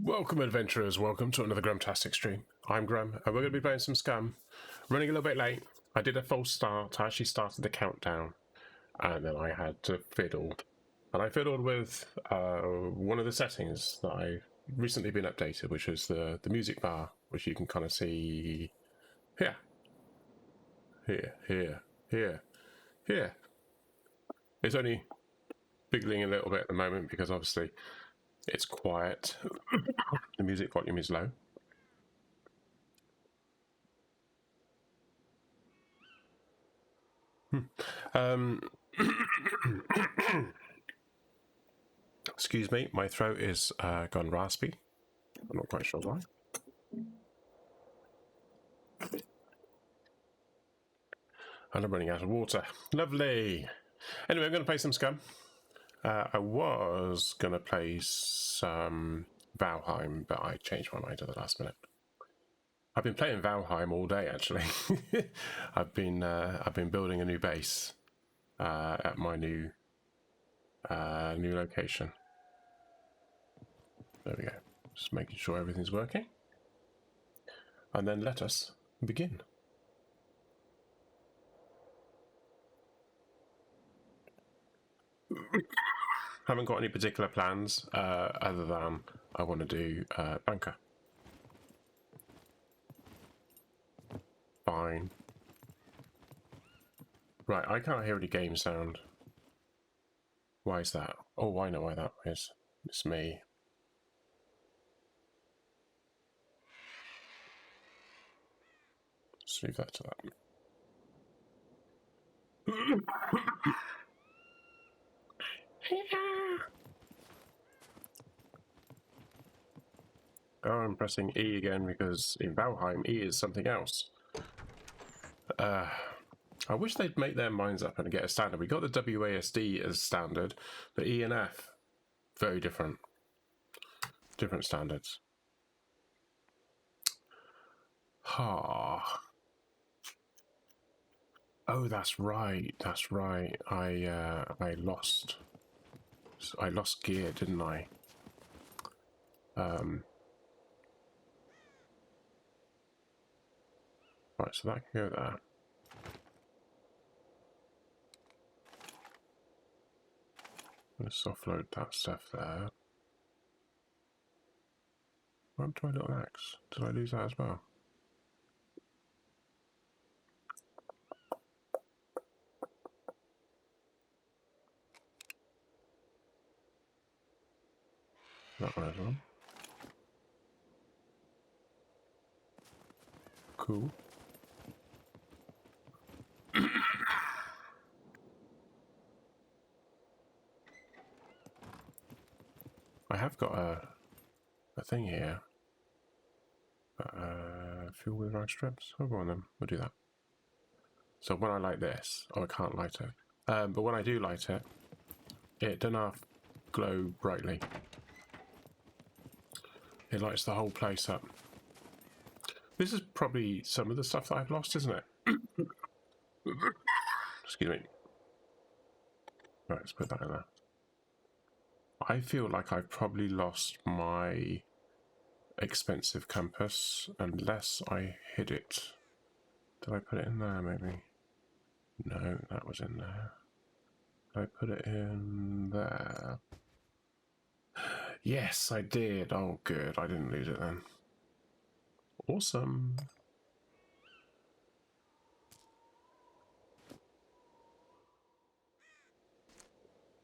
Welcome, adventurers. Welcome to another Grumtastic stream. I'm Grum, and we're going to be playing some Scum. Running a little bit late. I did a false start. I actually started the countdown, and then I had to fiddle. And I fiddled with one of the settings that I've recently been updated, which is the music bar, which you can kind of see here. Here. It's only fiddling a little bit at the moment because obviously it's quiet. The music volume is low. Excuse me, my throat is gone raspy. I'm not quite sure why. And I'm running out of water. Lovely. Anyway, I'm going to play some Scum. I was going to play some Valheim, but I changed my mind at the last minute. I've been playing Valheim all day, actually. I've been building a new base at my new location. There we go. Just making sure everything's working. And then let us begin. Haven't got any particular plans other than I want to do bunker. Fine. Right, I can't hear any game sound. Why is that? Oh, I know why that is. It's me. Let's leave that to that. Oh, I'm pressing E again because in Valheim, E is something else. I wish they'd make their minds up and get a standard. We got the WASD as standard, but E and F, very different. Different standards. Ha. Oh, that's right. That's right. I lost gear, didn't I? Right, so that can go there. Let's offload that stuff there. What happened to my little axe? Did I lose that as well? That one as well. Cool. I have got a thing here. Fuel with rag strips. Oh, go on then. We'll do that. So when I light this, oh, I can't light it. But when I do light it, it doesn't half glow brightly. It lights the whole place up. This is probably some of the stuff that I've lost, isn't it? Excuse me. Right, let's put that in there. I feel like I've probably lost my expensive compass unless I hid it. Did I put it in there, maybe? No, that was in there. Did I put it in there? Yes, I did. Oh, good. I didn't lose it then. Awesome.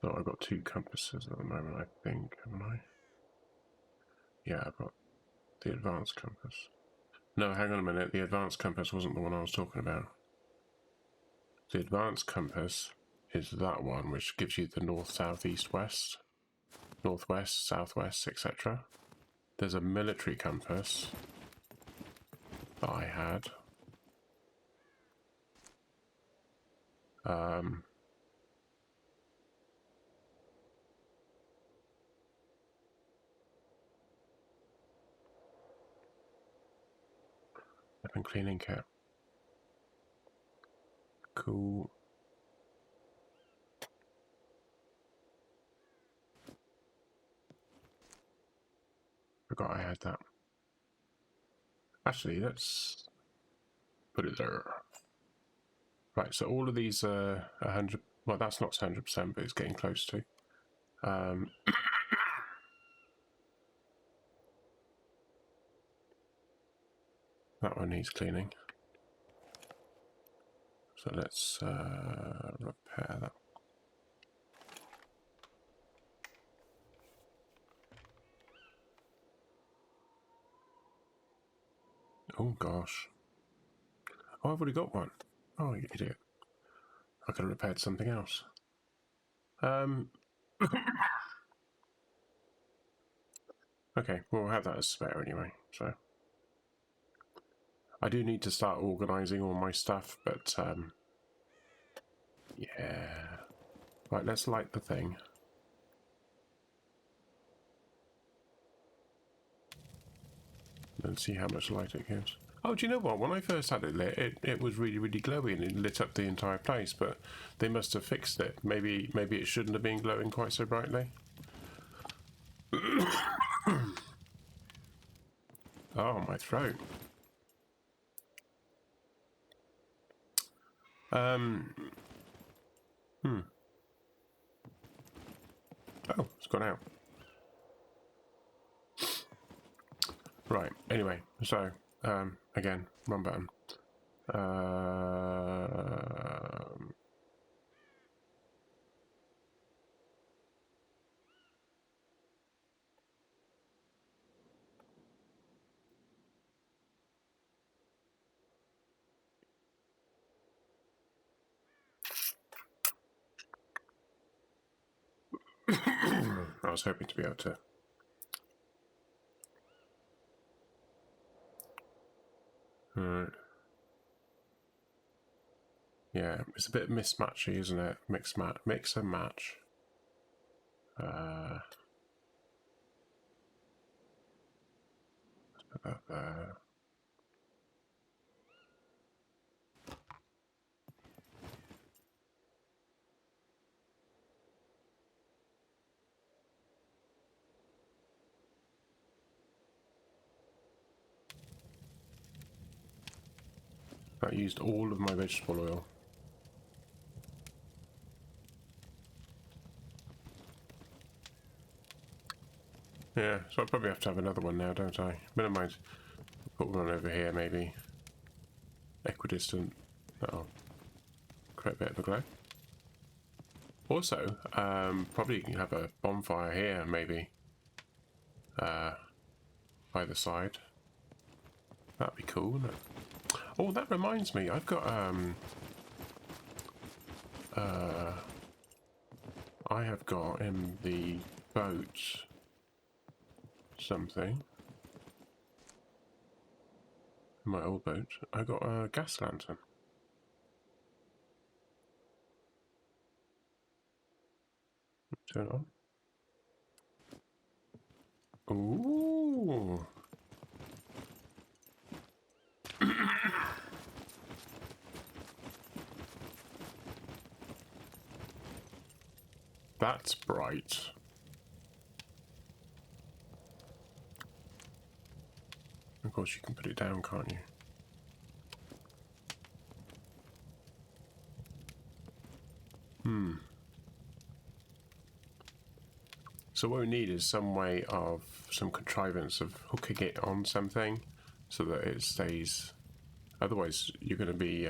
So I've got two compasses at the moment, I think, haven't I? Yeah, I've got the advanced compass. No, hang on a minute. The advanced compass wasn't the one I was talking about. The advanced compass is that one, which gives you the north, south, east, west, northwest, southwest, etc. There's a military compass that I had. Weapon cleaning kit. Cool. forgot I had that. Actually, let's put it there. Right, so all of these are 100. Well, that's not 100%, but it's getting close to. That one needs cleaning. So let's repair that. Oh gosh. Oh, I've already got one. Oh, you idiot. I could have repaired something else. Okay, well, we'll have that as spare anyway, so. I do need to start organising all my stuff, but, yeah. Right, let's light the thing. And see how much light it gives. Oh, do you know what? When I first had it lit, it was really, really glowy and it lit up the entire place, but they must have fixed it. Maybe it shouldn't have been glowing quite so brightly. Oh, my throat. Oh, it's gone out. Right, anyway, so, again, wrong button. I was hoping to be able to. Alright. Yeah, it's a bit mismatchy, isn't it? Mix and match. Put that there. That used all of my vegetable oil. Yeah, so I probably have to have another one now, don't I? Never mind. Put one over here, maybe. Equidistant. That'll create a bit of a glow. Also, probably have a bonfire here, maybe. Either side. That'd be cool, wouldn't it? Oh, that reminds me, I've got, I have got in the boat something. In my old boat, I got a gas lantern. Turn it on. Ooh. That's bright. Of course, you can put it down, can't you? So what we need is some way of, some contrivance of hooking it on something so that it stays. Otherwise, you're going to be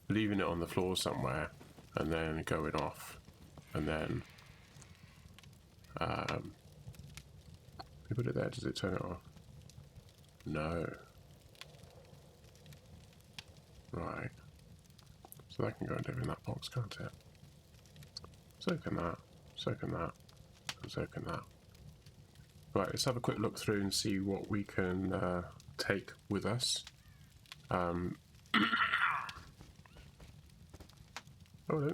leaving it on the floor somewhere and then going off. And then, you put it there, does it turn it off? No. Right. So that can go and live in that box, can't it? So can that. So can that. And so can that. Right, let's have a quick look through and see what we can take with us. Oh no.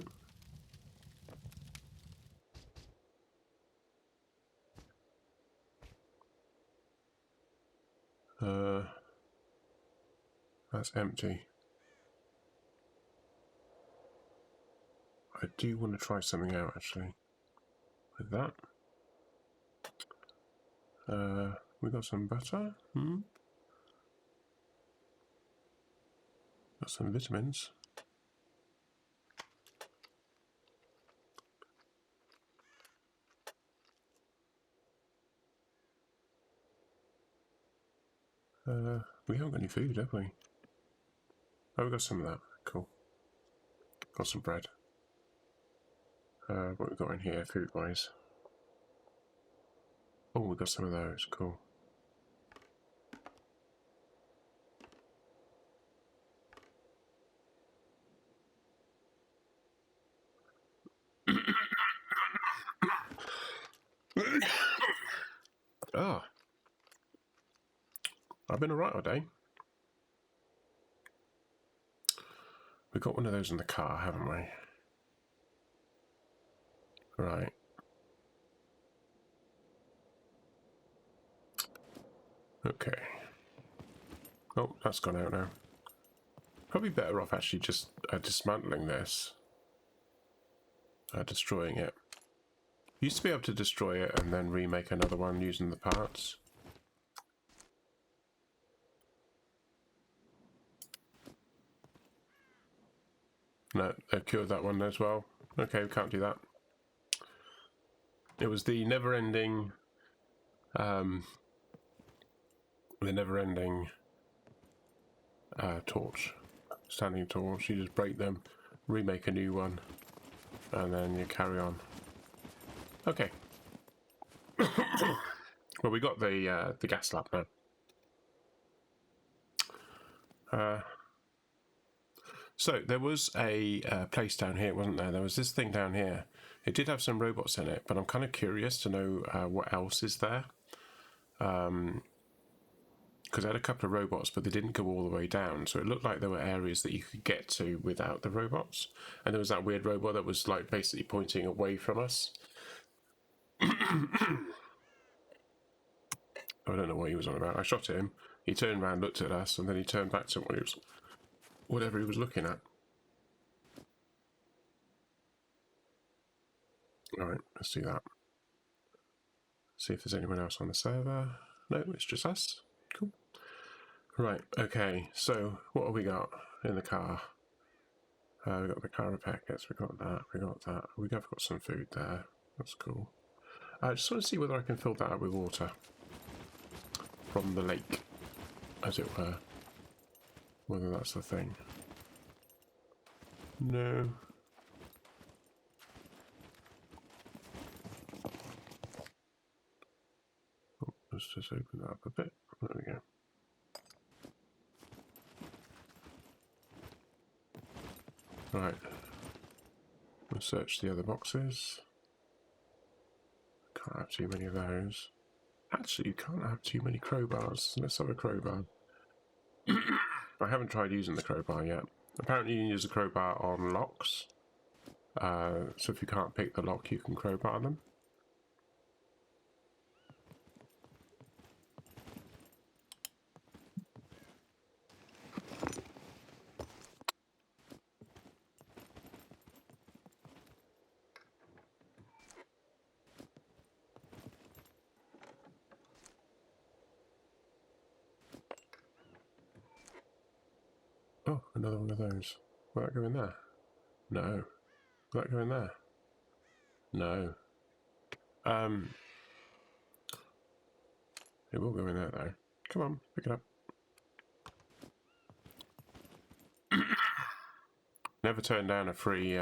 That's empty. I do want to try something out actually with that. We got some butter. Got some vitamins. We haven't got any food, have we? Oh, we got some of that. Cool. Got some bread. What we got in here, food-wise? Oh, we got some of those. Cool. Ah, I've been alright all day. We got one of those in the car, haven't we? Right. Okay. Oh, that's gone out now. Probably better off actually just dismantling this. Destroying it. Used to be able to destroy it and then remake another one using the parts. No, they've cured that one as well. Okay, we can't do that. It was the never-ending... torch. Standing torch. You just break them, remake a new one, and then you carry on. Okay. Well, we got the gas lab now. So there was a place down here, wasn't there? There was this thing down here. It did have some robots in it, but I'm kind of curious to know what else is there. Because I had a couple of robots, but they didn't go all the way down. So it looked like there were areas that you could get to without the robots. And there was that weird robot that was like basically pointing away from us. I don't know what he was on about. I shot at him. He turned around, looked at us, and then he turned back to whatever he was looking at. Alright, let's do that. See if there's anyone else on the server. No, it's just us. Cool. Right, okay, so what have we got in the car? We got the car packets, we got that. We have got some food there. That's cool. I just want to see whether I can fill that up with water from the lake, as it were. Whether that's the thing. No. Oh, let's just open that up a bit. There we go. Right. We'll search the other boxes. Can't have too many of those. Actually, you can't have too many crowbars. Let's have a crowbar. I haven't tried using the crowbar yet. Apparently you can use the crowbar on locks. So if you can't pick the lock, you can crowbar them. Oh, another one of those. Will that go in there? No. Will that go in there? No. It will go in there though. Come on, pick it up. Never turn down a free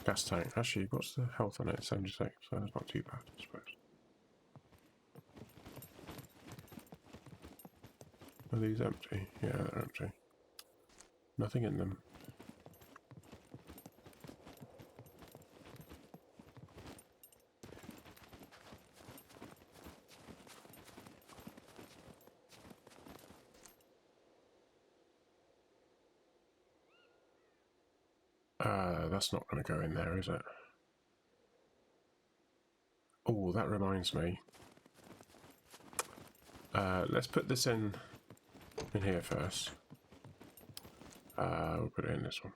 gas tank. Actually, what's the health on it? 76, so that's not too bad, I suppose. Are these empty? Yeah, they're empty. Nothing in them. That's not going to go in there, is it? Oh, that reminds me. Let's put this in here first. We'll put it in this one.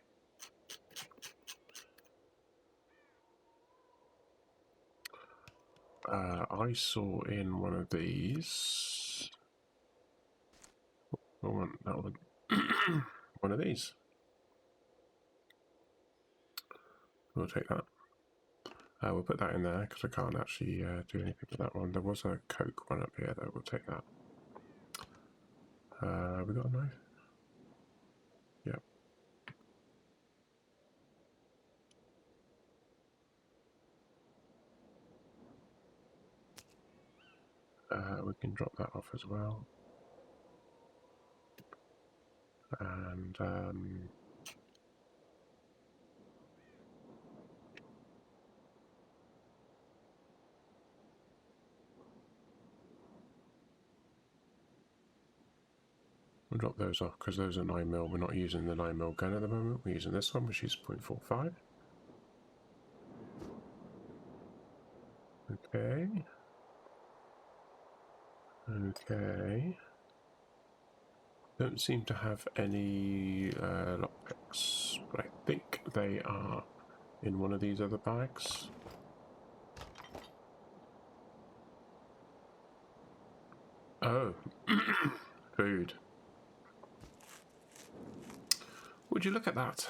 I saw in one of these. One of these. We'll take that. We'll put that in there because I can't actually do anything with that one. There was a Coke one up here though. We'll take that. We got a knife? Yep. We can drop that off as well. And we'll drop those off because those are 9mm. We're not using the 9mm gun at the moment. We're using this one, which is 0.45. Okay. Okay. Don't seem to have any lockpicks, but I think they are in one of these other bags. Oh, food. Would you look at that?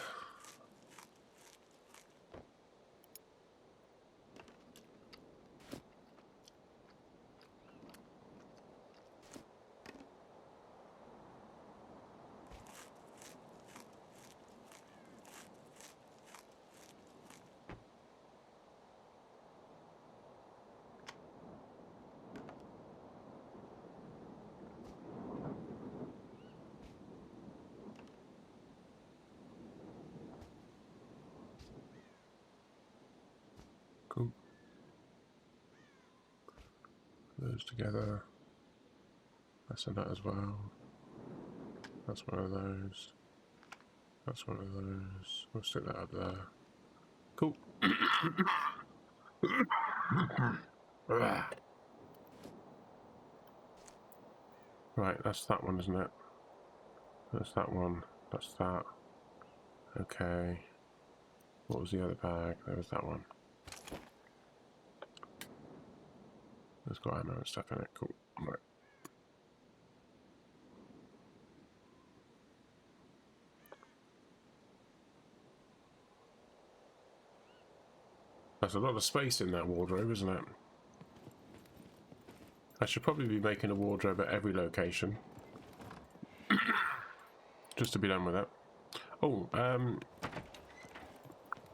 Cool. Those together. That's in that as well. That's one of those. That's one of those. We'll stick that up there. Cool. Right, that's that one, isn't it? That's that one. That's that. Okay. What was the other bag? There was that one. It's got ammo and stuff in it. Cool. Right. That's a lot of space in that wardrobe, isn't it? I should probably be making a wardrobe at every location. Just to be done with it. Oh,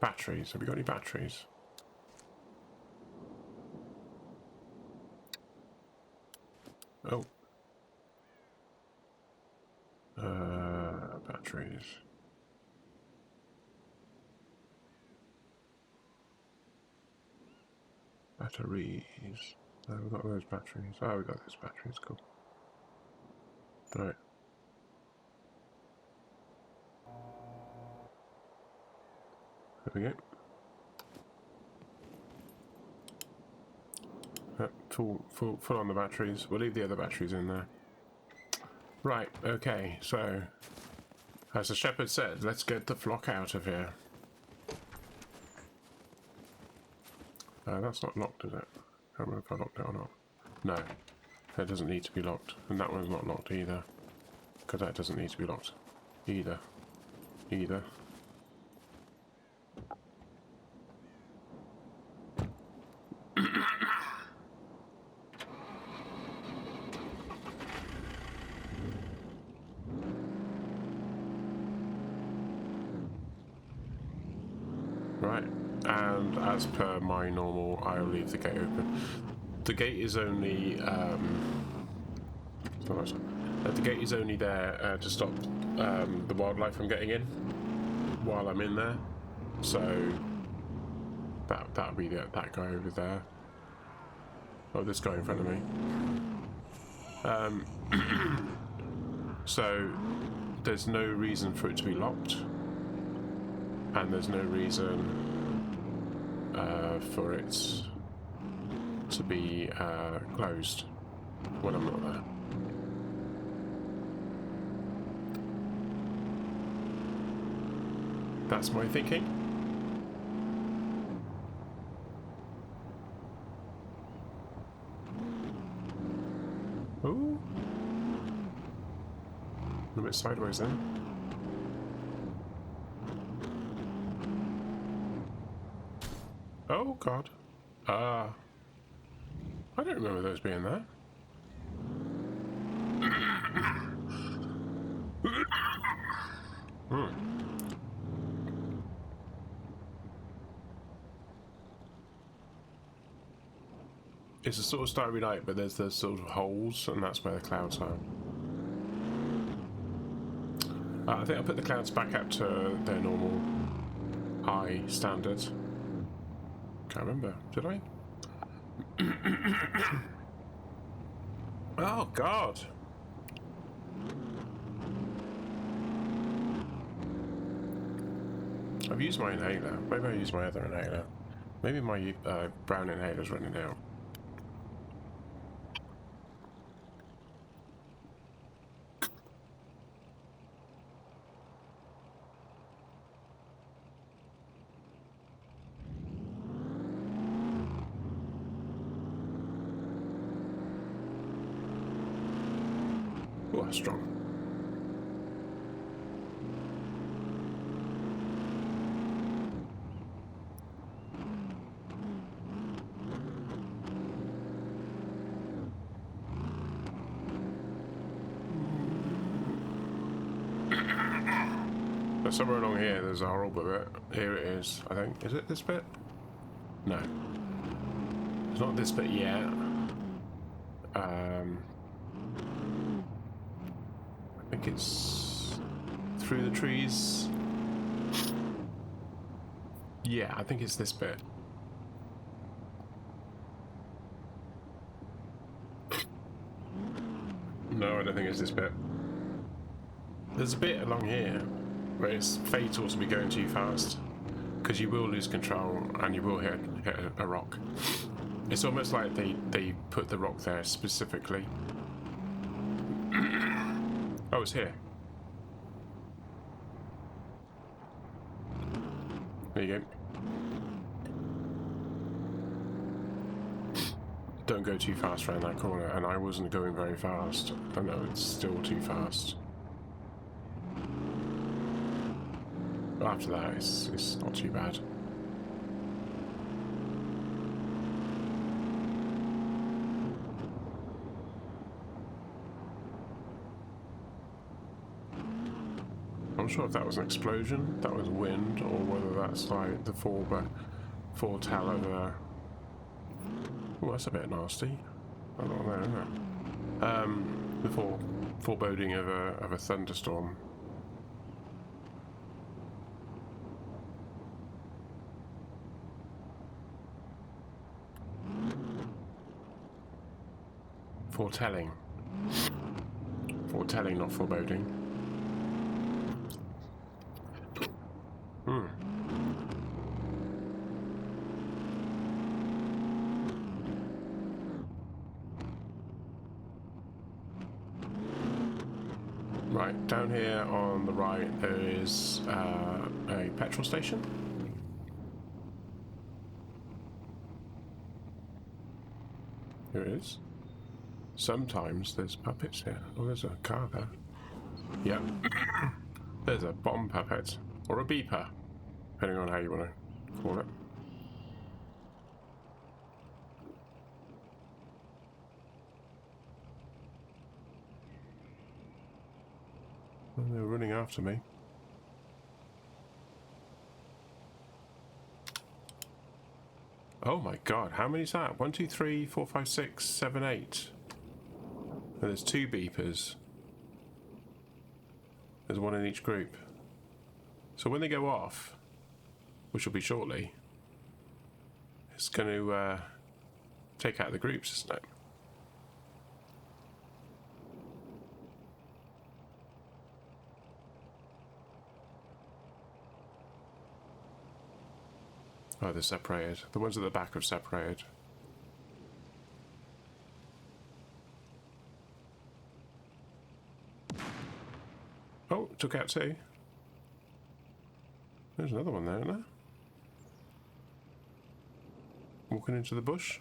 batteries. Have we got any batteries? Oh. Batteries. Batteries. Oh, we've got those batteries. Oh, we got those batteries. Cool. Right. There we go. Full on the batteries. We'll leave the other batteries in there. Right, okay, so as the shepherd said, let's get the flock out of here. That's not locked, is it? I don't know if I locked it or not. No, it doesn't need to be locked. And that one's not locked either. Because that doesn't need to be locked. Either. Right, and as per my normal, I'll leave the gate open. The gate is only the gate is only there to stop the wildlife from getting in while I'm in there. So that'll be that guy over there. Oh, this guy in front of me. So there's no reason for it to be locked. And there's no reason for it to be closed when I'm not there. That's my thinking. bit sideways then. Oh god. I don't remember those being there. It's a sort of starry night, but there's the sort of holes, and that's where the clouds are. I think I put the clouds back up to their normal high standard. Can't remember, did I? Oh god! I've used my inhaler. Maybe I use my other inhaler. Maybe my brown inhaler's running out. Oh, that's strong. But somewhere along here there's a horrible bit. Here it is, I think. Is it this bit? No. It's not this bit yet. I think it's through the trees. Yeah, I think it's this bit. No, I don't think it's this bit. There's a bit along here where it's fatal to be going too fast, because you will lose control and you will hit a rock. It's almost like they put the rock there specifically. Oh, it's here. There you go. Don't go too fast around that corner, and I wasn't going very fast. I know it's still too fast. But after that, it's not too bad. I'm not sure if that was an explosion, that was wind, or whether that's like the foretell of a... Oh, that's a bit nasty. I don't know, isn't it? The foreboding of a thunderstorm. Foretelling. Foretelling, not foreboding. Right, down here on the right there is a petrol station. Here it is. Sometimes there's puppets here. Oh, there's a car there. Yeah. There's a bomb puppet. Or a beeper. Depending on how you want to call it. Oh, they're running after me. Oh my god, how many is that? 1, 2, 3, 4, 5, 6, 7, 8. And there's 2 beepers. There's 1 in each group. So when they go off, which will be shortly, it's going to take out the groups, isn't it? Oh, they're separated. The ones at the back are separated. Oh, took out 2. There's another one there, isn't there? Walking into the bush.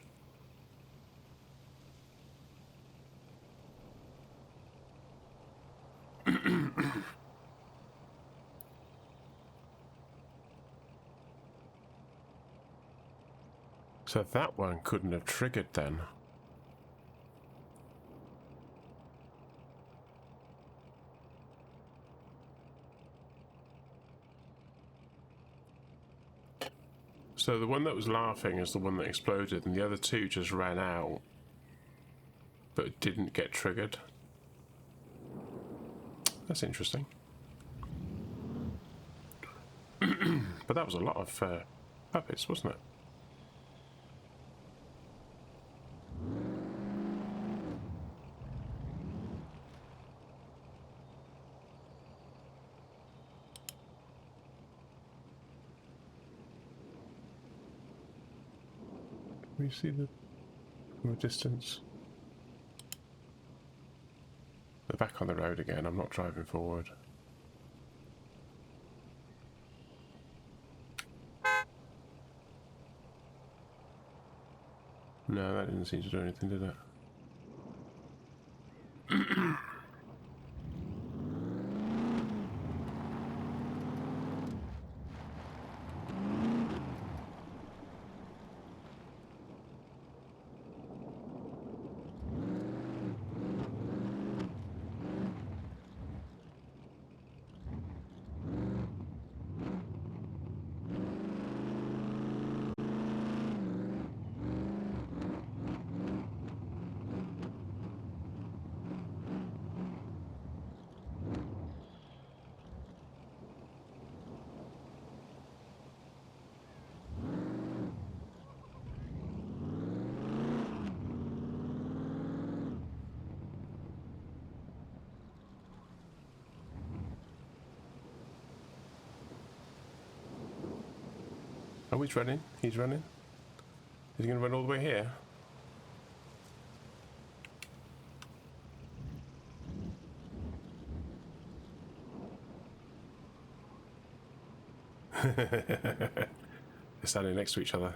So that one couldn't have triggered then. So the one that was laughing is the one that exploded, and the other two just ran out, but didn't get triggered. That's interesting. But that was a lot of puppets, wasn't it? Can we see the from a distance? We're back on the road again. I'm not driving forward. No, that didn't seem to do anything, did it? Oh, he's running. He's running. Is he going to run all the way here? They're standing next to each other.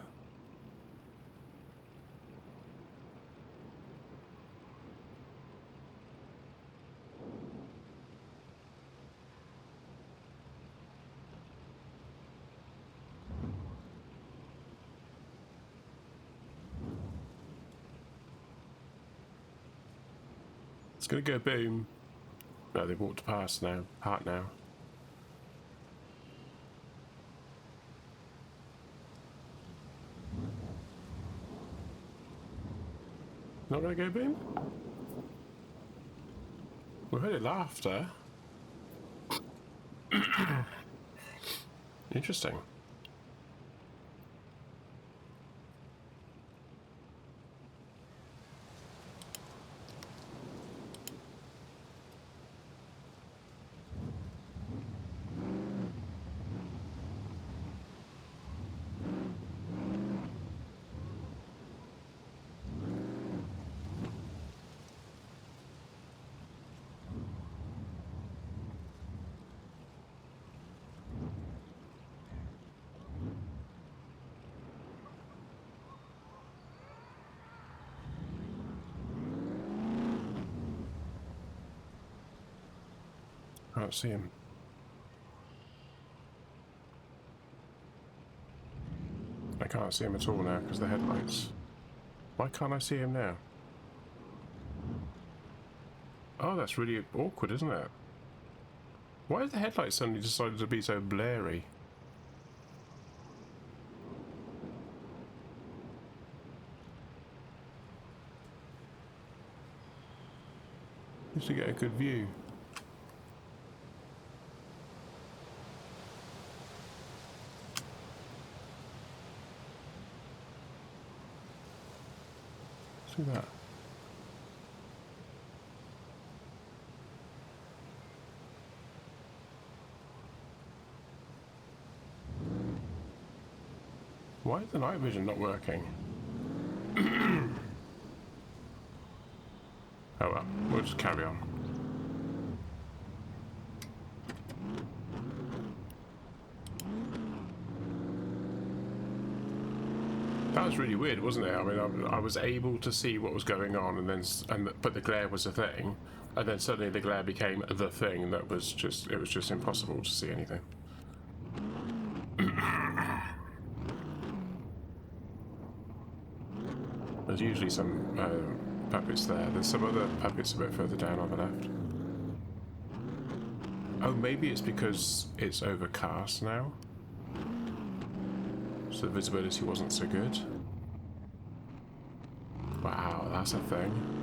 It's going to go boom. No, they walked past now. Part now. Not going to go boom? We heard it laughter. Interesting. I can't see him. I can't see him at all now because the headlights. Why can't I see him now? Oh, that's really awkward, isn't it? Why has the headlights suddenly decided to be so blurry? Just to get a good view. See that? Why is the night vision not working? Oh well, we'll just carry on. That was really weird, wasn't it? I mean, I was able to see what was going on, but the glare was a thing, and then suddenly the glare became the thing that was just, it was just impossible to see anything. There's usually some puppets there. There's some other puppets a bit further down on the left. Oh, maybe it's because it's overcast now. So the visibility wasn't so good. Wow, that's a thing.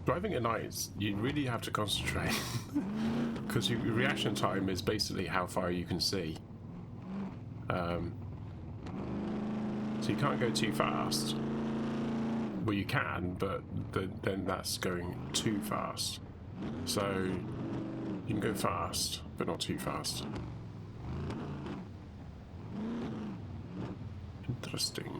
Driving at night, you really have to concentrate because your reaction time is basically how far you can see. So you can't go too fast. Well, you can, but then that's going too fast. So you can go fast, but not too fast. Interesting.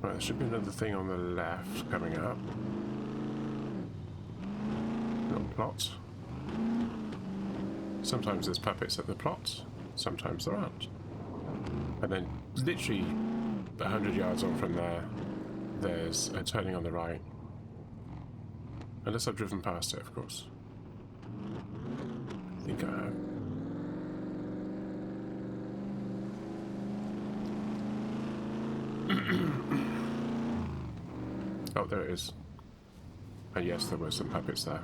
Right, there should be another thing on the left coming up. Little plot. Sometimes there's puppets at the plot, sometimes there aren't. And then literally 100 yards on from there, there's a turning on the right. Unless I've driven past it, of course. I think I have. Oh, there it is. And yes, there were some puppets there.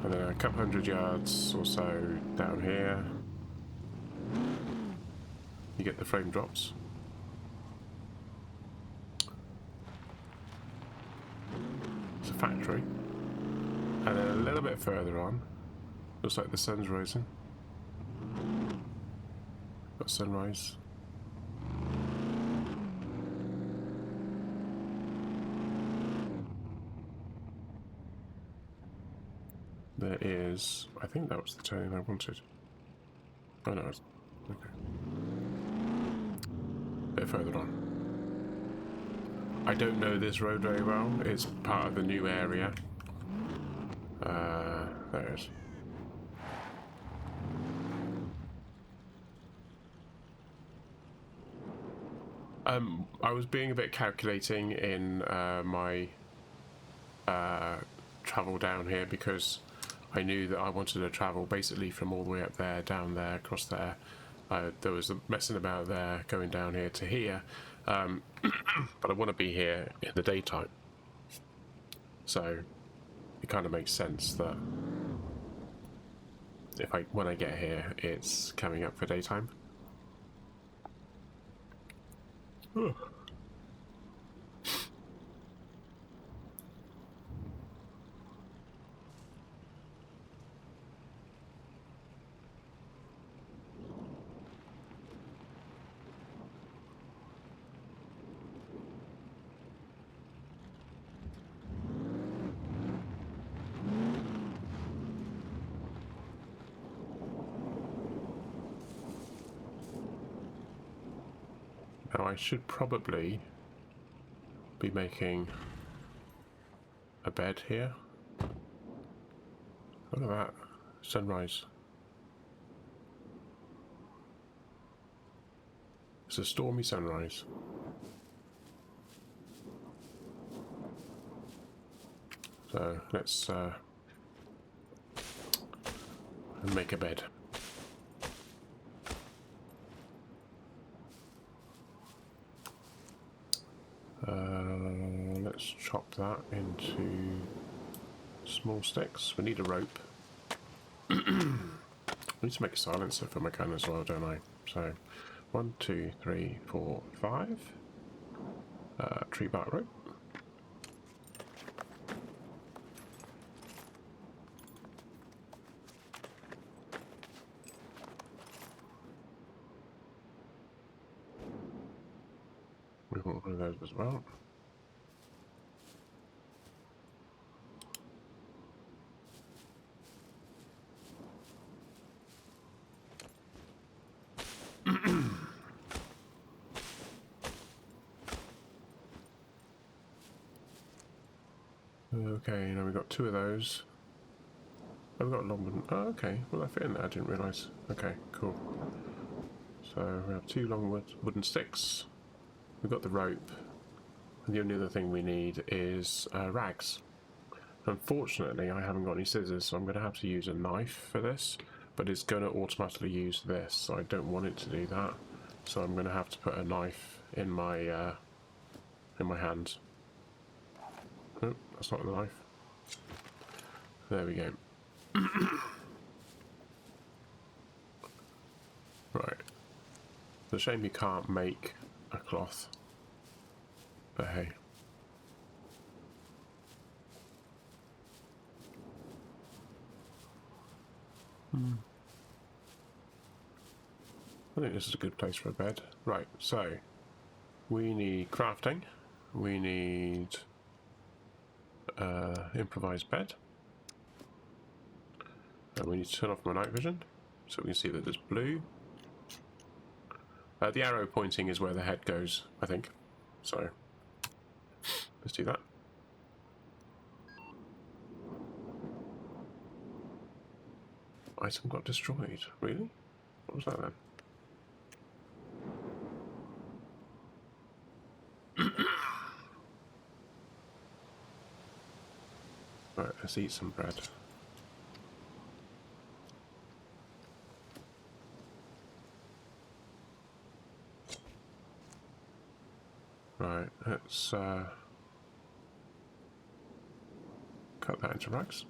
And then a couple 100 yards or so down here, you get the frame drops. It's a factory. And then a little bit further on, looks like the sun's rising. Got sunrise. There is, I think that was the turning I wanted. Oh no, it's, okay. A bit further on. I don't know this road very well. It's part of the new area. There it is. I was being a bit calculating in my travel down here because I knew that I wanted to travel basically from all the way up there, down there, across there. There was a messing about there, going down here to here. But I want to be here in the daytime. So it kind of makes sense that when I get here, it's coming up for daytime. Now I should probably be making a bed here. Look at that, sunrise. It's a stormy sunrise. So let's make a bed. Let's chop that into small sticks. We need a rope. I need to make a silencer for my gun as well, don't I? So 1, 2, 3, 4, 5. Tree bark rope. We want one of those as well. Okay, now we've got 2 of those. Oh, we've got a long wooden... Oh, okay. Well, that fit in there. I didn't realise. Okay, cool. So we have 2 long wooden sticks. We've got the rope. And the only other thing we need is rags. Unfortunately, I haven't got any scissors, so I'm going to have to use a knife for this. But it's going to automatically use this, so I don't want it to do that. So I'm going to have to put a knife in my hand. Oh, that's not a knife. There we go. Right. It's a shame you can't make a cloth. But hey. I think this is a good place for a bed. Right, so we need crafting. We need improvised bed. And we need to turn off my night vision so we can see that there's blue. The arrow pointing is where the head goes, I think. So let's do that. Item got destroyed. Really? What was that then? Right, let's eat some bread. Right, let's cut that into rags.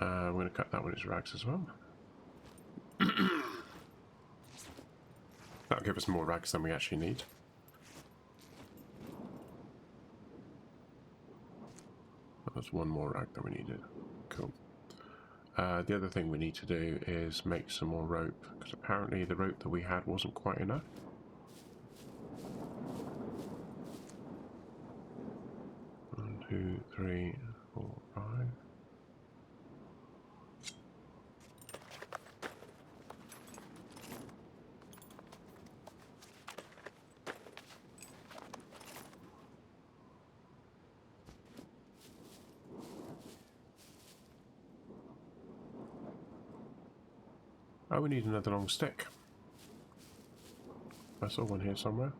I'm going to cut that one into rags as well. That'll give us more rags than we actually need. That's one more rag than we needed. Cool. The other thing we need to do is make some more rope, because apparently the rope that we had wasn't quite enough. One, 2, 3, 4, 5. Oh, we need another long stick. I saw one here somewhere.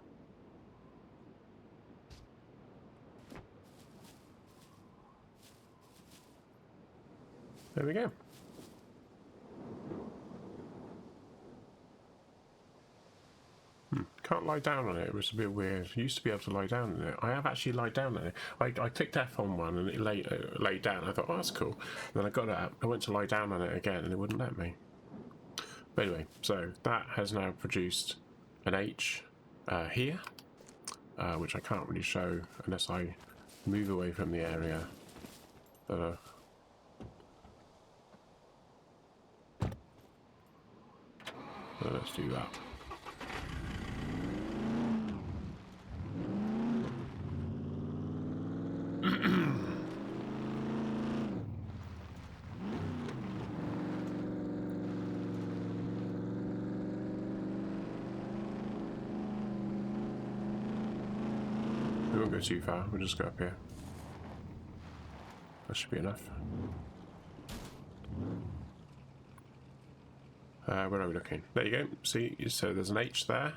There we go. Can't lie down on it. It was a bit weird. I used to be able to lie down on it. I have actually lied down on it. I clicked F on one and it laid down. I thought, oh, that's cool. And then I got it up. I went to lie down on it again and it wouldn't let me. But anyway, so that has now produced an H here, which I can't really show unless I move away from the area. So let's do that. We won't go too far, we'll just go up here. That should be enough. Where are we looking? There you go. See, so there's an H there.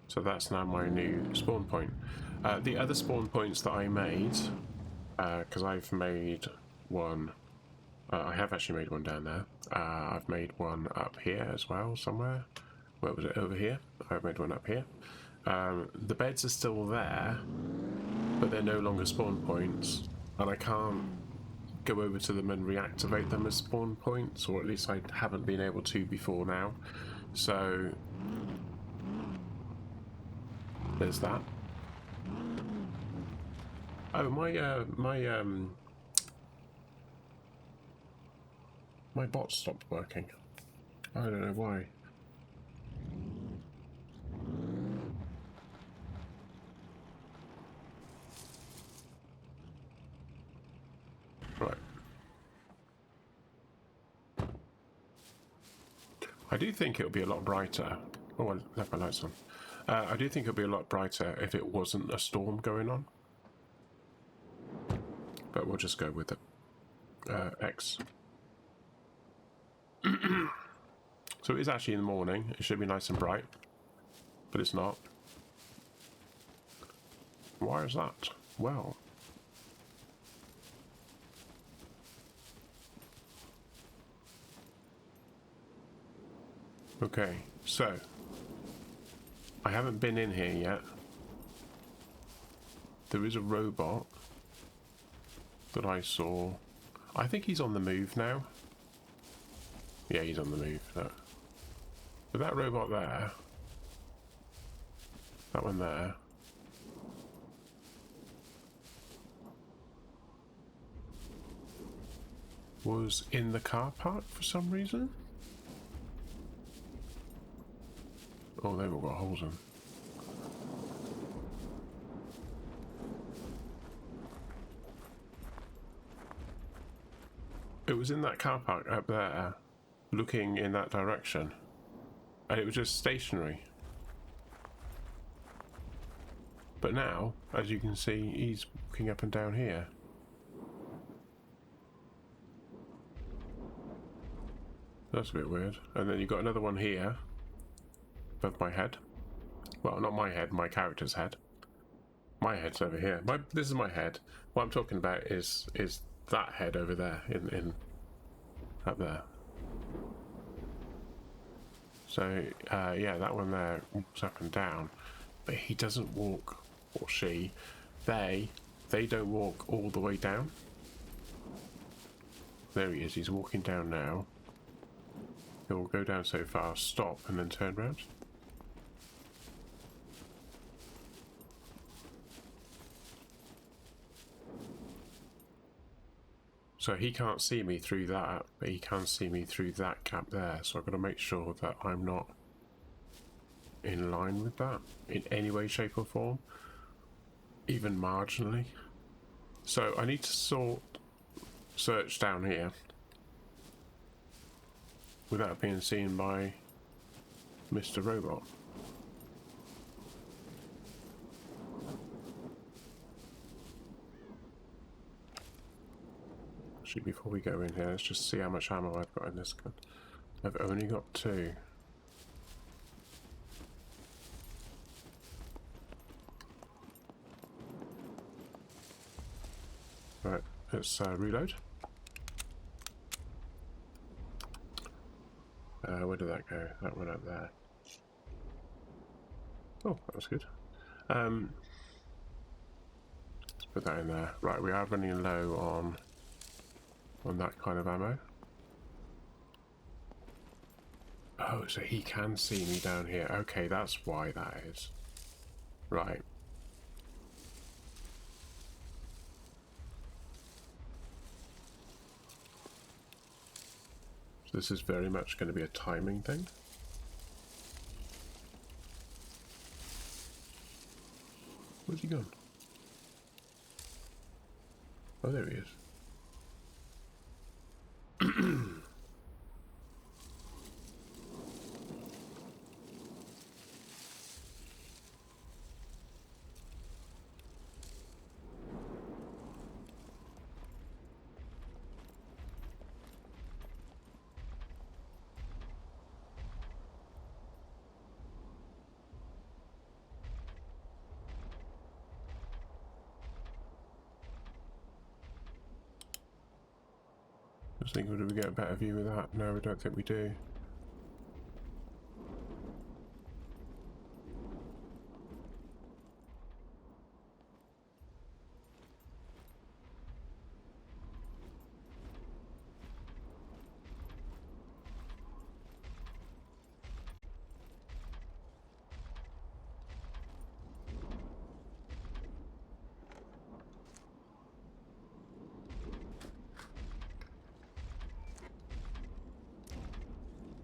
So that's now my new spawn point. The other spawn points that I made, because I've made one, I have actually made one down there. I've made one up here as well, somewhere. Where was it? Over here. I've made one up here. The beds are still there, but they're no longer spawn points, and I can't go over to them and reactivate them as spawn points, or at least I haven't been able to before now. So there's that. Oh, my bot stopped working. I don't know why. Right. I do think it'll be a lot brighter. Oh, I left my lights on. I do think it'll be a lot brighter if it wasn't a storm going on. But we'll just go with it. X. So it is actually in the morning. It should be nice and bright. But it's not. Why is that? Well. Okay, so. I haven't been in here yet. There is a robot that I saw. I think he's on the move now. Yeah, he's on the move. No. But that robot there, that one there, was in the car park for some reason. Oh, they've all got holes in. It was in that car park up there, looking in that direction. And it was just stationary. But now, as you can see, he's walking up and down here. That's a bit weird. And then you've got another one here, above my head. Well, not my head, my character's head. My head's over here. This is my head. What I'm talking about is that head over there, in up there. So, yeah, that one there walks up and down, but he doesn't walk, or she, they don't walk all the way down. There he is, he's walking down now. He'll go down so far, stop, and then turn round. So he can't see me through that, but he can see me through that gap there. So I've got to make sure that I'm not in line with that in any way, shape or form, even marginally. So I need to search down here without being seen by Mr. Robot. Actually, before we go in here, let's just see how much ammo I've got in this gun. I've only got 2. Right, let's reload. Where did that go? That went up there. Oh, that was good. Let's put that in there. Right, we are running low on that kind of ammo. Oh, so he can see me down here. Okay, that's why that is. Right. So this is very much going to be a timing thing. Where's he gone? Oh, there he is. I was thinking, do we get a better view of that? No, I don't think we do.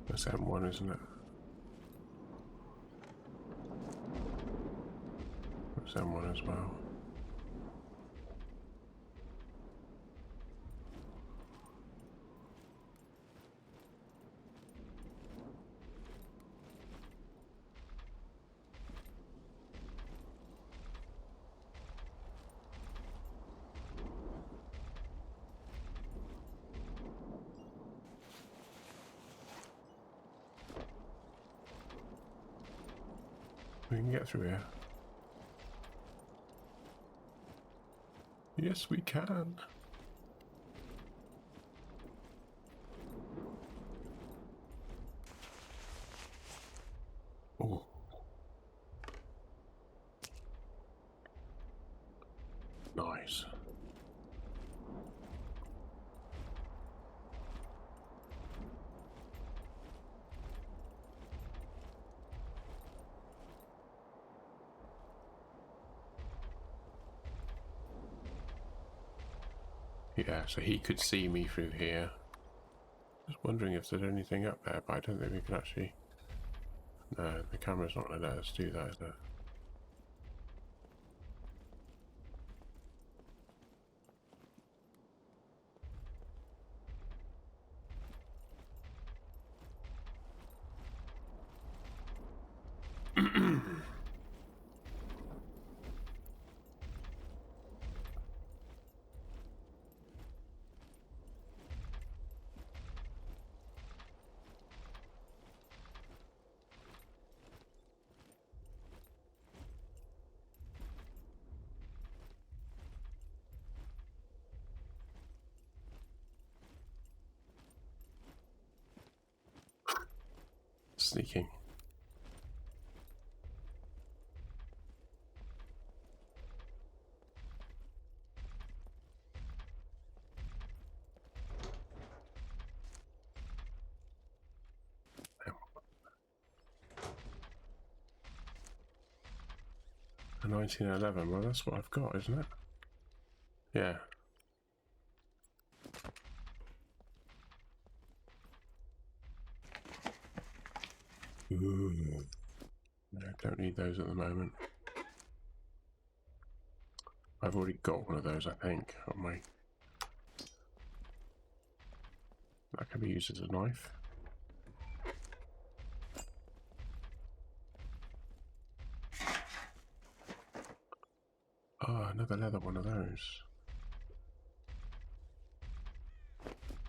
That's M1, isn't it? That's M1 as well. We can get through here. Yes, we can. Oh. Nice. Yeah, so he could see me through here. Just wondering if there's anything up there, but I don't think we can actually... No, the camera's not going to let us do that, is it? Sneaking. A 1911, well that's what I've got, isn't it? Yeah. Ooh. No, don't need those at the moment. I've already got one of those, I think, on my... That can be used as a knife. Oh, another leather one of those.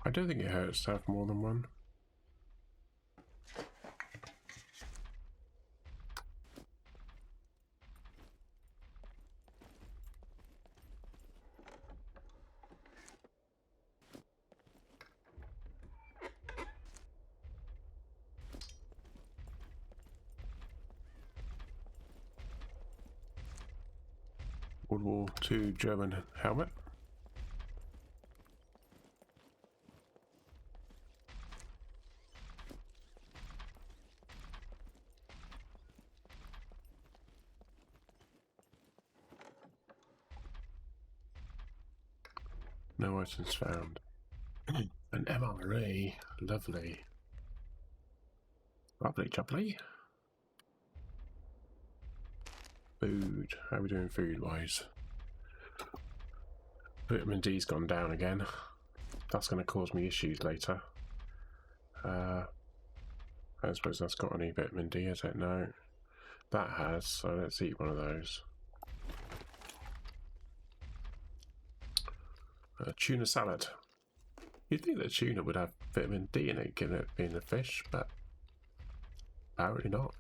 I don't think it hurts to have more than one. World War II German helmet. No items found. An MRE. Lovely. Lovely jubbly. Food. How are we doing food-wise? Vitamin D's gone down again. That's going to cause me issues later. I don't suppose that's got any vitamin D, has it? No. That has, so let's eat one of those. Tuna salad. You'd think that tuna would have vitamin D in it, given it being a fish, but apparently not.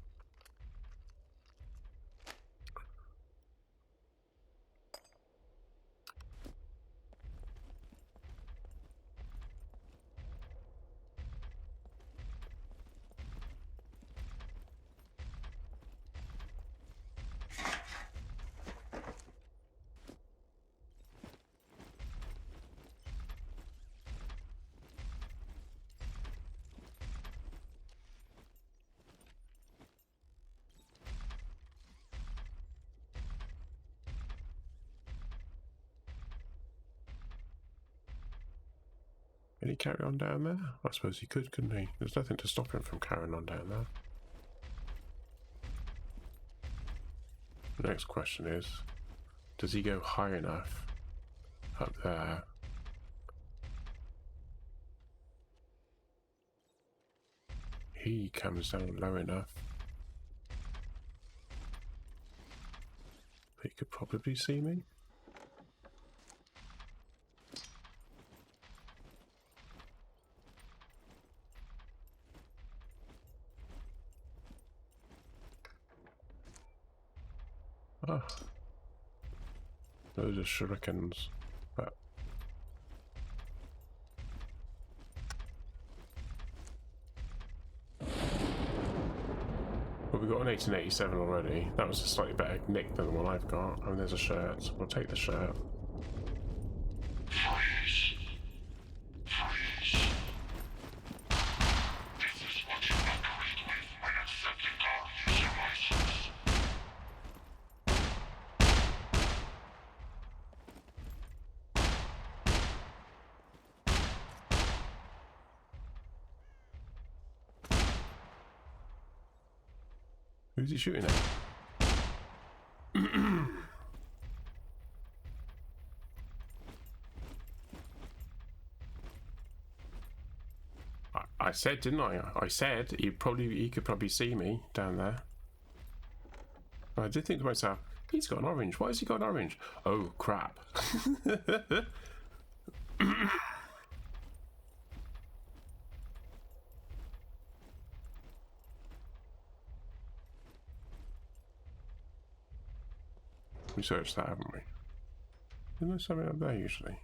Can he carry on down there? I suppose he could, couldn't he? There's nothing to stop him from carrying on down there. The next question is, does he go high enough up there? He comes down low enough. He could probably see me. Ah, those are shurikens. But well, we got an 1887 already. That was a slightly better nick than the one I've got. And there's a shirt. We'll take the shirt. Who's he shooting at? I said, didn't I? I said he could probably see me down there. I did think to myself, he's got an orange. Why has he got an orange? Oh crap! We searched that, haven't we? Isn't there something up there usually?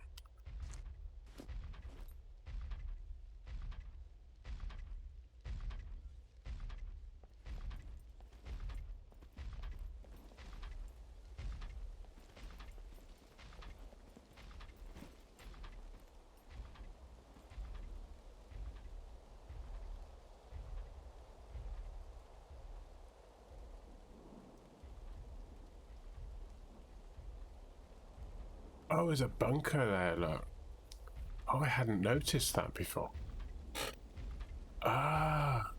Oh, there's a bunker there, look. Oh, I hadn't noticed that before. Ah.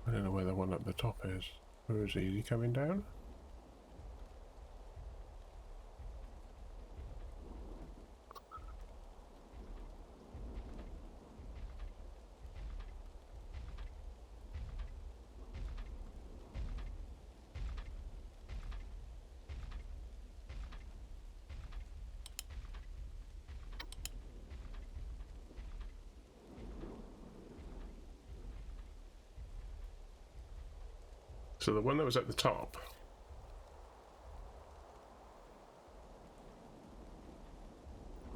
I don't know where the one at the top is. Where is he? Is he coming down? So the one that was at the top.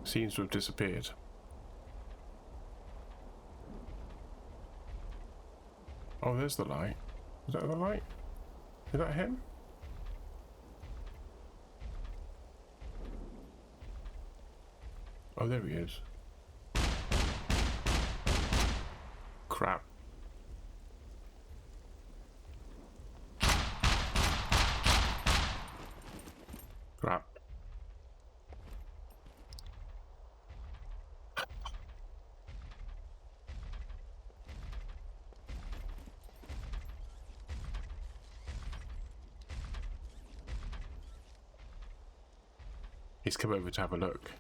Seems to have disappeared. Oh, there's the light. Is that the light? Is that him? Oh, there he is. Crap. Crap. He's come over to have a look.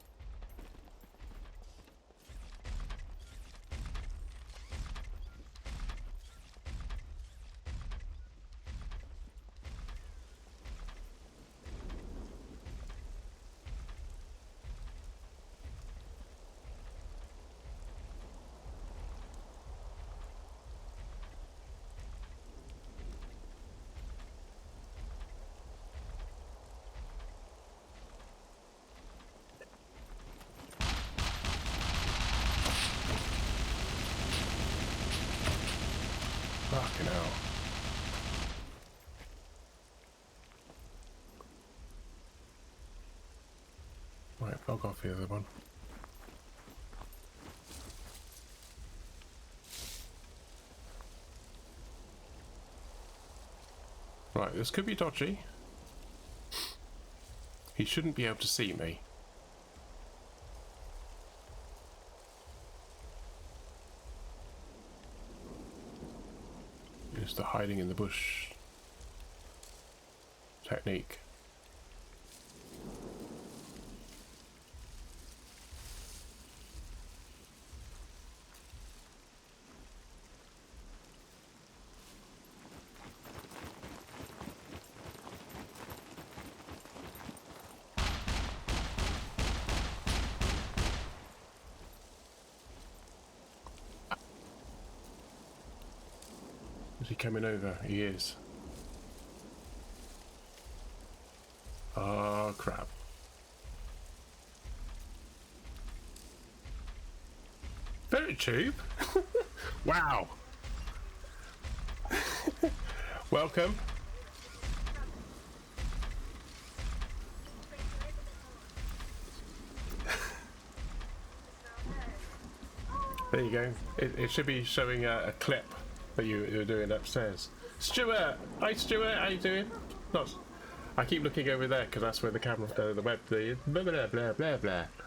Fucking hell. Right, bug off the other one. Right, this could be dodgy. He shouldn't be able to see me. It's the hiding in the bush technique. he coming over? He is. Oh, crap. Ferret tube? Wow. Welcome. There you go. It should be showing a clip that you're doing upstairs. Stuart! Hi Stuart, how you doing? Not. I keep looking over there because that's where the camera, the web, the blah blah blah blah blah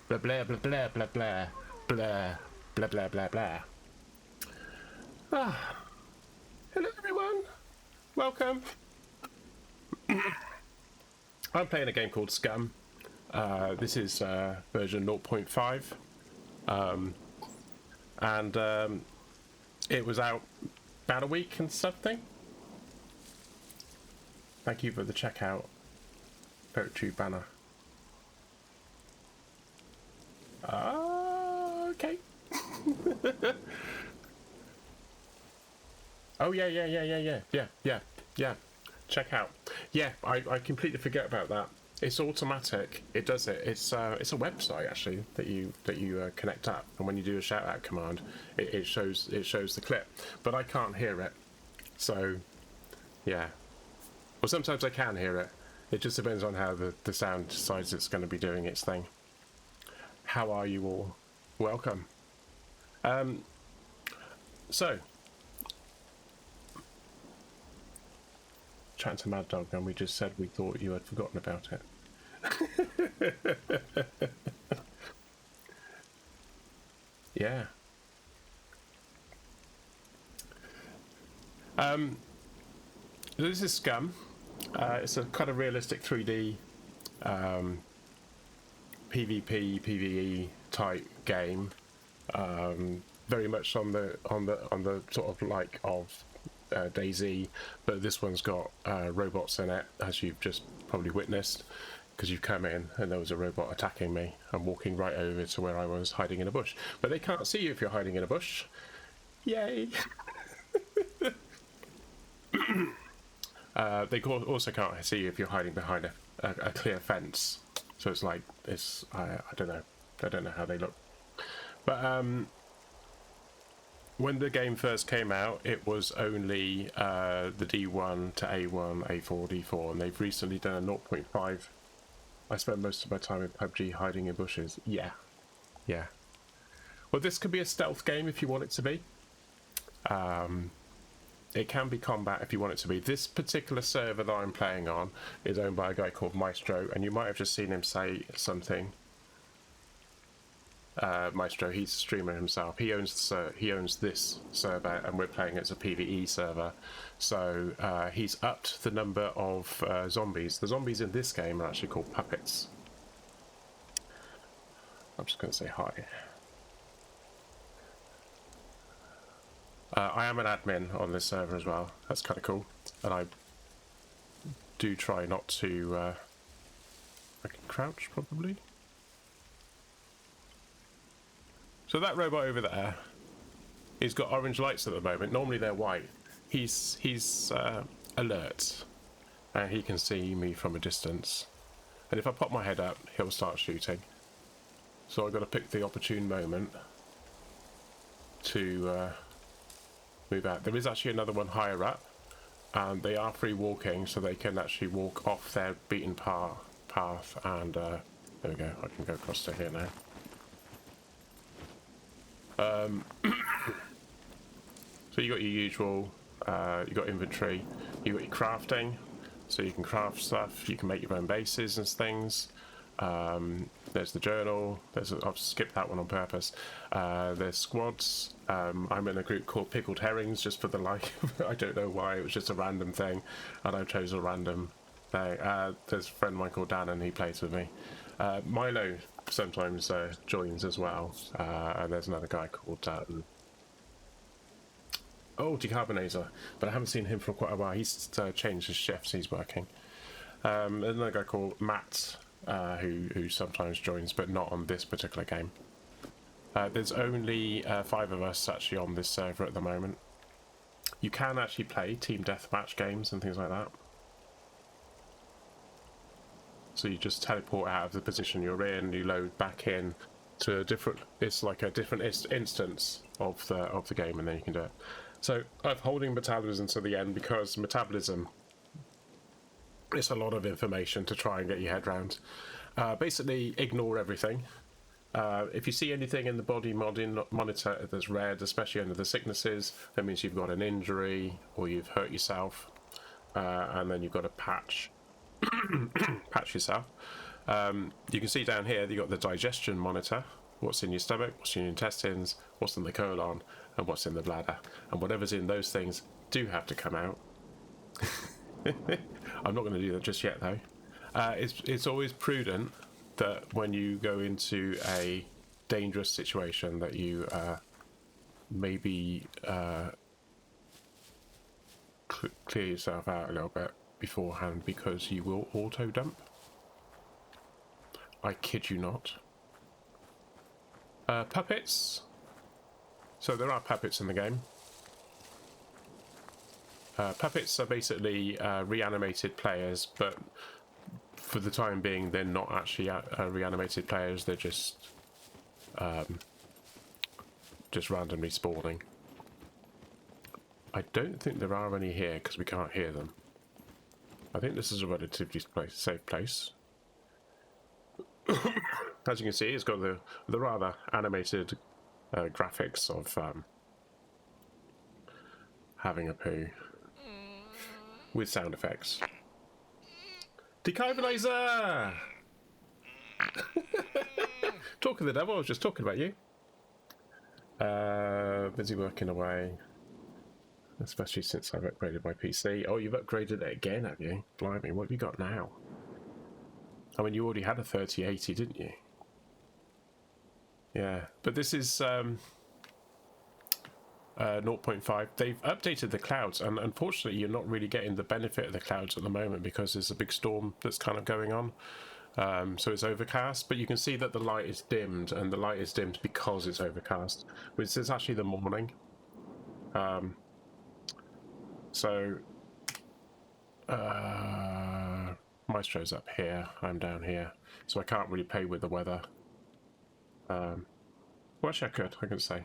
blah blah blah blah blah blah blah blah blah blah blah. Ah, hello everyone. Welcome. I'm playing a game called Scum. This is version 0.5. And it was out about a week and something. Thank you for the checkout, Poetry banner. Okay. Oh yeah. Check out. Yeah, I completely forget about that. It's automatic. It does it. It's a website actually that you connect up, and when you do a shout out command, it shows the clip. But I can't hear it, so yeah. Well, sometimes I can hear it. It just depends on how the sound decides it's going to be doing its thing. How are you all? Welcome. So, chatting to Mad Dog, and we just said we thought you had forgotten about it. Yeah. This is Scum. It's a kind of realistic 3D PvP PvE type game. Very much on the sort of like of DayZ, but this one's got robots in it, as you've just probably witnessed, because you've come in and there was a robot attacking me. I'm walking right over to where I was hiding in a bush, but they can't see you if you're hiding in a bush. Yay! They also can't see you if you're hiding behind a clear fence. So it's like I don't know how they look, but when the game first came out, it was only the D1 to A1, A4, D4, and they've recently done a 0.5. I spent most of my time in PUBG hiding in bushes. Yeah. Well, this could be a stealth game if you want it to be. It can be combat if you want it to be. This particular server that I'm playing on is owned by a guy called Maestro, and you might have just seen him say something. Maestro, he's a streamer himself. He owns this server, and we're playing it as a PvE server. So he's upped the number of zombies. The zombies in this game are actually called puppets. I'm just going to say hi. I am an admin on this server as well. That's kind of cool, and I do try not to. I can crouch probably. So that robot over there, he's got orange lights at the moment. Normally they're white. He's alert, and he can see me from a distance. And if I pop my head up, he'll start shooting. So I've got to pick the opportune moment to move out. There is actually another one higher up, and they are free walking, so they can actually walk off their beaten path. And there we go. I can go across to here now. So you got your usual, you got inventory, you got your crafting, so you can craft stuff, you can make your own bases and things. There's the journal, I've skipped that one on purpose. There's squads. I'm in a group called Pickled Herrings, just for the like. I don't know why, it was just a random thing, and I chose a random thing. There's a friend of mine called Dan, and he plays with me. Milo sometimes joins as well, and there's another guy called Decarbonator, but I haven't seen him for quite a while. He's changed his shifts, he's working. There's another guy called Matt, who sometimes joins, but not on this particular game. There's only 5 of us actually on this server at the moment. You can actually play team deathmatch games and things like that. So you just teleport out of the position you're in, you load back in to a different. It's like a different instance of the game, and then you can do it. So I'm holding metabolism to the end because metabolism. It's a lot of information to try and get your head around. Basically, ignore everything. If you see anything in the body monitor that's red, especially under the sicknesses, that means you've got an injury or you've hurt yourself, and then you've got to patch yourself. You can see down here you've got the digestion monitor. What's in your stomach, what's in your intestines, what's in the colon, and what's in the bladder. And whatever's in those things do have to come out. I'm not going to do that just yet, though. It's always prudent that when you go into a dangerous situation that you maybe clear yourself out a little bit beforehand, because you will auto dump. I kid you not. Puppets. So there are puppets in the game. Puppets are basically reanimated players, but for the time being, they're not actually reanimated players. They're just randomly spawning. I don't think there are any here because we can't hear them. I think this is a relatively safe place. As you can see, it's got the rather animated graphics of having a poo with sound effects. Decarbonizer! Talk of the devil, I was just talking about you. Busy working away. Especially since I've upgraded my PC. Oh, you've upgraded it again, have you? Blimey, what have you got now? I mean, you already had a 3080, didn't you? Yeah, but this is 0.5. They've updated the clouds, and unfortunately you're not really getting the benefit of the clouds at the moment because there's a big storm that's kind of going on. So it's overcast, but you can see that the light is dimmed, and the light is dimmed because it's overcast, which is actually the morning. Maestro's up here, I'm down here, so I can't really play with the weather. Well, actually I can say.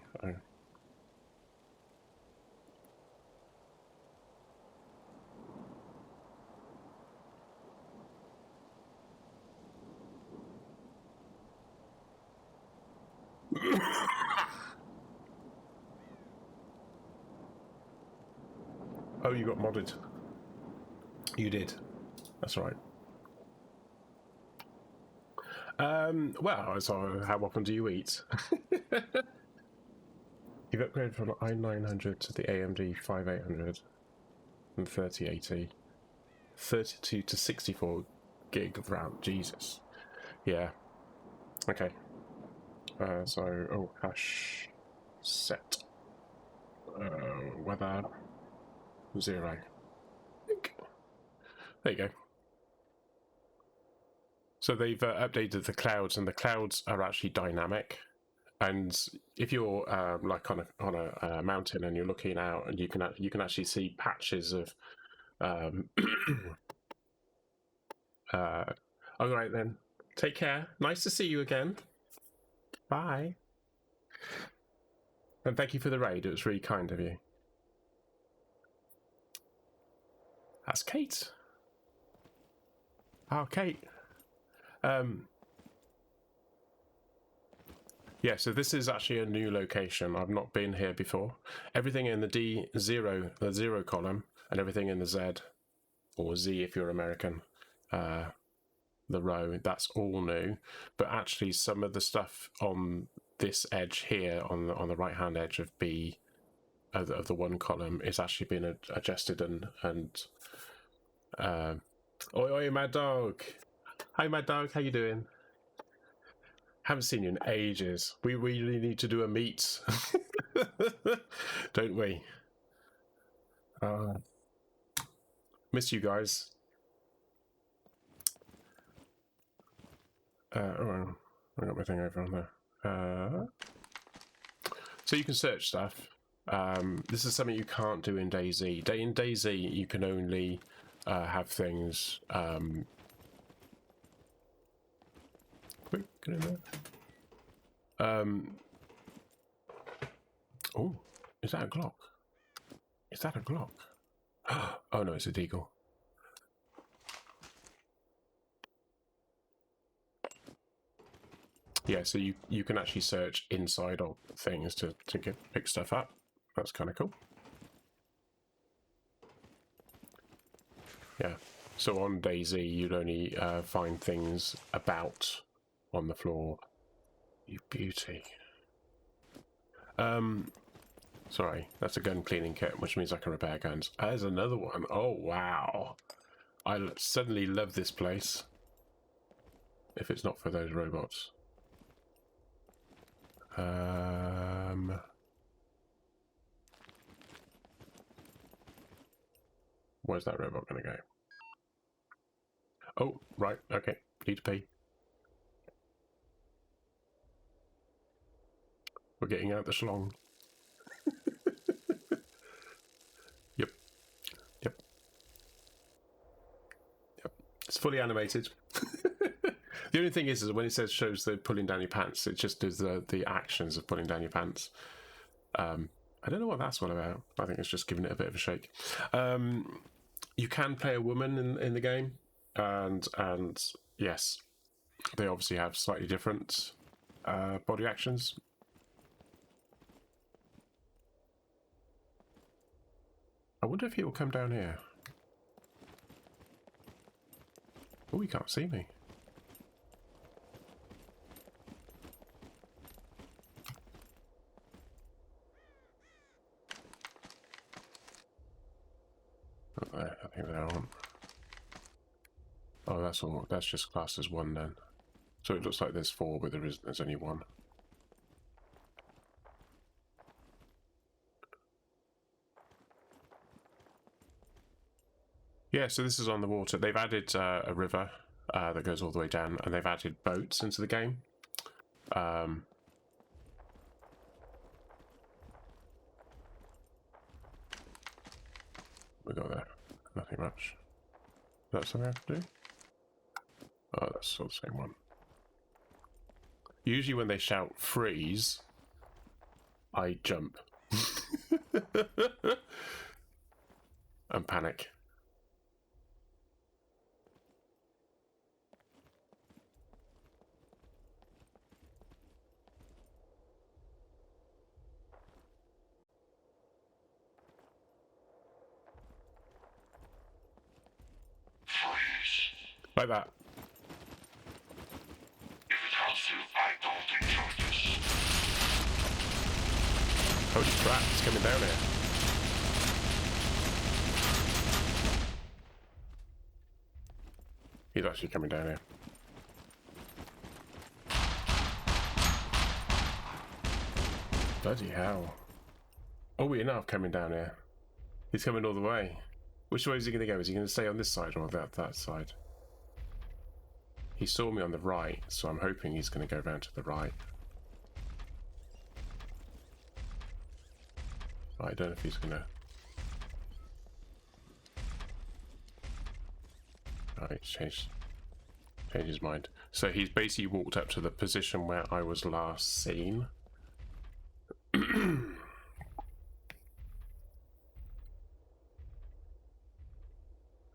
Oh, you got modded. You did. That's right. Well, so how often do you eat? You've upgraded from i900 to the AMD 5800 and 3080. 32 to 64 gig of RAM. Jesus. Yeah. Okay. Hash set. Weather 0. There you go. So they've updated the clouds, and the clouds are actually dynamic. And if you're like on a mountain and you're looking out, and you can actually see patches of. All right then. Take care. Nice to see you again. Bye. And thank you for the raid. It was really kind of you. That's Kate. Oh, Kate. Yeah, so this is actually a new location. I've not been here before. Everything in the D0, the 0 column, and everything in the Z, or Z if you're American, the row, that's all new. But actually some of the stuff on this edge here, on the right-hand edge of B, of the 1 column, is actually been adjusted and oi, Mad Dog. Hi, Mad Dog, how you doing? Haven't seen you in ages. We really need to do a meet. Don't we? Miss you guys. Oh, I got my thing over on there. So you can search stuff. This is something you can't do in DayZ. In DayZ, you can only have things. Quick, get in there. Oh, is that a Glock? Is that a Glock? Oh no, it's a Deagle. Yeah, so you can actually search inside of things to pick stuff up. That's kind of cool. Yeah. So on DayZ, you'd only find things about on the floor. You beauty. Sorry, that's a gun cleaning kit, which means I can repair guns. There's another one. Oh wow! I suddenly love this place. If it's not for those robots. Where's that robot going to go? Oh, right, okay. Need to pee. We're getting out the schlong. Yep. Yep. Yep. It's fully animated. The only thing is when it says shows the pulling down your pants, it just does the actions of pulling down your pants. I don't know what that's all about. I think it's just giving it a bit of a shake. You can play a woman in the game, and yes, they obviously have slightly different body actions. I wonder if he will come down here. Oh, he can't see me. I think they aren't. Oh, that's all. That's just classed as one then. So it looks like there's four, but there's only one. Yeah, so this is on the water. They've added a river that goes all the way down, and they've added boats into the game. We got there. Nothing much. Is that something I have to do? Oh, that's still the same one. Usually when they shout freeze, I jump. And panic. Like that. If it helps you, I don't enjoy this. Holy crap, it's coming down here. He's actually coming down here. Bloody hell. Oh, we're not coming down here. He's coming all the way. Which way is he going to go? Is he going to stay on this side or that side? He saw me on the right, so I'm hoping he's going to go round to the right. I don't know if he's going to... Alright, changed his mind. So he's basically walked up to the position where I was last seen.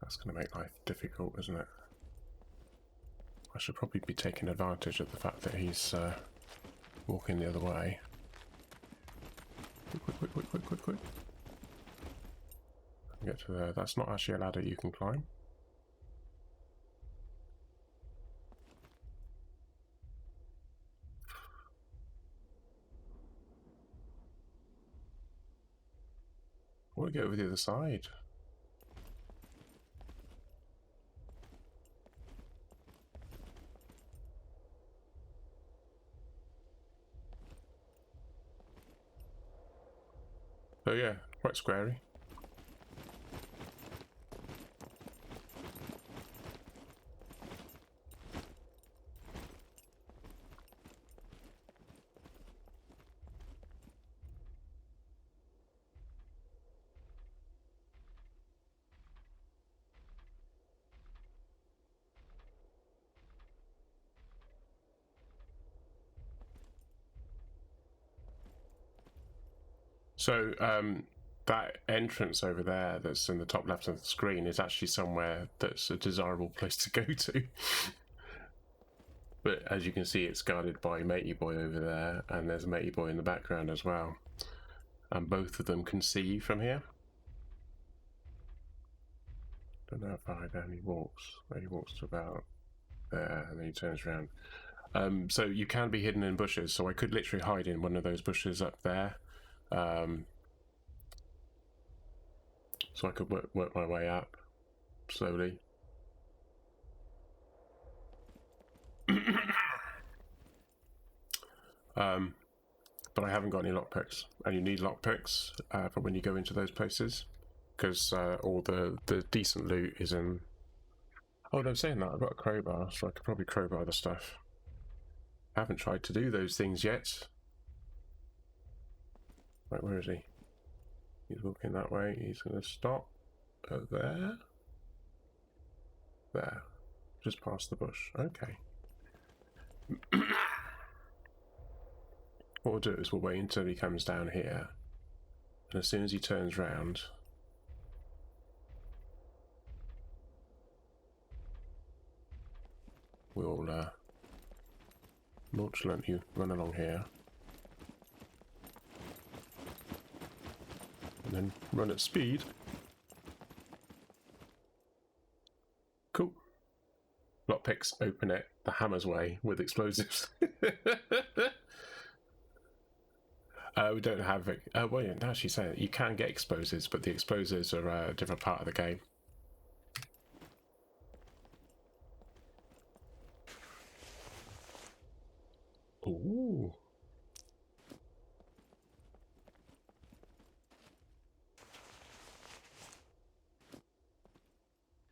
That's going to make life difficult, isn't it? I should probably be taking advantage of the fact that he's walking the other way. Quick. Get to there. That's not actually a ladder you can climb. I want to get over the other side. Oh yeah, quite squarey. So that entrance over there that's in the top left of the screen is actually somewhere that's a desirable place to go to. But as you can see, it's guarded by Matey Boy over there, and there's a Matey Boy in the background as well. And both of them can see you from here. Don't know how far down he walks. He walks to about there, and then he turns around. So you can be hidden in bushes, so I could literally hide in one of those bushes up there. So I could work my way up slowly. But I haven't got any lockpicks, and you need lockpicks for when you go into those places, because all the decent loot is in. Oh no, saying that, I've got a crowbar, so I could probably crowbar the stuff. I haven't tried to do those things yet. Right, where is he? He's walking that way. He's going to stop there. There. Just past the bush. Okay. What we'll do is we'll wait until he comes down here. And as soon as he turns round, we'll let you run along here. And then run at speed. Cool. Lockpicks open it the hammer's way with explosives. We don't have it. Well, yeah, now she's saying it, you can get explosives, but the explosives are a different part of the game. Ooh.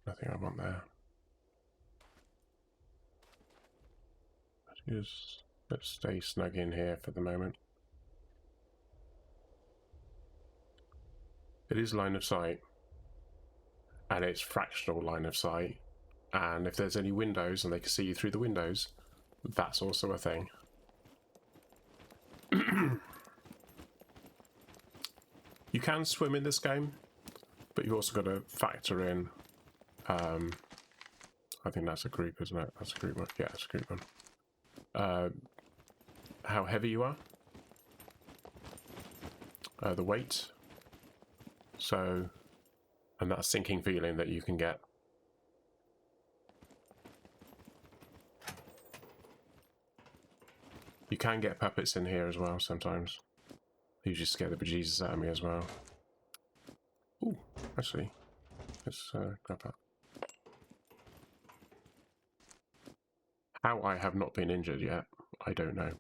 Nothing I want there. Let's stay snug in here for the moment. It is line of sight, and it's fractional line of sight, and if there's any windows and they can see you through the windows, that's also a thing. You can swim in this game, but you've also got to factor in, I think that's a group, isn't it? That's a group one. Yeah, it's a group one. How heavy you are, the weight, so, and that sinking feeling that you can get. You can get puppets in here as well sometimes. They usually scare the bejesus out of me as well. Ooh, actually, let's grab that. How I have not been injured yet, I don't know.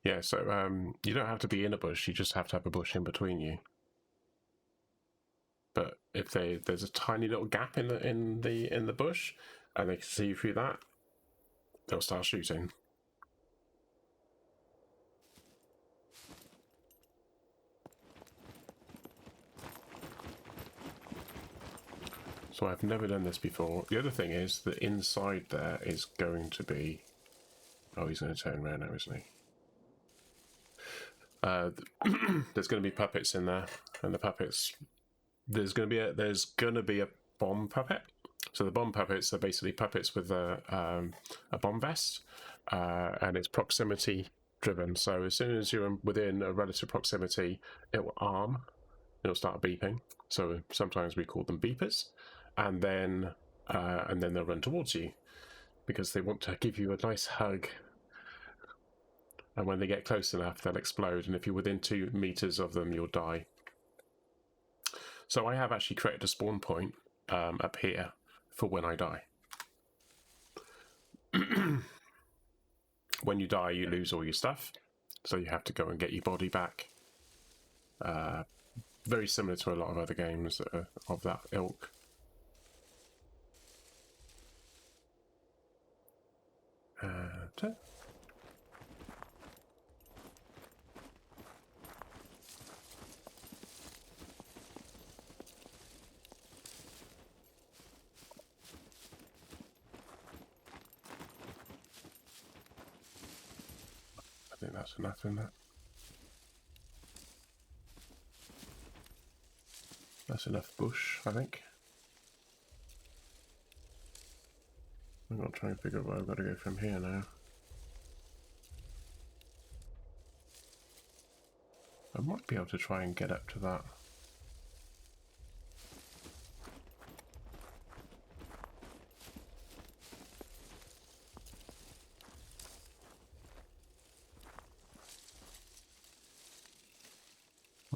Yeah, so you don't have to be in a bush, you just have to have a bush in between you. But if there's a tiny little gap in the bush, and they can see you through that, they'll start shooting. So I've never done this before. The other thing is that inside there is going to be... Oh, he's going to turn around now, isn't he? There's going to be puppets in there, and the puppets... There's going to be a bomb puppet. So the bomb puppets are basically puppets with a bomb vest, and it's proximity driven. So as soon as you're within a relative proximity, it will arm. It'll start beeping. So sometimes we call them beepers, and then they'll run towards you because they want to give you a nice hug. And when they get close enough, they'll explode. And if you're within 2 meters of them, you'll die. So I have actually created a spawn point up here for when I die. When you die, you lose all your stuff. So you have to go and get your body back. Very similar to a lot of other games that are of that ilk. I think that's enough in that. That's enough bush, I think. I'm going to try and figure out where I've got to go from here now. I might be able to try and get up to that.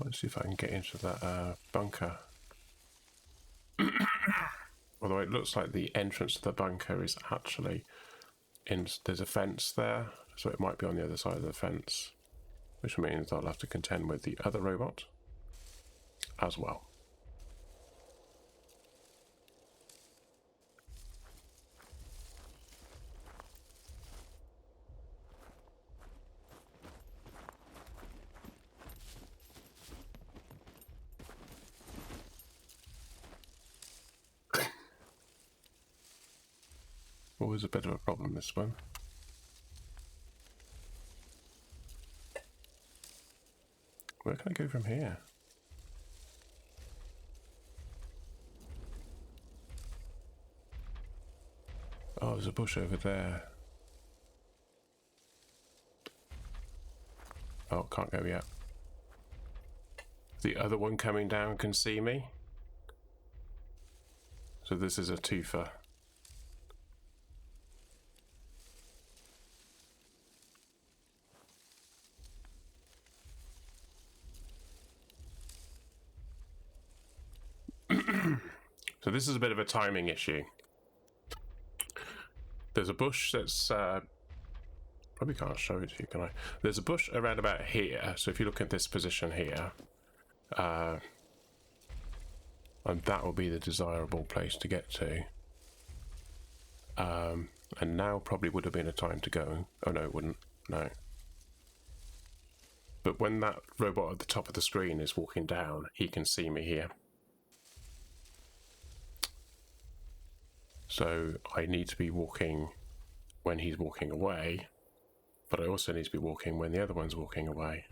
Let's see if I can get into that bunker. Although it looks like the entrance to the bunker is actually there's a fence there, so it might be on the other side of the fence, which means I'll have to contend with the other robot as well. Always a bit of a problem, this one. Where can I go from here? Oh, there's a bush over there. Oh, can't go yet. The other one coming down can see me. So this is a twofer. So this is a bit of a timing issue. There's a bush that's probably can't show it to you, can I? There's a bush around about here. So if you look at this position here, and that will be the desirable place to get to. And now probably would have been a time to go. Oh no, it wouldn't. No. But when that robot at the top of the screen is walking down, he can see me here. So I need to be walking when he's walking away, but I also need to be walking when the other one's walking away.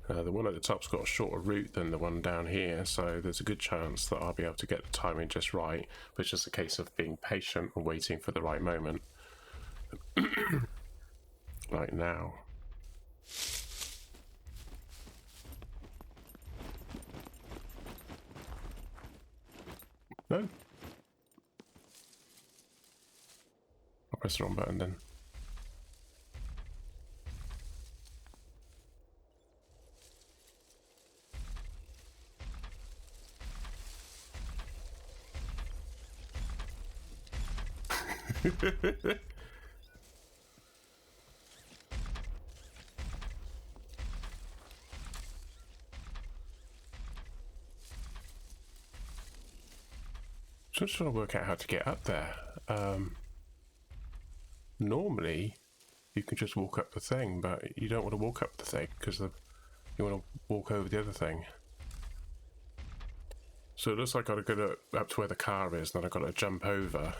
The one at the top's got a shorter route than the one down here, so there's a good chance that I'll be able to get the timing just right, but it's just a case of being patient and waiting for the right moment. Like now. No? I'll press the wrong button then. Just trying to work out how to get up there. Normally, you can just walk up the thing, but you don't want to walk up the thing because you want to walk over the other thing. So it looks like I've got to go up to where the car is, and then I've got to jump over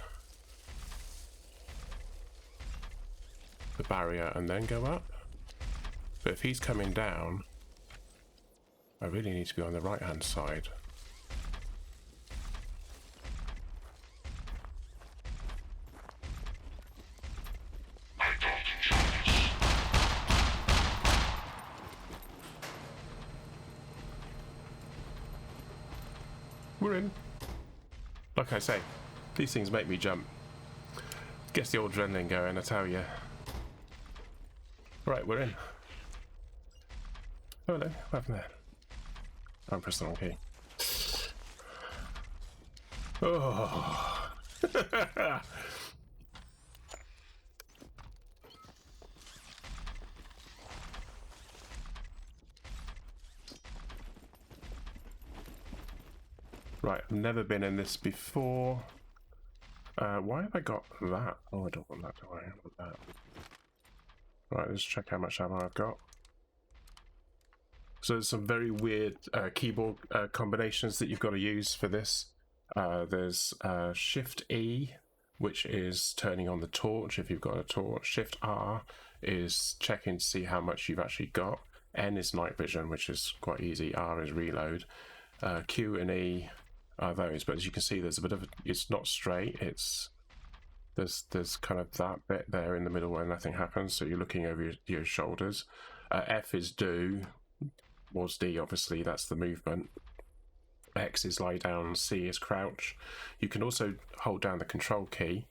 the barrier and then go up. But if he's coming down, I really need to be on the right-hand side. We're in. Like I say, these things make me jump. Gets the old adrenaline going, I tell you. Right, we're in. Oh no, what happened there? I'm pressing the wrong key. Oh. Right, I've never been in this before. Why have I got that? Oh, I don't want that, do I? I want that. Right, let's check how much ammo I've got. So there's some very weird keyboard combinations that you've got to use for this. There's Shift E, which is turning on the torch if you've got a torch. Shift R is checking to see how much you've actually got. N is night vision, which is quite easy. R is reload. Q and E are those, but as you can see, there's a bit of it's not straight. It's there's kind of that bit there in the middle where nothing happens, so you're looking over your shoulders. F is do. Was D, obviously, that's the movement. X is lie down, C is crouch. You can also hold down the control key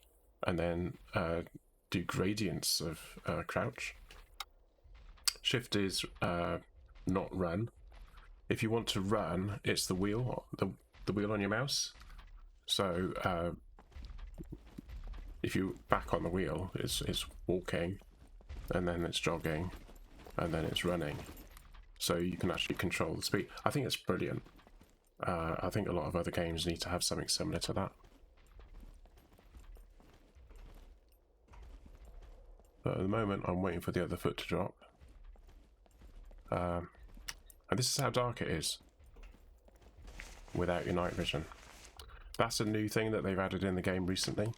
and then do gradients of crouch. Shift is not run. If you want to run, it's the wheel, the wheel on your mouse. So if you back on the wheel, it's walking, and then it's jogging, and then it's running. So you can actually control the speed. I think it's brilliant. I think a lot of other games need to have something similar to that. But at the moment, I'm waiting for the other foot to drop. And this is how dark it is without your night vision. That's a new thing that they've added in the game recently.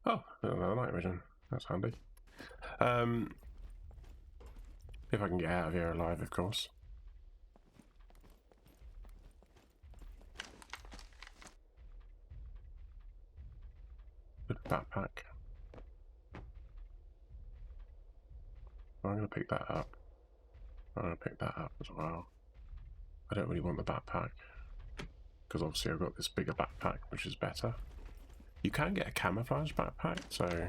Oh, another night vision. That's handy. If I can get out of here alive, of course. Good backpack. I'm going to pick that up. I'm going to pick that up as well. I don't really want the backpack, because obviously I've got this bigger backpack, which is better. You can get a camouflage backpack, so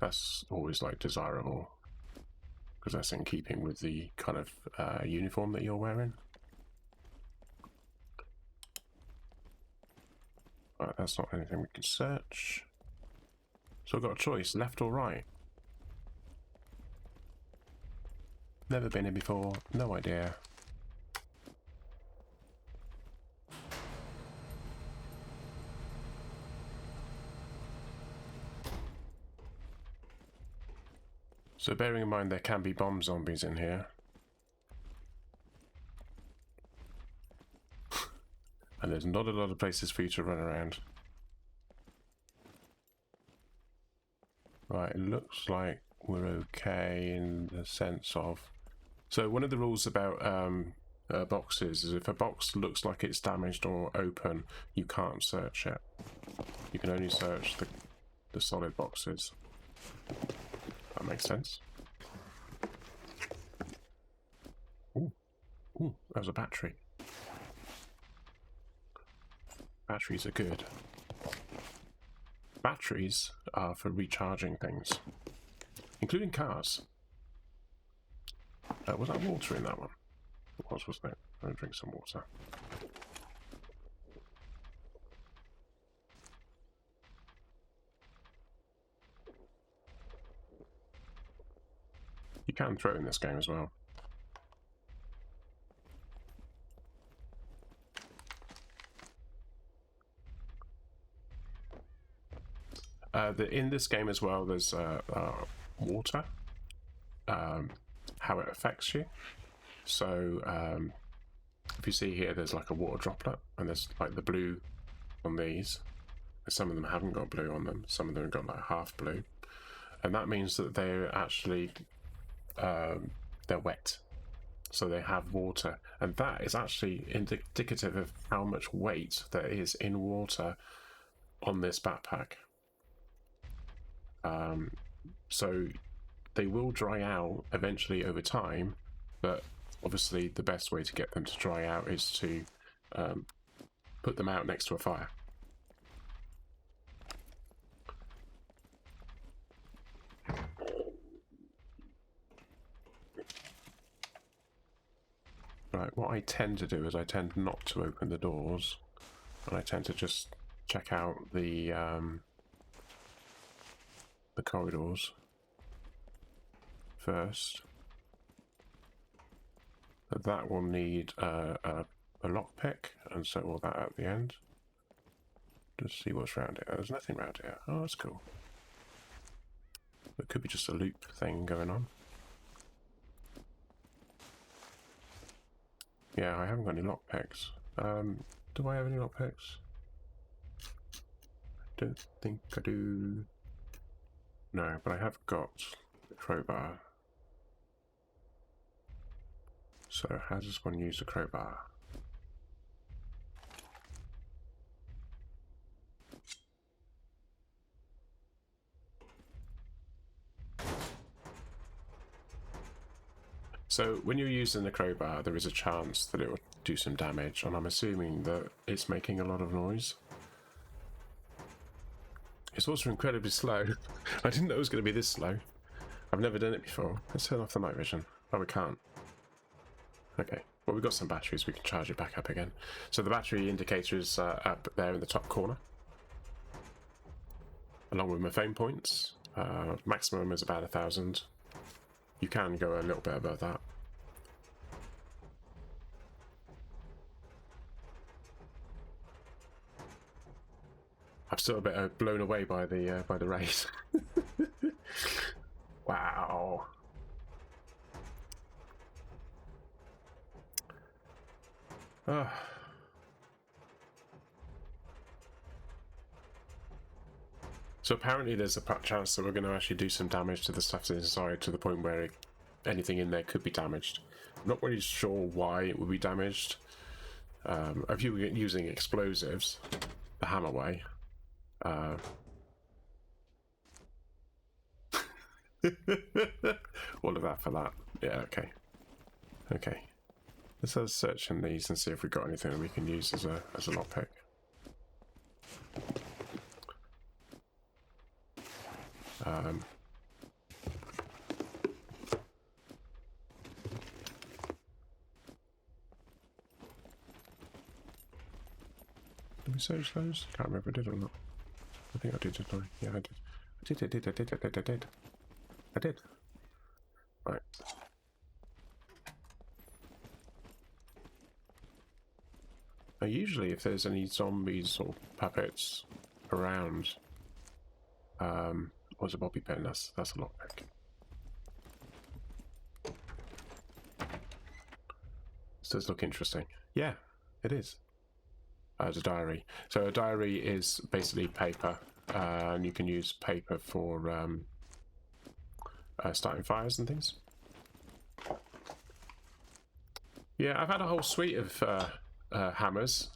that's always like desirable, because that's in keeping with the kind of uniform that you're wearing. Right, that's not anything we can search. So I've got a choice, left or right. Never been here before, no idea. So bearing in mind there can be bomb zombies in here. And there's not a lot of places for you to run around. Right, it looks like we're okay in the sense of... So one of the rules about boxes is if a box looks like it's damaged or open, you can't search it. You can only search the solid boxes. That makes sense. Ooh, ooh, that was a battery. Batteries are good. Batteries are for recharging things, including cars. Was that water in that one? It was, wasn't it? I'm going to drink some water. You can throw in this game as well. In this game as well, there's water, how it affects you. So if you see here, there's like a water droplet, and there's like the blue on these. Some of them haven't got blue on them. Some of them have got like half blue, and that means that they're actually they're wet, so they have water, and that is actually indicative of how much weight there is in water on this backpack. So they will dry out eventually over time, but obviously the best way to get them to dry out is to put them out next to a fire. Right, what I tend to do is I tend not to open the doors, and I tend to just check out the corridors first. That will need a a lockpick and set all that at the end. Just see what's around it. There's nothing around here. Oh, that's cool. It could be just a loop thing going on. Yeah, I haven't got any lockpicks. Do I have any lockpicks? Don't think I do. No, but I have got the crowbar. So how does one use the crowbar? So when you're using the crowbar, there is a chance that it will do some damage, and I'm assuming that it's making a lot of noise. It's also incredibly slow. I didn't know it was going to be this slow. I've never done it before. Let's turn off the night vision. Oh, we can't. Okay. Well, we've got some batteries. We can charge it back up again. So the battery indicator is up there in the top corner, along with my phone points. Maximum is about 1,000. You can go a little bit above that. I'm still a bit blown away by the race. Wow. So apparently there's a chance that we're going to actually do some damage to the stuff inside, to the point where anything in there could be damaged. I'm not really sure why it would be damaged. If you were using explosives, the hammer way, all of that for that. Yeah, okay. Okay. Let's search in these and see if we've got anything that we can use as a lockpick. Did we search those? Can't remember if I did or not. I think I did, didn't I? Yeah, I did. I did. Right. Now, usually if there's any zombies or puppets around, what's a bobby pin? That's a lockpick. This does look interesting. Yeah, it is. As a diary. So a diary is basically paper, and you can use paper for starting fires and things. Yeah, I've had a whole suite of hammers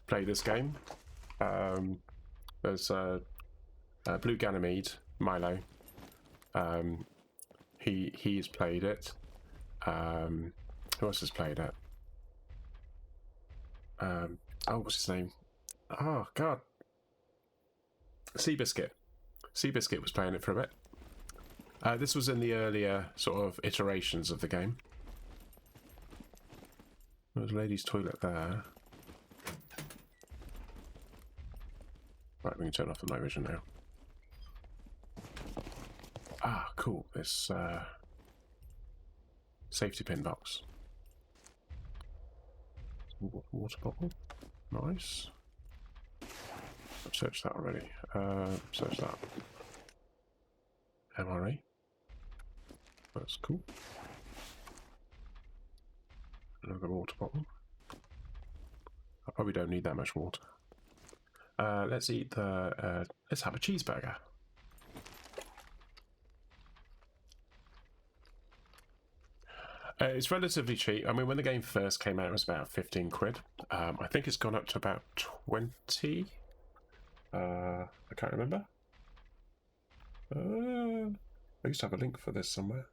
play this game. There's Blue Ganymede, Milo. He's played it. Who else has played it? Oh, what's his name? Oh, God. Seabiscuit. Seabiscuit was playing it for a bit. This was in the earlier sort of iterations of the game. There's a lady's toilet there. Right, we can turn off the night vision now. Ah, cool. This safety pin box. Water bottle. Nice. I've searched that already. Search that. MRA. That's cool. Another water bottle. I probably don't need that much water. Let's eat the... let's have a cheeseburger. It's relatively cheap. I mean, when the game first came out, it was about 15 quid. I think it's gone up to about 20. I can't remember. I used to have a link for this somewhere.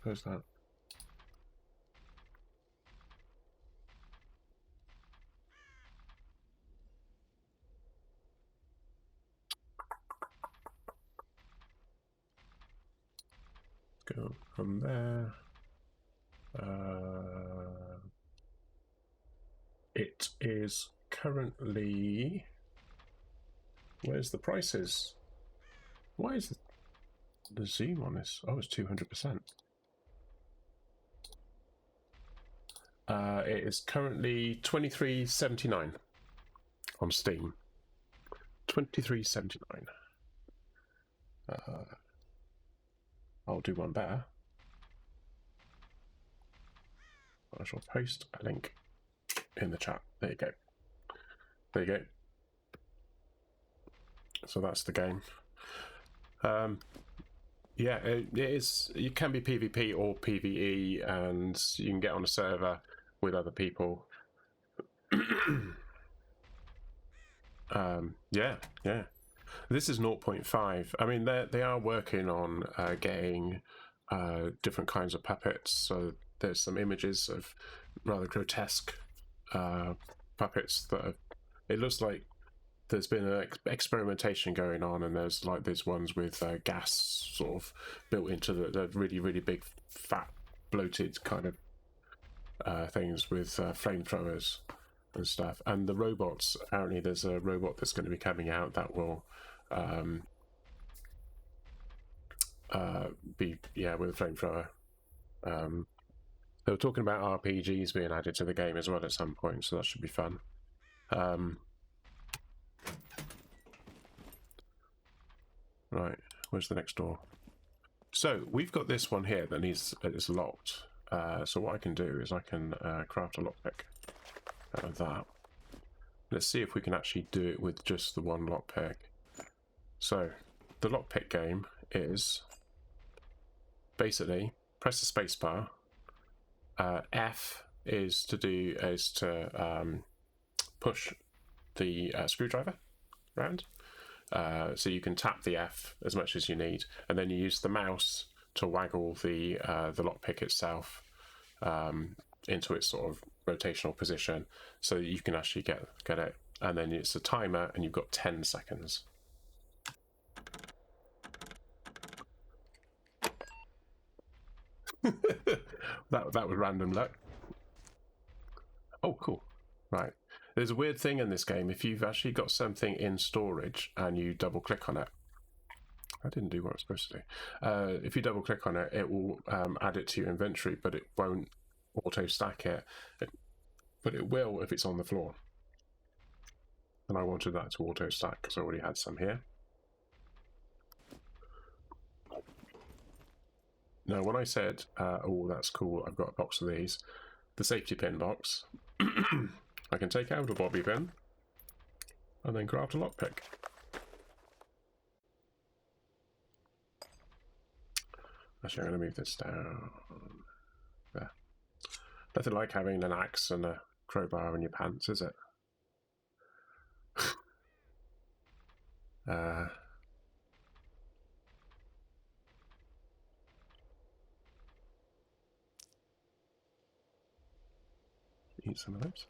Where's that? Go from there. It is currently... Where's the prices? Why is the zoom on this? Oh, it's 200%. It is currently $23.79 on Steam. $23.79. I'll do one better. I shall post a link in the chat. There you go. There you go. So that's the game. Yeah, it is. It can be PvP or PvE, and you can get on a server with other people. Yeah. This is 0.5. I mean, they are working on getting different kinds of puppets. So there's some images of rather grotesque puppets that have, it looks like there's been an experimentation going on, and there's ones with gas sort of built into the really, really big, fat, bloated kind of things with flamethrowers and stuff. And the robots, apparently there's a robot that's going to be coming out that will be, yeah, with a flamethrower. They were talking about RPGs being added to the game as well at some point, so that should be fun. Right, where's the next door? So we've got this one here that is locked. So what I can do is I can craft a lockpick out of that. Let's see if we can actually do it with just the one lockpick. So the lockpick game is basically press the spacebar. F is to push the screwdriver around. So you can tap the F as much as you need, and then you use the mouse to waggle the lockpick itself into its sort of rotational position, so you can actually get it. And then it's a timer, and you've got 10 seconds. that was random luck. Oh, cool. Right. There's a weird thing in this game. If you've actually got something in storage and you double click on it, I didn't do what I was supposed to do. If you double click on it, it will add it to your inventory, but it won't auto stack it. But it will if it's on the floor. And I wanted that to auto stack because I already had some here. Now, when I said, oh, that's cool, I've got a box of these, the safety pin box, I can take out a bobby pin and then craft a lockpick. Actually, I'm going to move this down. There. Nothing like having an axe and a crowbar in your pants, is it? Eat some of those.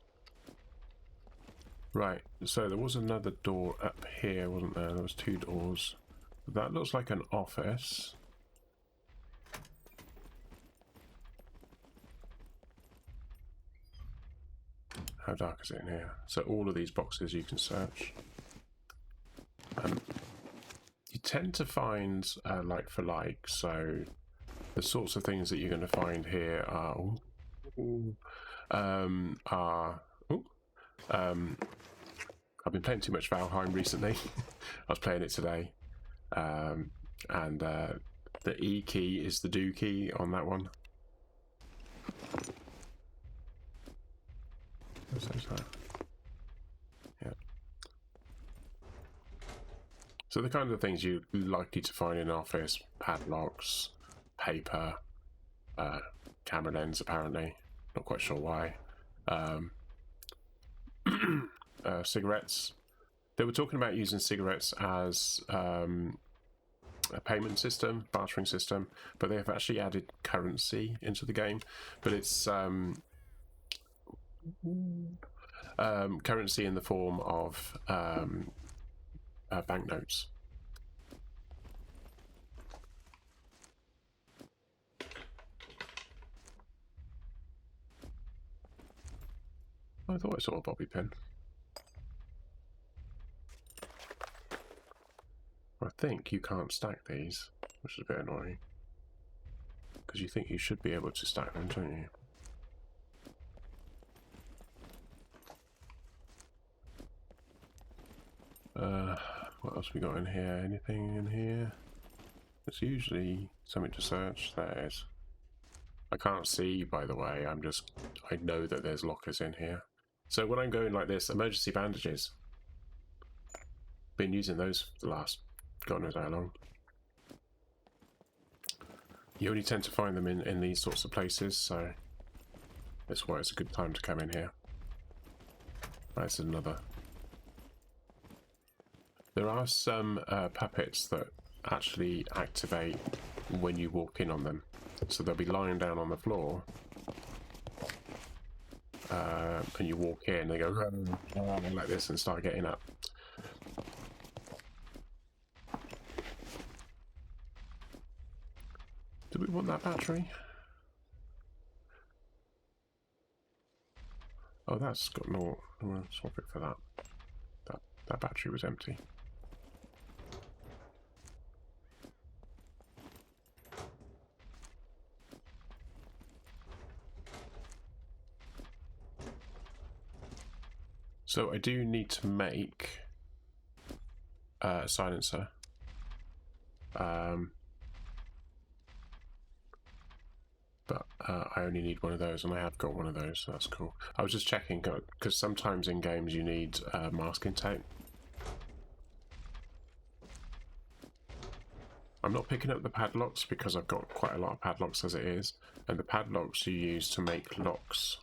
Right, so there was another door up here, wasn't there? There was 2 doors. That looks like an office. How dark is it in here? So all of these boxes you can search. You tend to find like for like, so the sorts of things that you're going to find here are I've been playing too much Valheim recently. I was playing it today, and the E key is the do key on that one. Yeah. So the kind of things you're likely to find in an office: padlocks, paper, camera lens. Apparently, not quite sure why. Cigarettes. They were talking about using cigarettes as a payment system, bartering system, but they have actually added currency into the game. But it's currency in the form of banknotes. I thought I saw a bobby pin. I think you can't stack these, which is a bit annoying. Because you think you should be able to stack them, don't you? What else we got in here? Anything in here? There's usually something to search. There is. I can't see, by the way. I know that there's lockers in here. So when I'm going like this, emergency bandages. Been using those for the last God knows how long. You only tend to find them in these sorts of places, so that's why it's a good time to come in here. That's another. There are some puppets that actually activate when you walk in on them. So they'll be lying down on the floor, and you walk in, they go like this and start getting up. Do we want that battery? Oh, that's got no. I'm gonna swap it for that. That battery was empty. So I do need to make a silencer. But I only need one of those, and I have got one of those, so that's cool. I was just checking, because sometimes in games you need masking tape. I'm not picking up the padlocks because I've got quite a lot of padlocks as it is, and the padlocks you use to make locks.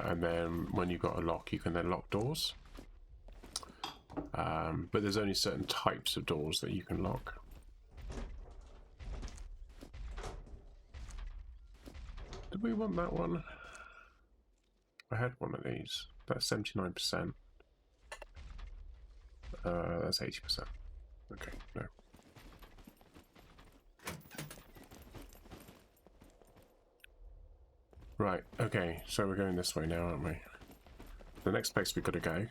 And then when you've got a lock, you can then lock doors. But there's only certain types of doors that you can lock. Did we want that one? I had one of these. That's 79%. That's 80%. Okay, no. Right, okay, so we're going this way now, aren't we? The next place we've got to go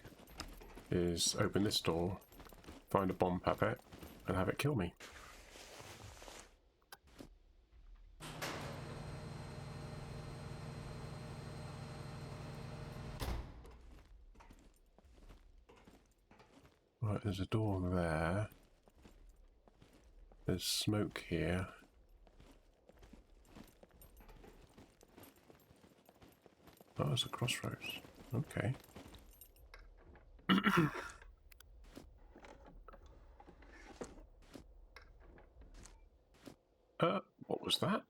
is open this door, find a bomb puppet, and have it kill me. Right, there's a door there. There's smoke here. Oh, it's a crossroads. Okay. What was that?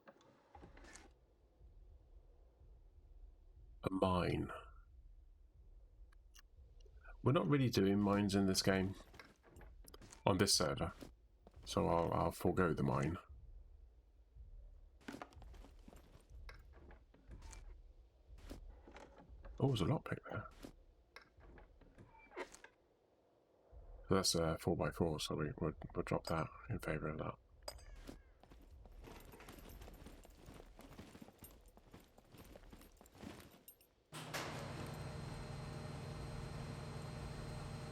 A mine. We're not really doing mines in this game. On this server. So I'll forego the mine. Oh, there's a lockpick there. So that's a 4x4, so we'll drop that in favour of that.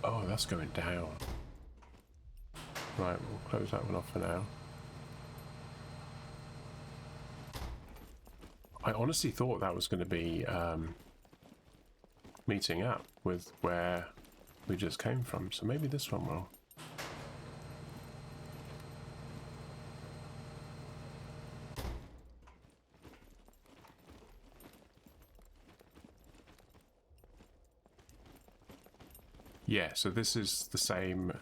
Oh, that's going down. Right, we'll close that one off for now. I honestly thought that was going to be meeting up with where we just came from, so maybe this one will. Yeah, so this is the same.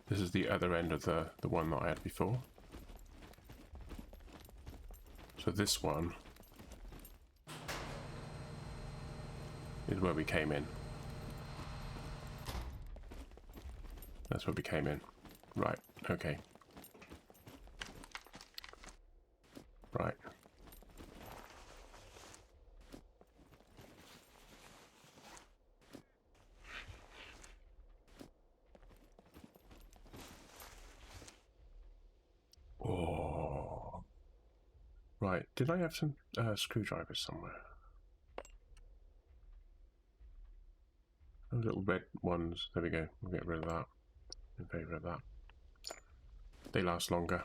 This is the other end of the one that I had before. So this one is where we came in. That's where we came in. Right, okay. Right. Oh. Right, did I have some screwdrivers somewhere? Those little red ones. There we go. We'll get rid of that. In favour of that. They last longer.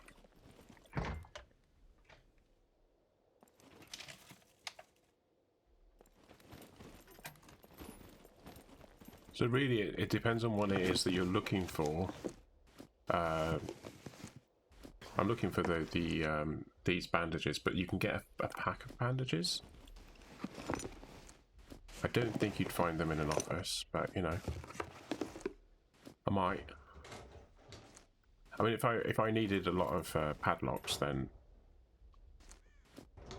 So really, it depends on what it is that you're looking for. I'm looking for these bandages, but you can get a pack of bandages. I don't think you'd find them in an office, but you know, I might. I mean, if I needed a lot of padlocks, then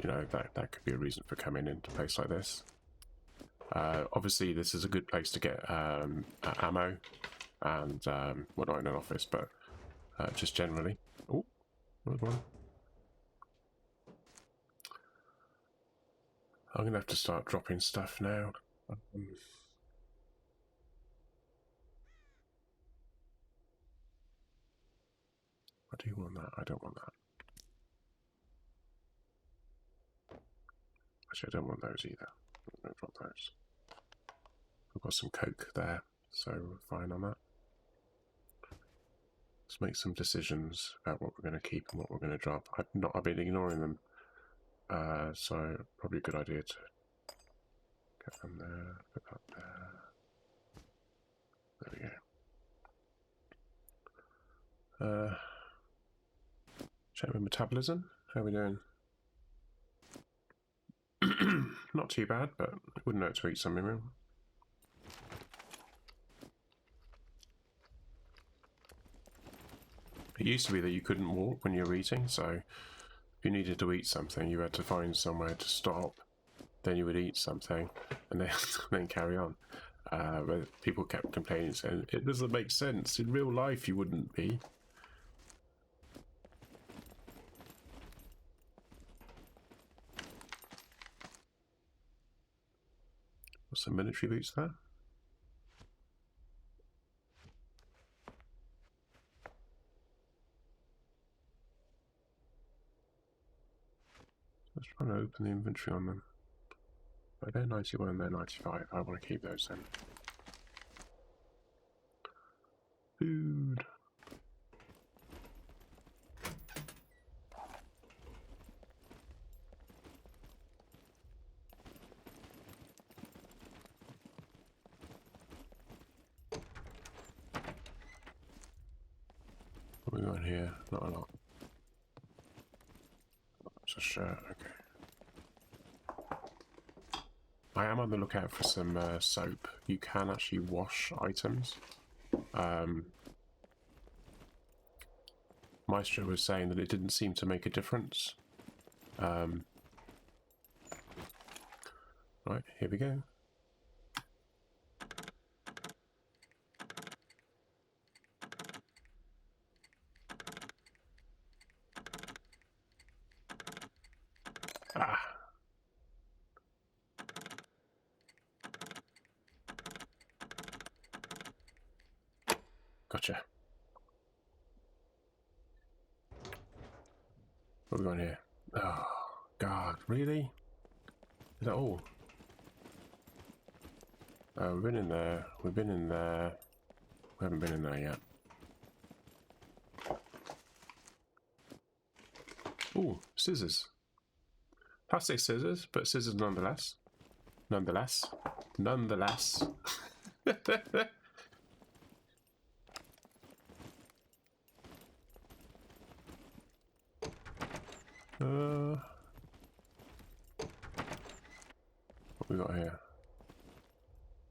you know that could be a reason for coming into a place like this. Obviously, this is a good place to get ammo, and well, not in an office, but just generally. Oh, there's one. I'm gonna have to start dropping stuff now. I do want that. I don't want that. Actually, I don't want those either. I'm gonna drop those. I've got some coke there, so we're fine on that. Let's make some decisions about what we're going to keep and what we're going to drop. I've been ignoring them, so probably a good idea to get them there, put that there. There we go. Check with metabolism. How are we doing? Not too bad, but I wouldn't hurt to eat something real. It used to be that you couldn't walk when you were eating, so if you needed to eat something, you had to find somewhere to stop. Then you would eat something, and then then carry on. But people kept complaining, saying it doesn't make sense. In real life, you wouldn't be. What's some military boots there? Let's try to open the inventory on them. But they're 91 and they're 95. I want to keep those then. Food. What we got here? Not a lot. It's a shirt, okay. I am on the lookout for some soap. You can actually wash items. Maestro was saying that it didn't seem to make a difference. Right, here we go. Ah. Gotcha. What have we got here? Oh, God, really? Is that all? We've been in there. We've been in there. We haven't been in there yet. Ooh, scissors. Plastic scissors, but scissors nonetheless. Nonetheless. Nonetheless. What we got here?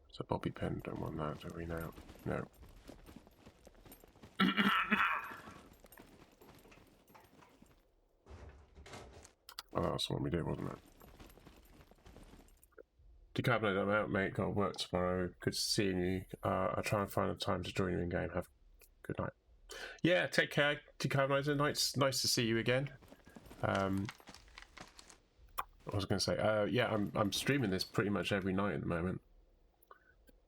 It's a bobby pin. Don't want that, do we now? No. Oh, that's the one we did, wasn't it? Decarbonate, I'm out, mate. Got to work tomorrow. Good seeing you. I'll try and find a time to join you in game. Have a good night. Yeah, take care, Decarbonizer. Nice to see you again. I was going to say, yeah, I'm streaming this pretty much every night at the moment.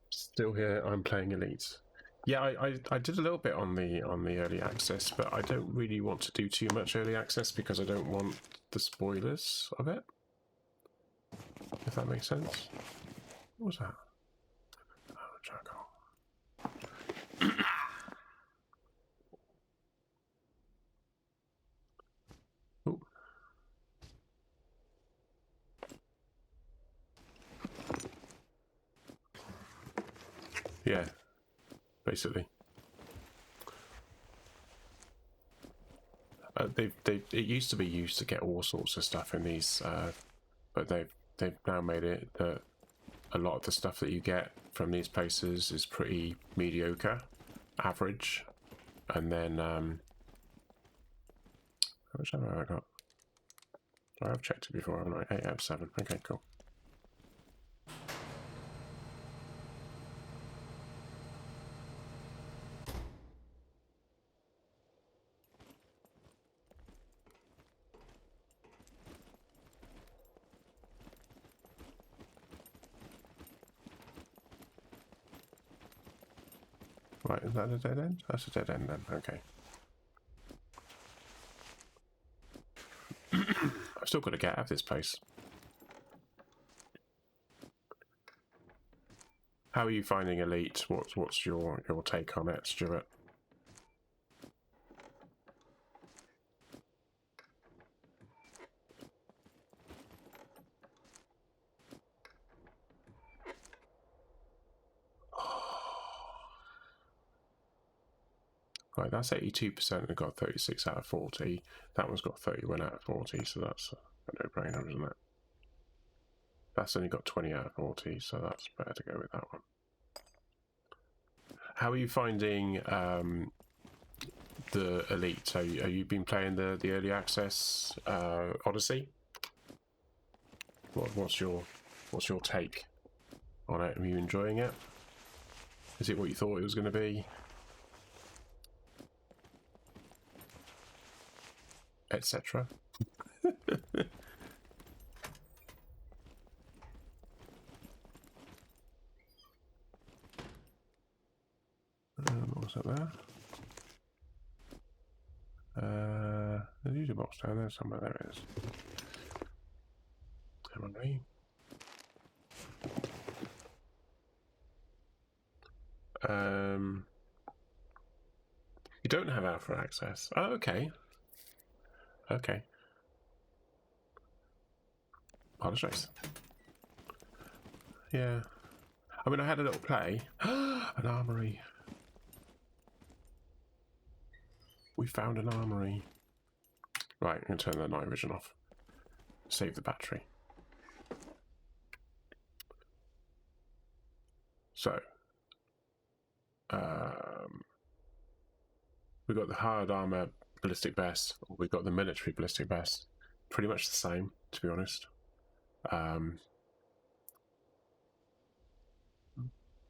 Still here, I'm playing Elite. Yeah, I did a little bit on the early access, but I don't really want to do too much early access because I don't want the spoilers of it. If that makes sense. What was that? Oh, charcoal. Oh. Yeah, basically. It used to be used to get all sorts of stuff in these, but they've now made it that a lot of the stuff that you get from these places is pretty mediocre, average, and then how much have I got? I've checked it before, haven't I? 8 out of 7. Okay, cool. Right, is that a dead end? That's a dead end then, okay. I've still got to get out of this place. How are you finding Elite? What's your take on it, Stuart? Right, that's 82% and got 36 out of 40. That one's got 31 out of 40, so that's a no-brainer, isn't it? That's only got 20 out of 40, so that's better to go with that one. How are you finding the Elite? Have you been playing the early access Odyssey? What's your take on it? Are you enjoying it? Is it what you thought it was going to be? Etc. What was that there? There's usually a box down there somewhere. There it is. M&A. You don't have alpha access. Oh, okay. Okay. Apologise. Yeah. I mean, I had a little play. An armory. We found an armory. Right, I'm going to turn the night vision off. Save the battery. So, we got the hard armor ballistic vest. We got the military ballistic vest. Pretty much the same, to be honest.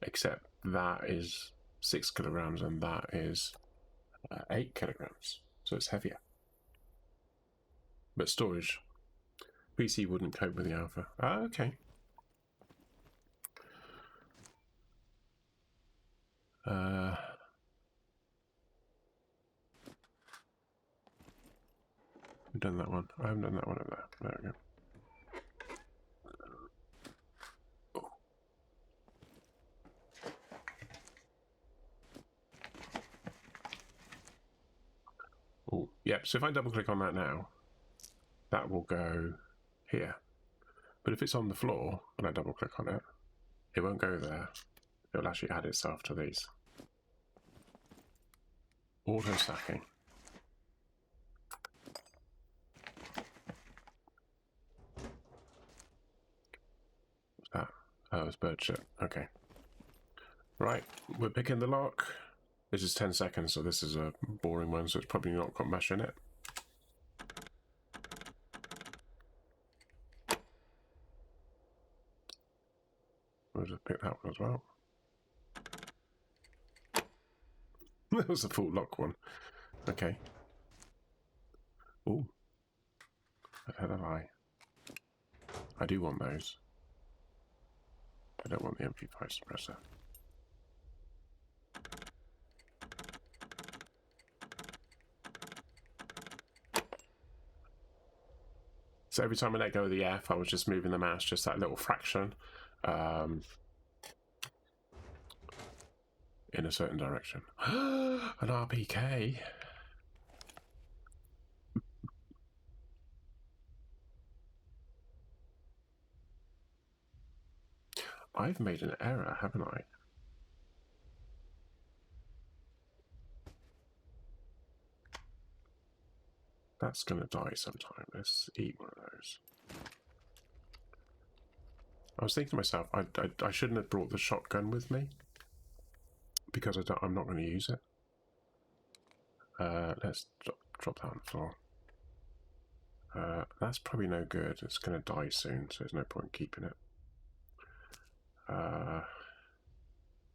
Except that is 6 kilograms and that is 8 kilograms. So it's heavier. But storage. PC wouldn't cope with the alpha. Ah, okay. We've done that one. I haven't done that one over there. There we go. Oh, yep. So if I double click on that now, that will go here. But if it's on the floor and I double click on it, it won't go there. It'll actually add itself to these. Auto stacking. What's that? Oh, it's bird shit. Okay. Right, we're picking the lock. This is 10 seconds, so this is a boring one, so it's probably not got much in it. We'll just pick that one as well. That was the full lock one. Okay. Ooh. I've had a lie. I do want those. I don't want the MP5 suppressor. So every time I let go of the F, I was just moving the mouse just that little fraction in a certain direction. An RPK. I've made an error, haven't I? That's going to die sometime. Let's eat one of those. I was thinking to myself, I shouldn't have brought the shotgun with me because I'm not going to use it. Let's drop that on the floor. That's probably no good. It's going to die soon, so there's no point keeping it.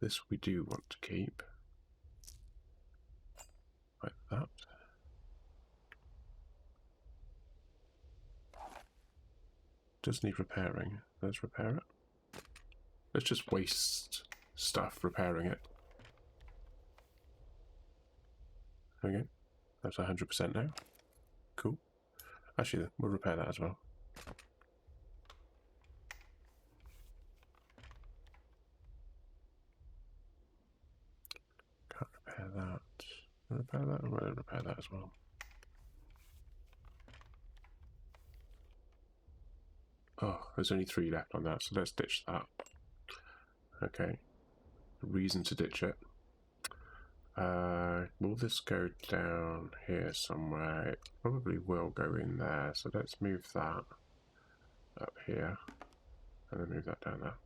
This we do want to keep. Like that. Does need repairing. Let's repair it. Let's just waste stuff repairing it. Okay. That's 100% now. Cool. Actually, we'll repair that as well. Can't repair that. Repair that? I'm going to repair that as well. Oh, there's only 3 left on that, so let's ditch that. Okay. Reason to ditch it. Will this go down here somewhere? It probably will go in there, so let's move that up here and then move that down there.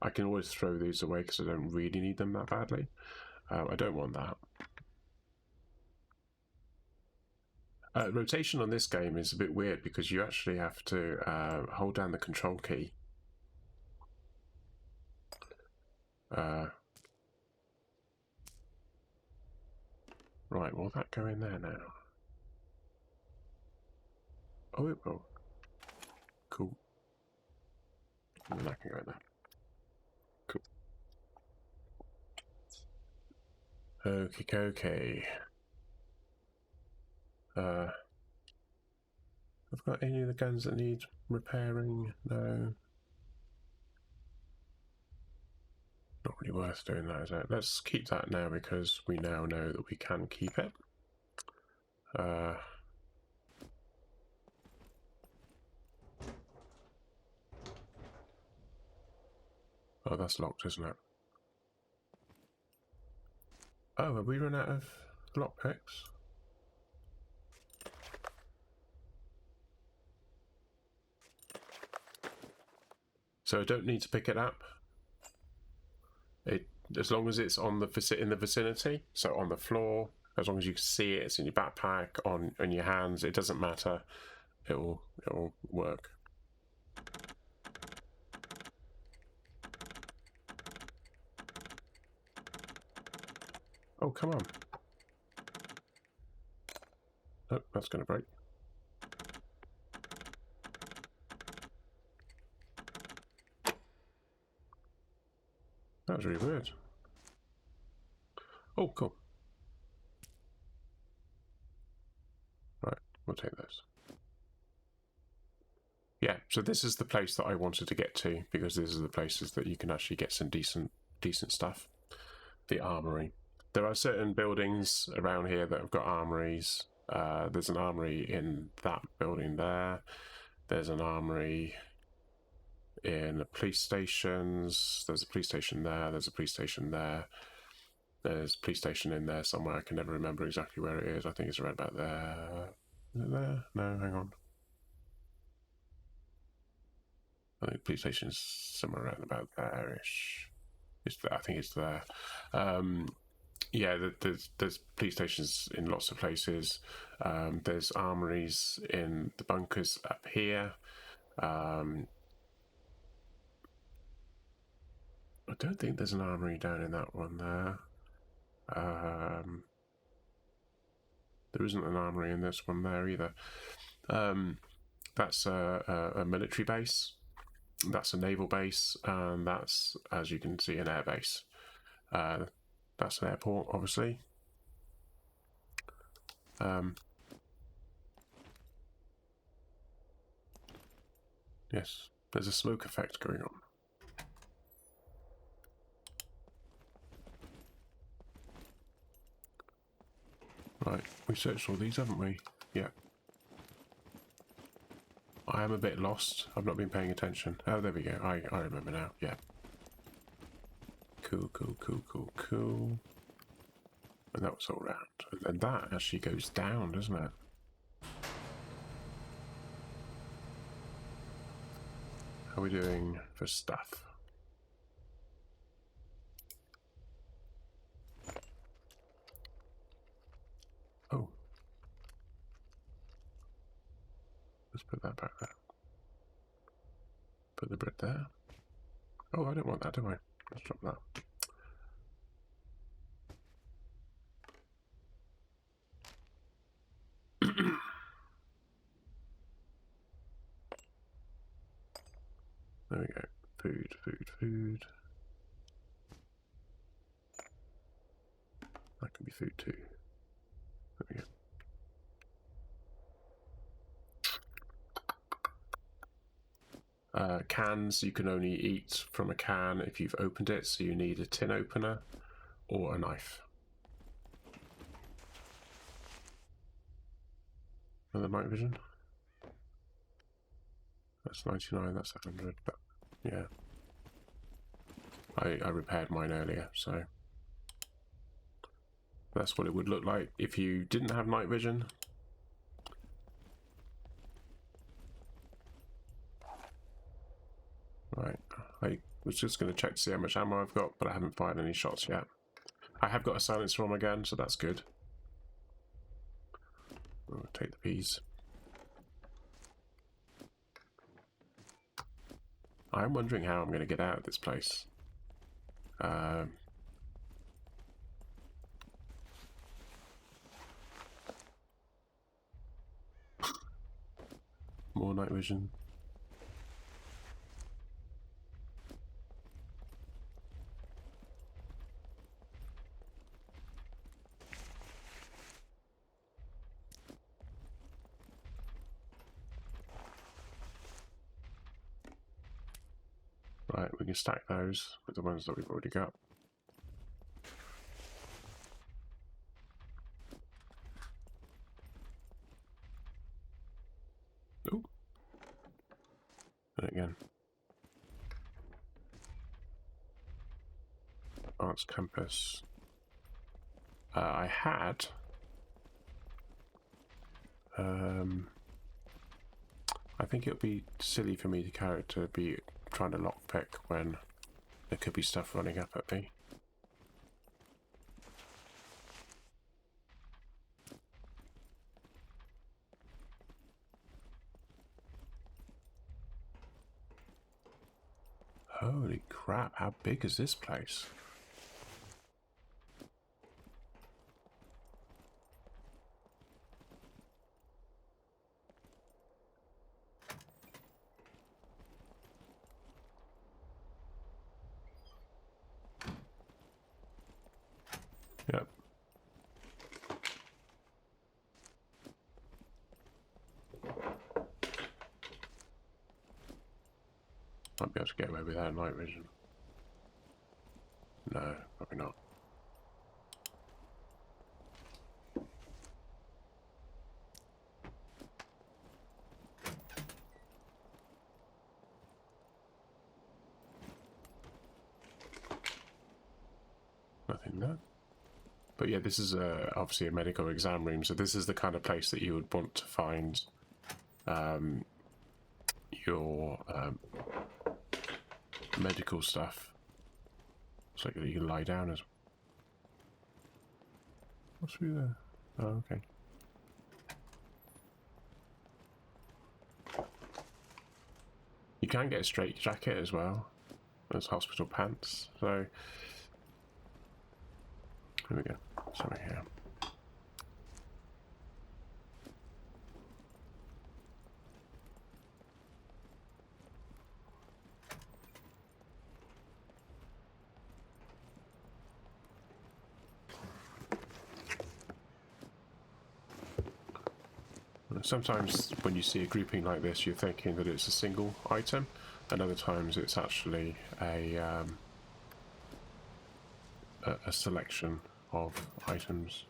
I can always throw these away because I don't really need them that badly. I don't want that. Rotation on this game is a bit weird because you actually have to hold down the control key. Right, will that go in there now? Oh, it will. Cool. And then that can go in there. Cool. Okay. I've got any of the guns that need repairing? No. Not really worth doing that, is it? Let's keep that now because we now know that we can keep it. Oh, that's locked, isn't it? Oh, have we run out of lockpicks? So I don't need to pick it up. As long as it's on in the vicinity, so on the floor, as long as you can see it, it's in your backpack, on your hands, it doesn't matter. It will work. Oh, come on. Oh, that's going to break. That was really weird. Oh, cool. Right, we'll take this. Yeah, so this is the place that I wanted to get to because these are the places that you can actually get some decent stuff. The armory. There are certain buildings around here that have got armories. There's an armory in that building there. There's an armory in the police stations. There's a police station there. There's a police station there. There's a police station in there somewhere. I can never remember exactly where it is. I think it's right about there. Is it there? No, hang on. I think the police station's somewhere around about there-ish. I think it's there. Yeah, there's police stations in lots of places. There's armories in the bunkers up here. I don't think there's an armory down in that one there. There isn't an armory in this one there either. That's a military base. That's a naval base, and that's, as you can see, an air base. That's an airport, obviously. Yes, there's a smoke effect going on. Right, we searched all these, haven't we? Yeah. I am a bit lost. I've not been paying attention. Oh, there we go. I remember now. Yeah. Cool. And that was all round. And that actually goes down, doesn't it? How are we doing for stuff? Oh. Let's put that back there. Put the bread there. Oh, I don't want that, do I? Let's drop that. There we go. Food, food, food. That can be food too. There we go. Cans, you can only eat from a can if you've opened it, so you need a tin opener or a knife. Another night vision. That's 99, that's 100, but yeah. I repaired mine earlier, so that's what it would look like if you didn't have night vision. Right, I was just going to check to see how much ammo I've got, but I haven't fired any shots yet. I have got a silencer on my gun, so that's good. I'll take the peas. I'm wondering how I'm going to get out of this place. More night vision. Right, we can stack those with the ones that we've already got. Oh, and again. Advanced compass. I had. I think it would be silly for me to be trying to lockpick when there could be stuff running up at me. Holy crap, how big is this place? Yep. Might be able to get away without night vision. No, probably not. Nothing there. But yeah, this is obviously a medical exam room, so this is the kind of place that you would want to find your medical stuff. So that you can lie down as well. What's through there? Oh, okay. You can get a straight jacket as well as hospital pants, so here we go. Sorry, here. Sometimes when you see a grouping like this, you're thinking that it's a single item, and other times it's actually a selection of items.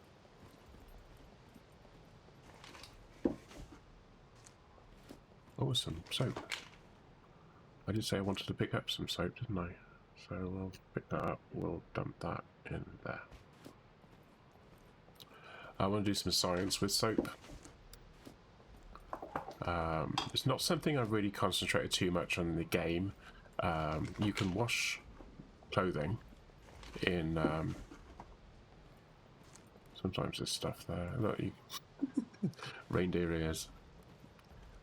Oh, some soap. I did say I wanted to pick up some soap, didn't I? So we'll pick that up, we'll dump that in there. I want to do some science with soap. It's not something I've really concentrated too much on in the game. You can wash clothing in... sometimes there's stuff there. Look, you... reindeer ears.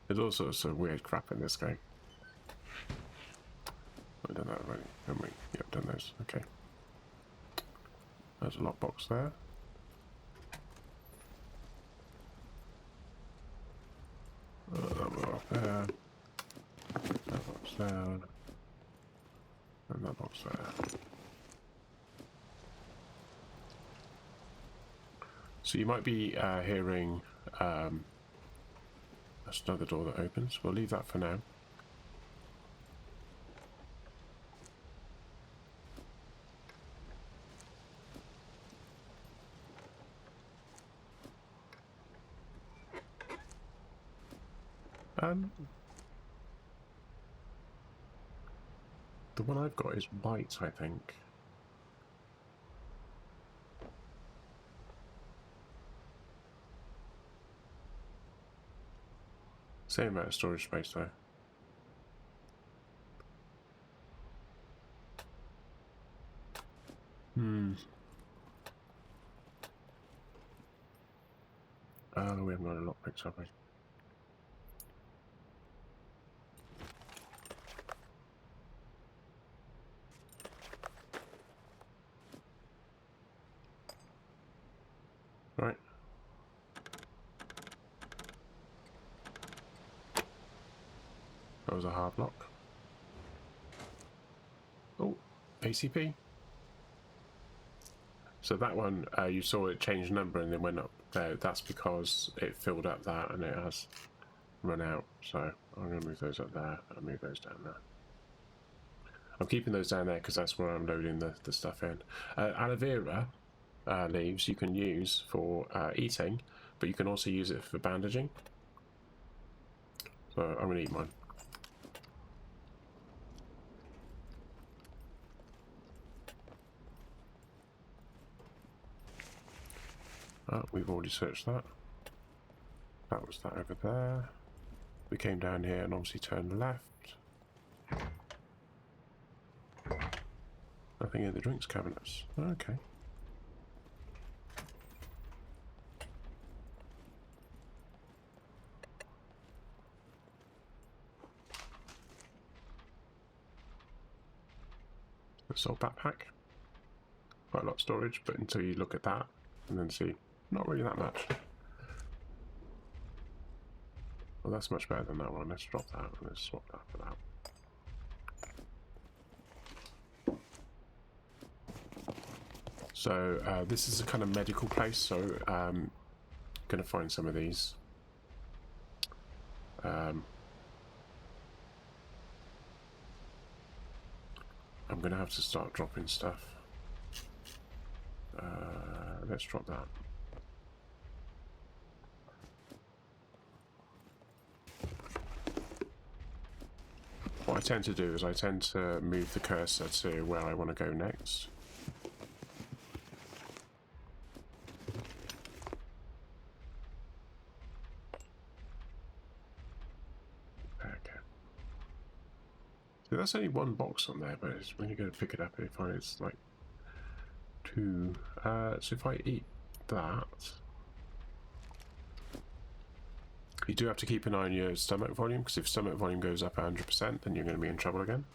There's all sorts of weird crap in this game. I've done that already, haven't we? Yep, done those. Okay. There's a lockbox there. That box there. That box there. And that box there. So you might be hearing that's another door that opens. We'll leave that for now. The one I've got is white, I think. Same amount of storage space though. Oh, we haven't got a lockpicks, have we? Right. That was a hard lock. Oh, ACP. So that one, you saw it change number and then went up there. That's because it filled up that and it has run out. So I'm going to move those up there and move those down there. I'm keeping those down there because that's where I'm loading the stuff in. Aloe vera leaves you can use for eating, but you can also use it for bandaging. So I'm going to eat mine. We've already searched that. That was that over there. We came down here and obviously turned left. Nothing in the drinks cabinets. Okay. This old backpack. Quite a lot of storage, but until you look at that and then see, not really that much. Well, that's much better than that one. Let's drop that and let's swap that for that. So this is a kind of medical place, so going to find some of these. I'm going to have to start dropping stuff. Let's drop that. What I tend to do is I tend to move the cursor to where I want to go next. Okay. So that's only one box on there, but it's when you go to pick it up, you find it's like two. So if I eat that, you do have to keep an eye on your stomach volume, because if stomach volume goes up 100%, then you're going to be in trouble again.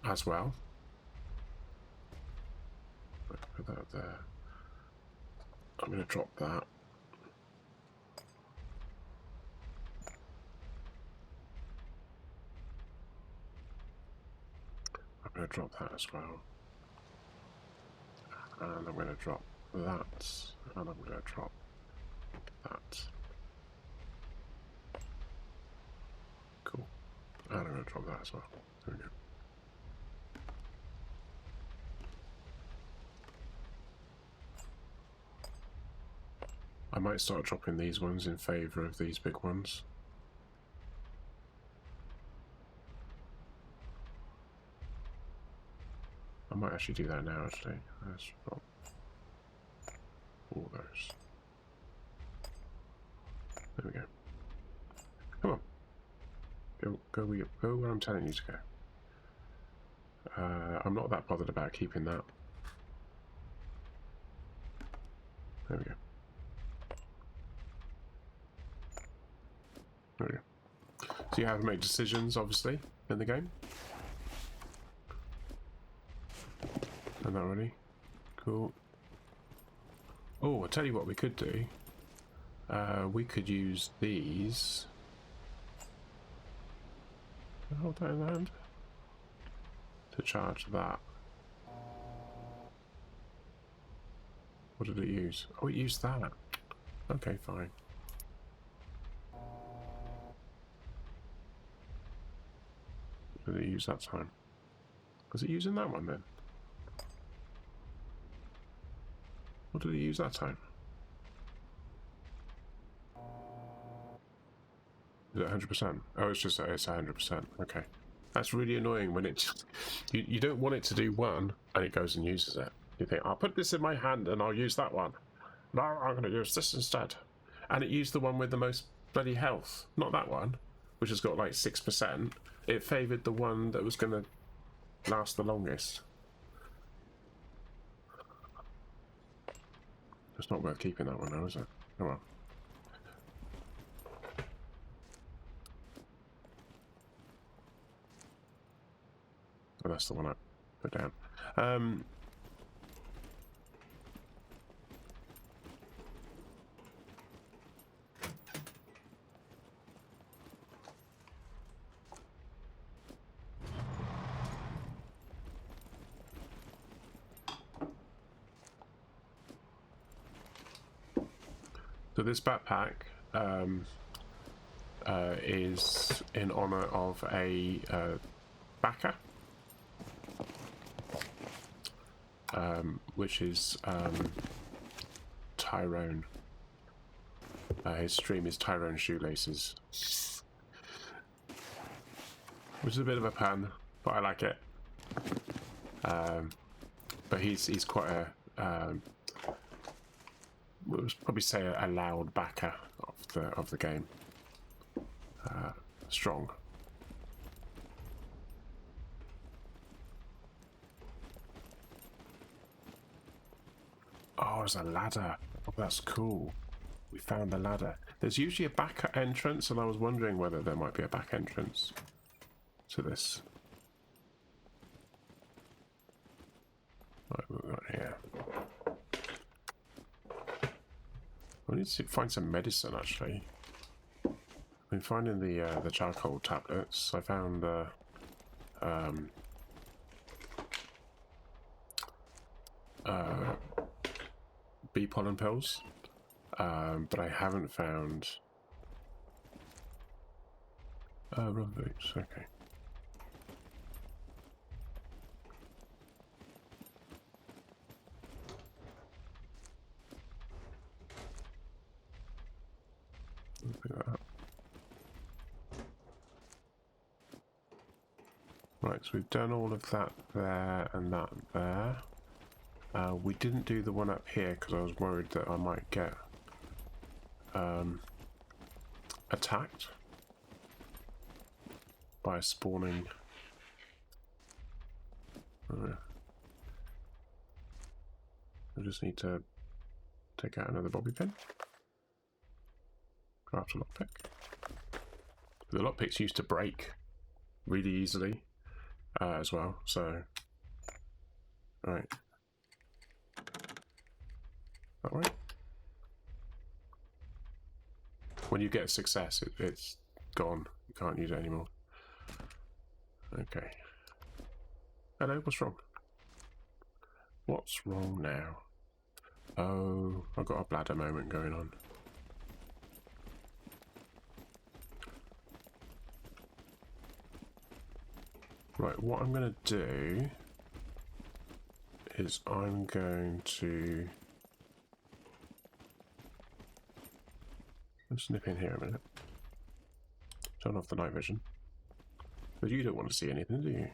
As well. Put that there. I'm going to drop that. I'm going to drop that as well. And I'm going to drop that. And I'm going to drop that. Cool. And I'm going to drop that as well. There we go. I might start dropping these ones in favour of these big ones. I might actually do that now, actually. Let's drop all those. There we go. Go where I'm telling you to go. I'm not that bothered about keeping that. There we go. There we go. So you have to make decisions, obviously, in the game. And that really cool. Oh, I'll tell you what we could do. We could use these. Hold that in the hand. To charge that. What did it use? Oh, it used that. Okay, fine. What did it use that time? Was it using that one then? What did it use that time? Is it 100%? Oh, it's 100%. Okay. That's really annoying when it you don't want it to do one and it goes and uses it. You think, I'll put this in my hand and I'll use that one. No, I'm going to use this instead. And it used the one with the most bloody health. Not that one, which has got like 6%. It favoured the one that was going to last the longest. It's not worth keeping that one now, is it? Oh well. Oh, that's the one I put down. So this backpack is in honor of a backer, which is Tyrone. His stream is Tyrone Shoelaces, which is a bit of a pun, but I like it. But he's quite a we'll probably say a loud backer of the game. Strong. Oh, there's a ladder. Oh, that's cool. We found the ladder. There's usually a back entrance, and I was wondering whether there might be a back entrance to this. Right, what have we got here? We need to find some medicine, actually. I've been finding the charcoal tablets. I found bee pollen pills, but I haven't found rubber boots. Okay. Pick that up. Right, so we've done all of that there and that there. We didn't do the one up here because I was worried that I might get attacked by a spawning. I just need to take out another bobby pin. Craft a lockpick. The lockpicks used to break really easily as well, so right. That way. When you get a success, it's gone. You can't use it anymore. Okay. Hello, what's wrong? What's wrong now? Oh, I've got a bladder moment going on. Right, what I'm going to do is I'm going to... Let's nip in here a minute. Turn off the night vision. But you don't want to see anything, do you?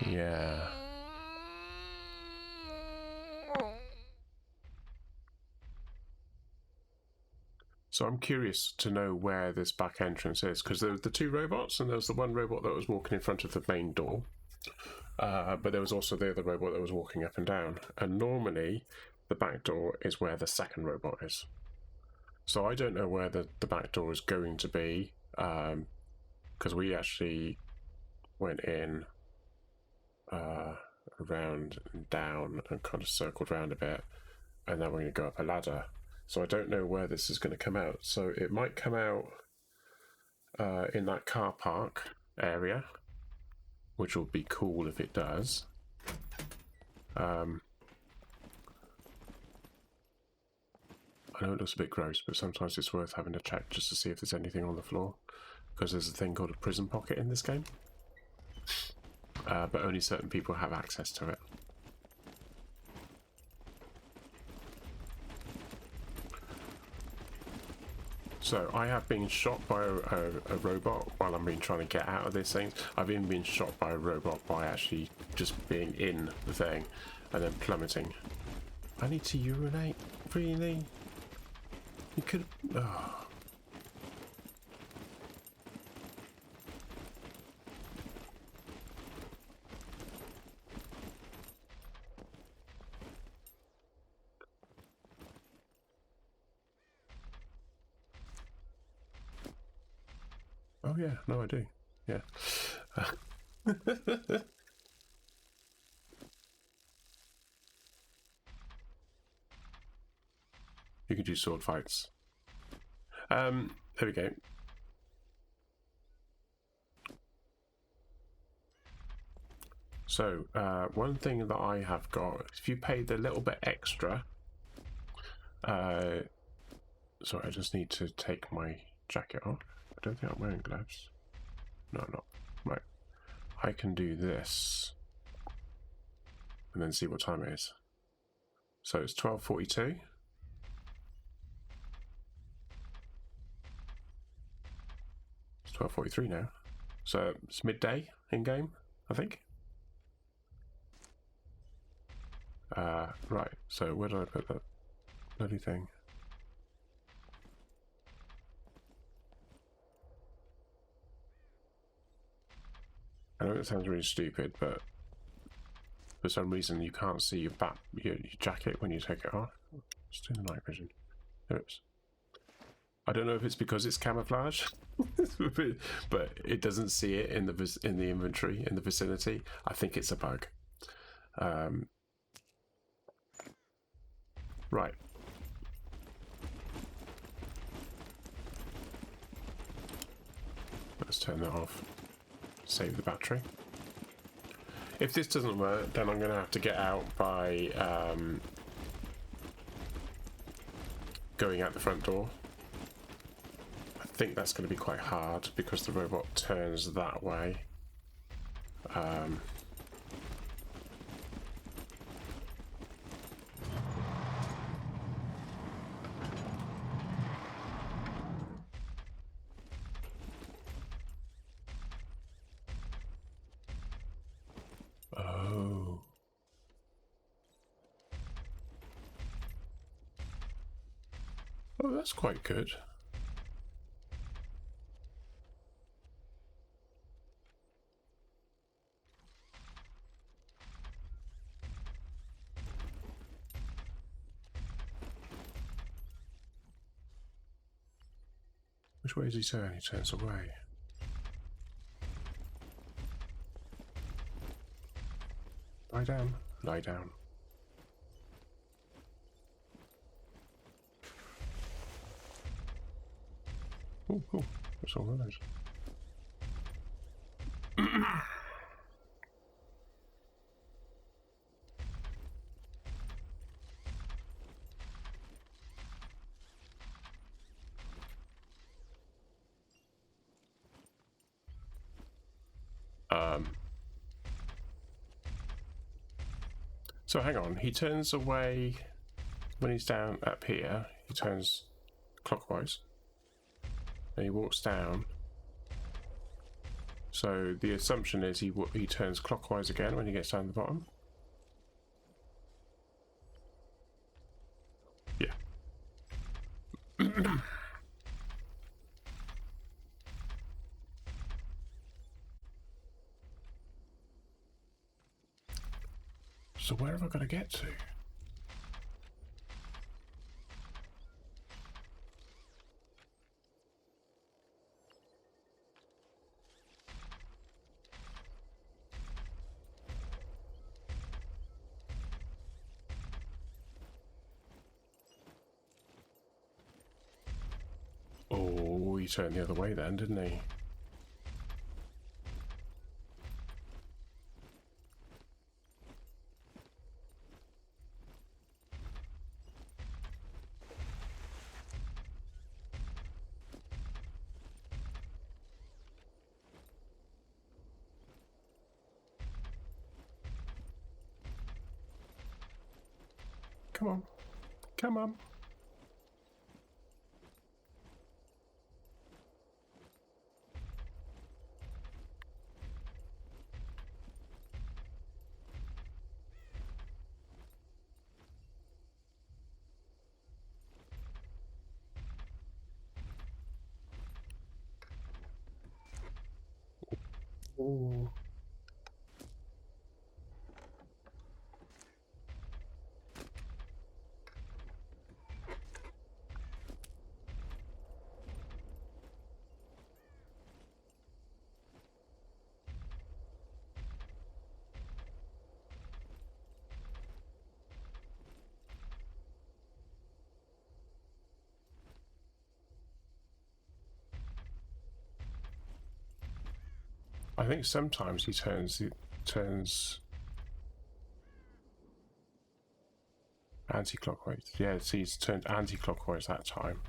Yeah. So I'm curious to know where this back entrance is, because there were the two robots, and there was the one robot that was walking in front of the main door. But there was also the other robot that was walking up and down. And normally, the back door is where the second robot is. So I don't know where the back door is going to be, because we actually went in around and down and kind of circled around a bit, and then we're going to go up a ladder. So I don't know where this is going to come out. So it might come out in that car park area, which will be cool if it does. I know it looks a bit gross, but sometimes it's worth having a check just to see if there's anything on the floor, because there's a thing called a prison pocket in this game, but only certain people have access to it. So I have been shot by a robot while I've been trying to get out of this thing. I've even been shot by a robot by actually just being in the thing and then plummeting. I need to urinate? Really? You could... Oh. Oh yeah, no I do. Yeah. You could do sword fights. There we go. So, one thing that I have got, if you paid a little bit extra, sorry, I just need to take my jacket off. I don't think I'm wearing gloves. No, I'm not. Right. I can do this and then see what time it is. So it's 12:42. It's 12:43 now. So it's midday in game, I think. Right. So where did I put that bloody thing? I know it sounds really stupid, but for some reason you can't see your jacket when you take it off. Let's do the night vision. Oops. I don't know if it's because it's camouflage, but it doesn't see it in the inventory in the vicinity. I think it's a bug. Right. Let's turn that off. Save the battery. If this doesn't work, then I'm going to have to get out by going out the front door. I think that's going to be quite hard because the robot turns that way. Oh, that's quite good. Which way does he turn? He turns away. Lie down. Lie down. Oh, cool. What's all those? So hang on, he turns away when he's down up here. He turns clockwise. And he walks down. So the assumption is he turns clockwise again when he gets down the bottom. Yeah. So where have I got to get to? Oh, he turned the other way then, didn't he? Come on. Come on. Oh. I think sometimes he turns anti-clockwise. Yeah, see, he's turned anti-clockwise that time.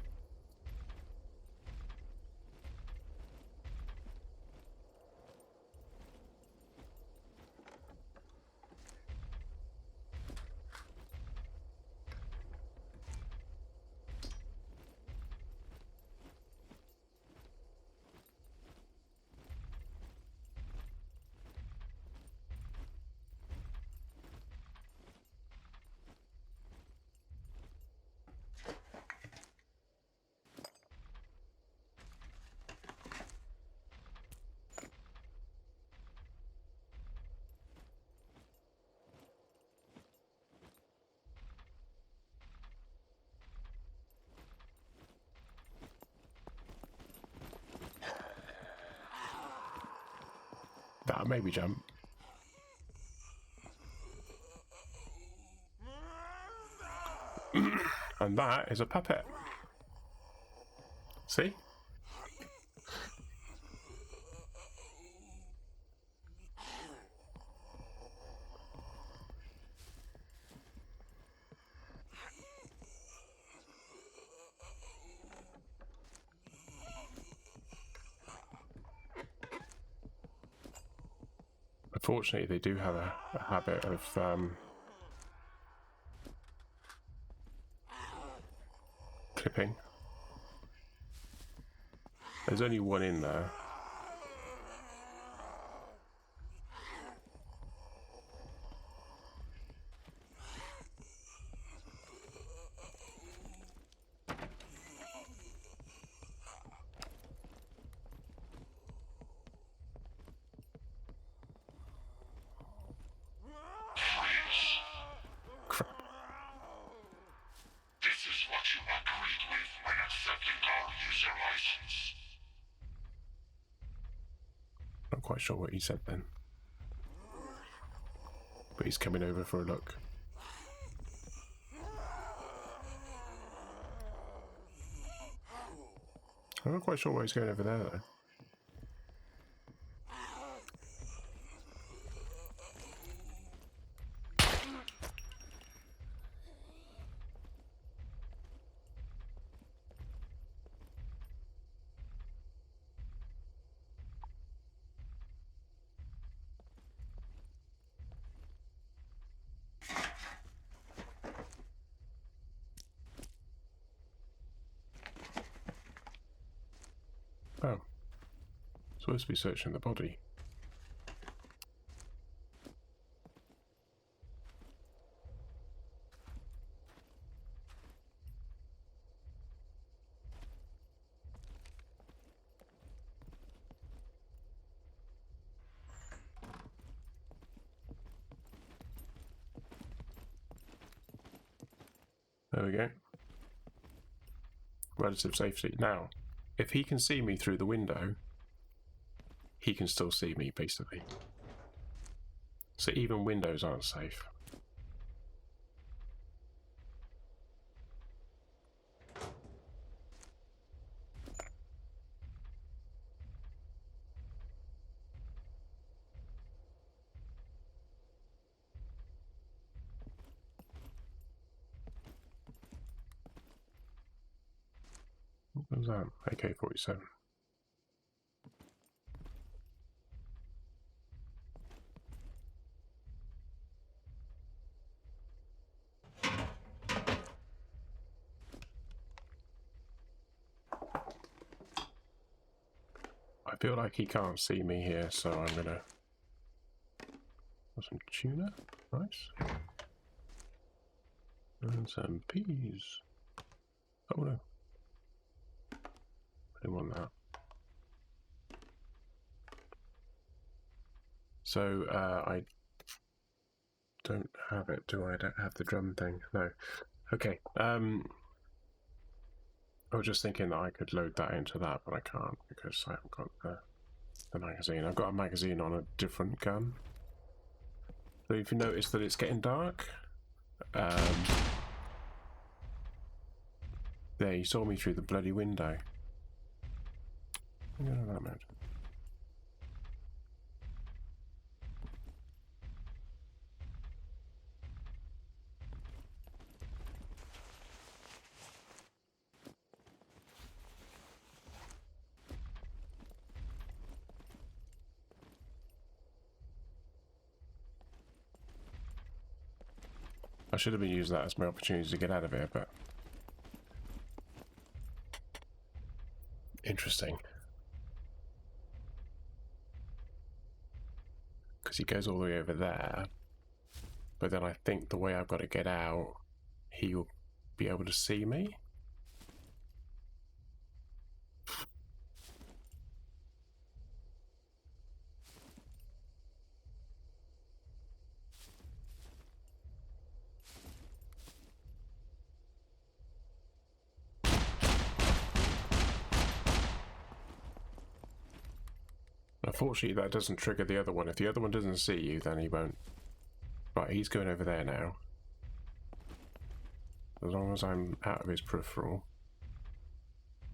That maybe jump. And that is a puppet. See? Unfortunately, they do have a habit of clipping. There's only one in there. Crap. This is what you agreed with when accepting our user license. Not quite sure what he said then. But he's coming over for a look. I'm not quite sure why he's going over there though. Oh. Supposed to be searching the body. There we go. Relative safety. Now, if he can see me through the window, he can still see me, basically. So even windows aren't safe. What was that? AK-47. I feel like he can't see me here, so I'm gonna... Some tuna, nice. And some peas. Oh no. I didn't want that. So, I don't have it, do I? I don't have the drum thing. No. Okay. I was just thinking that I could load that into that, but I can't because I haven't got the magazine. I've got a magazine on a different gun. So if you notice that it's getting dark, there, you saw me through the bloody window. I'm gonna that mode. I should have been using that as my opportunity to get out of here, but... Interesting. Because he goes all the way over there, but then I think the way I've got to get out, he will be able to see me. Unfortunately, that doesn't trigger the other one. If the other one doesn't see you, then he won't. Right, he's going over there now. As long as I'm out of his peripheral,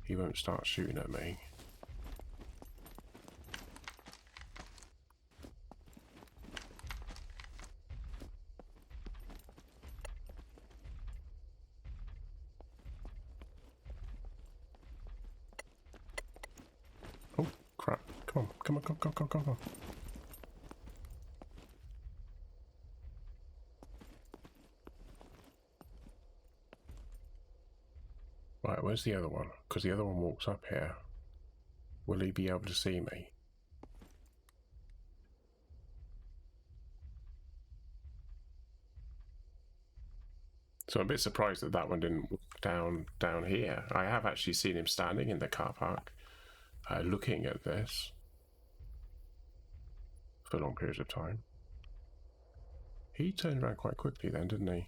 he won't start shooting at me. Oh, crap. Come on, come on, come on, come on, come on. Right, where's the other one? Because the other one walks up here. Will he be able to see me? So I'm a bit surprised that that one didn't walk down here. I have actually seen him standing in the car park, looking at this for long periods of time. He turned around quite quickly then, didn't he?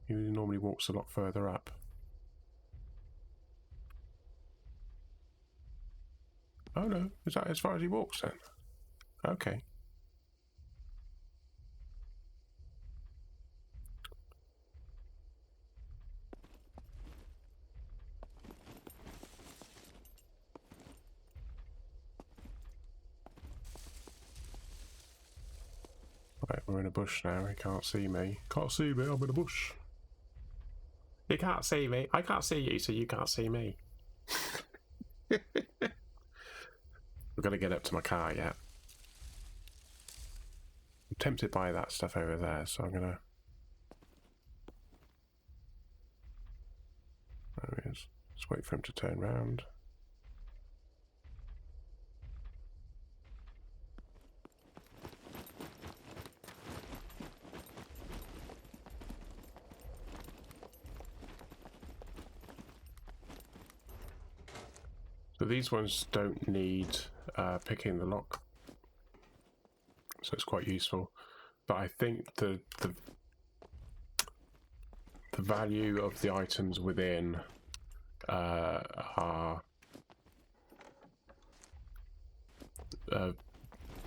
He normally walks a lot further up. Oh no, is that as far as he walks then? Okay. Right, we're in a bush now. He can't see me. Can't see me, I'm in a bush. You can't see me. I can't see you, so you can't see me. We've got to get up to my car yet. I'm tempted by that stuff over there, so I'm gonna... Let's wait for him to turn round. So these ones don't need picking the lock, so it's quite useful. But I think the value of the items within are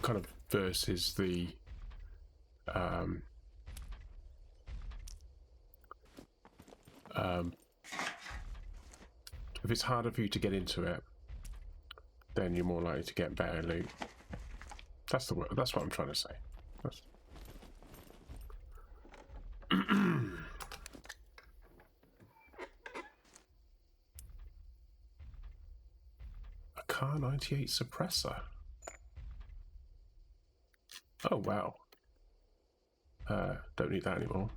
kind of versus the if it's harder for you to get into it, then you're more likely to get better loot. That's what I'm trying to say. That's... A Car 98 suppressor. Oh wow. Don't need that anymore.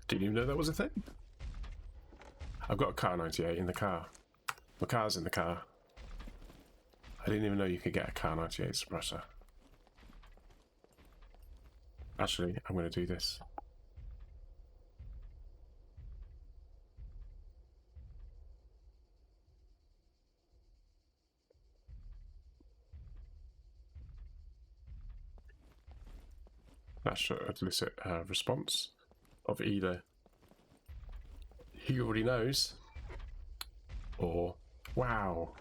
Didn't even know that was a thing. I've got a Car 98 in the car. My car's in the car. I didn't even know you could get a Car 98 suppressor. Actually, I'm going to do this. That should elicit a response of either he already knows or wow.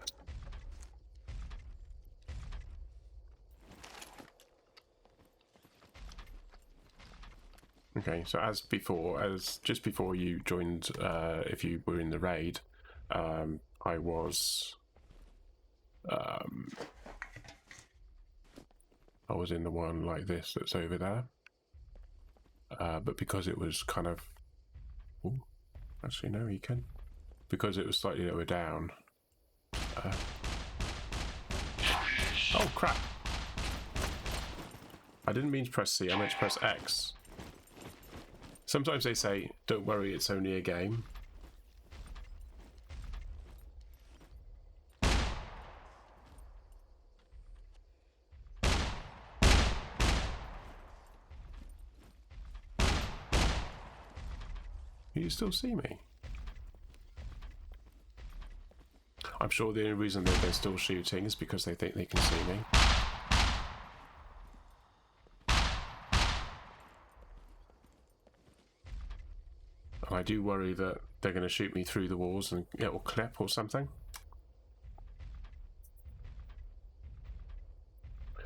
Okay, so as just before you joined, if you were in the raid, I was in the one like this that's over there, but because it was kind of, ooh, actually no, you can, because it was slightly lower down. Oh crap! I didn't mean to press C. I meant to press X. Sometimes they say, "Don't worry, it's only a game." Can you still see me? I'm sure the only reason that they're still shooting is because they think they can see me. And I do worry that they're going to shoot me through the walls and it will clip or something.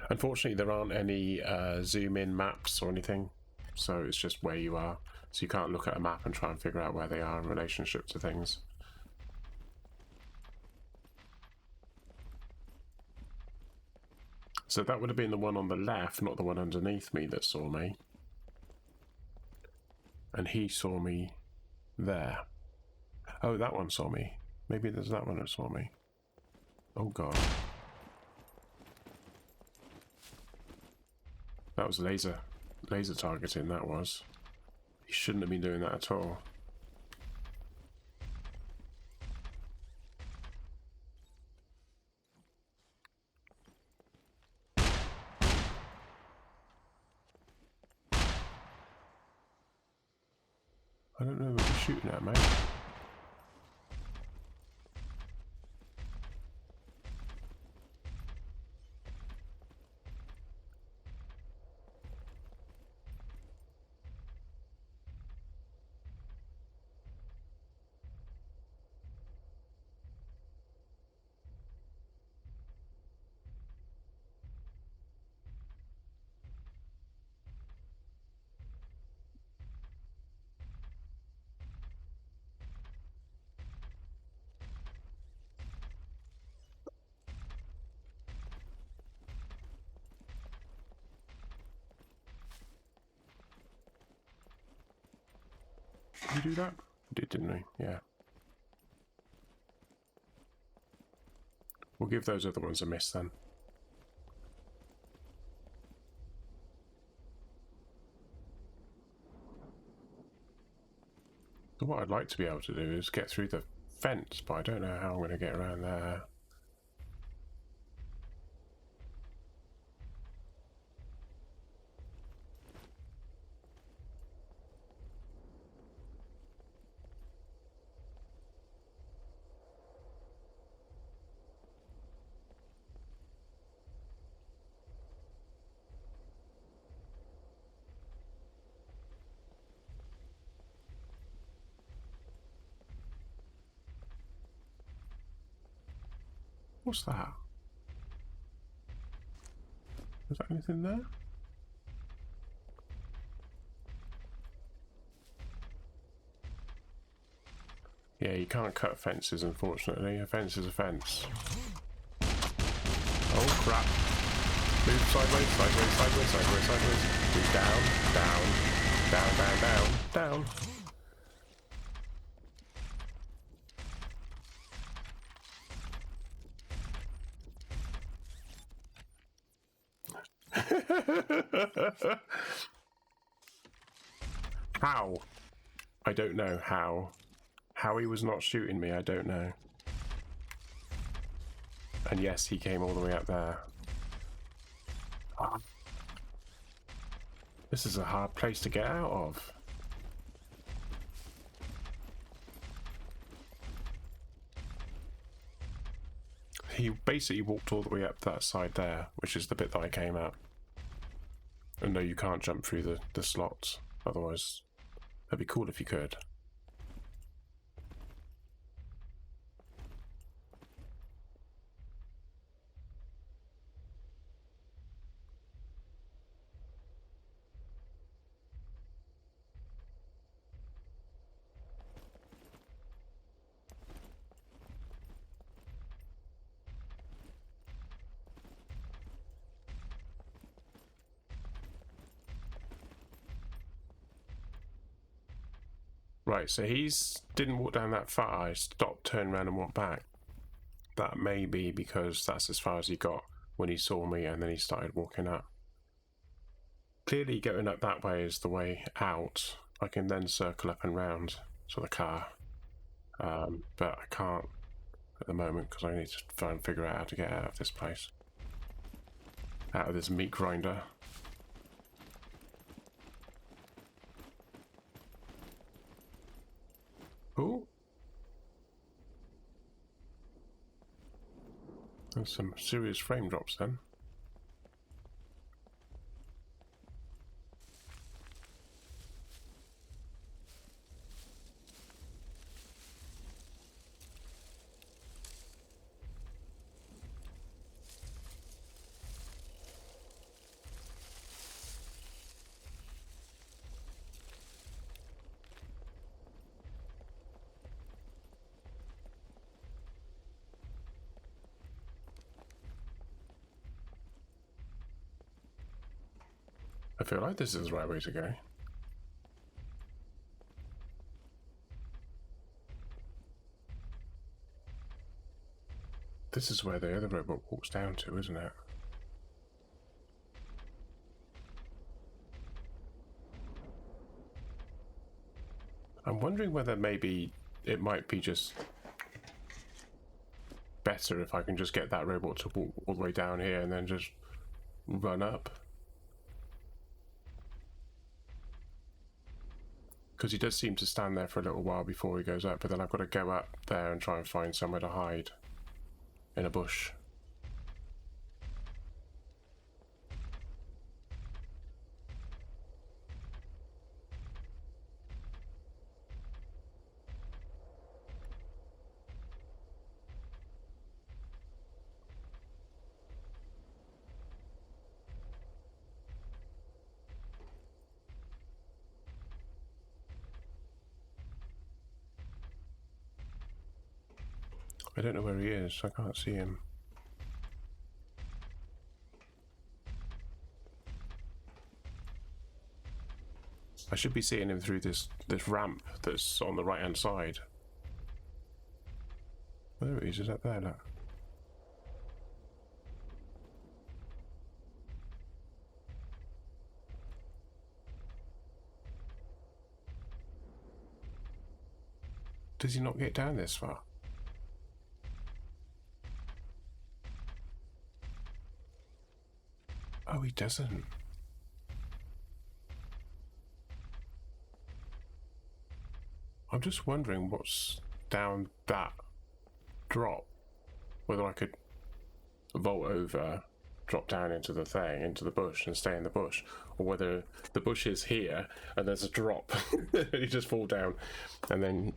Unfortunately, there aren't any zoom in maps or anything, so it's just where you are. So you can't look at a map and try and figure out where they are in relationship to things. So that would have been the one on the left, not the one underneath me that saw me. And he saw me there. Oh, that one saw me. Maybe there's that one that saw me. Oh god. That was laser targeting, that was. He shouldn't have been doing that at all. I don't know what you're shooting at, mate. Did you do that? You did, didn't we? Yeah. We'll give those other ones a miss then. So what I'd like to be able to do is get through the fence, but I don't know how I'm going to get around there. What's that? Is that anything there? Yeah, you can't cut fences, unfortunately. A fence is a fence. Oh, crap. Move sideways, sideways, sideways, sideways, sideways. Move down, down, down, down, down, down. How? I don't know how. How he was not shooting me, I don't know. And yes, he came all the way up there. This is a hard place to get out of. He basically walked all the way up that side there, which is the bit that I came at. And no, you can't jump through the slots. Otherwise, that'd be cool if you could. Right, so he's didn't walk down that far. I stopped, turned around and went back. That may be because that's as far as he got when he saw me and then he started walking up. Clearly going up that way is the way out. I can then circle up and round to the car. But I can't at the moment because I need to try and figure out how to get out of this place. Out of this meat grinder. Ooh. There's some serious frame drops then. I feel like this is the right way to go. This is where the other robot walks down to, isn't it? I'm wondering whether maybe it might be just better if I can just get that robot to walk all the way down here and then just run up. Because he does seem to stand there for a little while before he goes up, but then I've got to go up there and try and find somewhere to hide in a bush. I don't know where he is, I can't see him. I should be seeing him through this ramp that's on the right hand side. Oh, there he is up there, look. Does he not get down this far? Oh, he doesn't. I'm just wondering what's down that drop. Whether I could vault over, drop down into the thing, into the bush, and stay in the bush, or whether the bush is here and there's a drop. You just fall down, and then.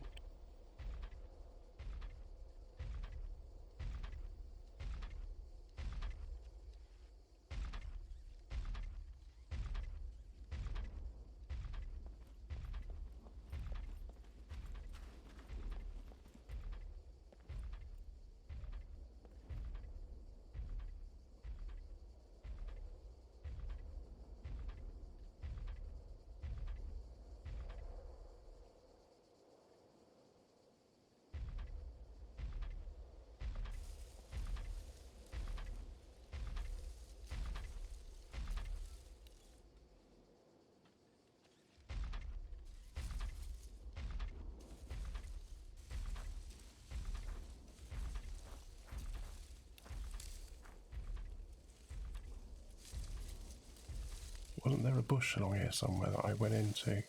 Wasn't there a bush along here somewhere that I went into? Is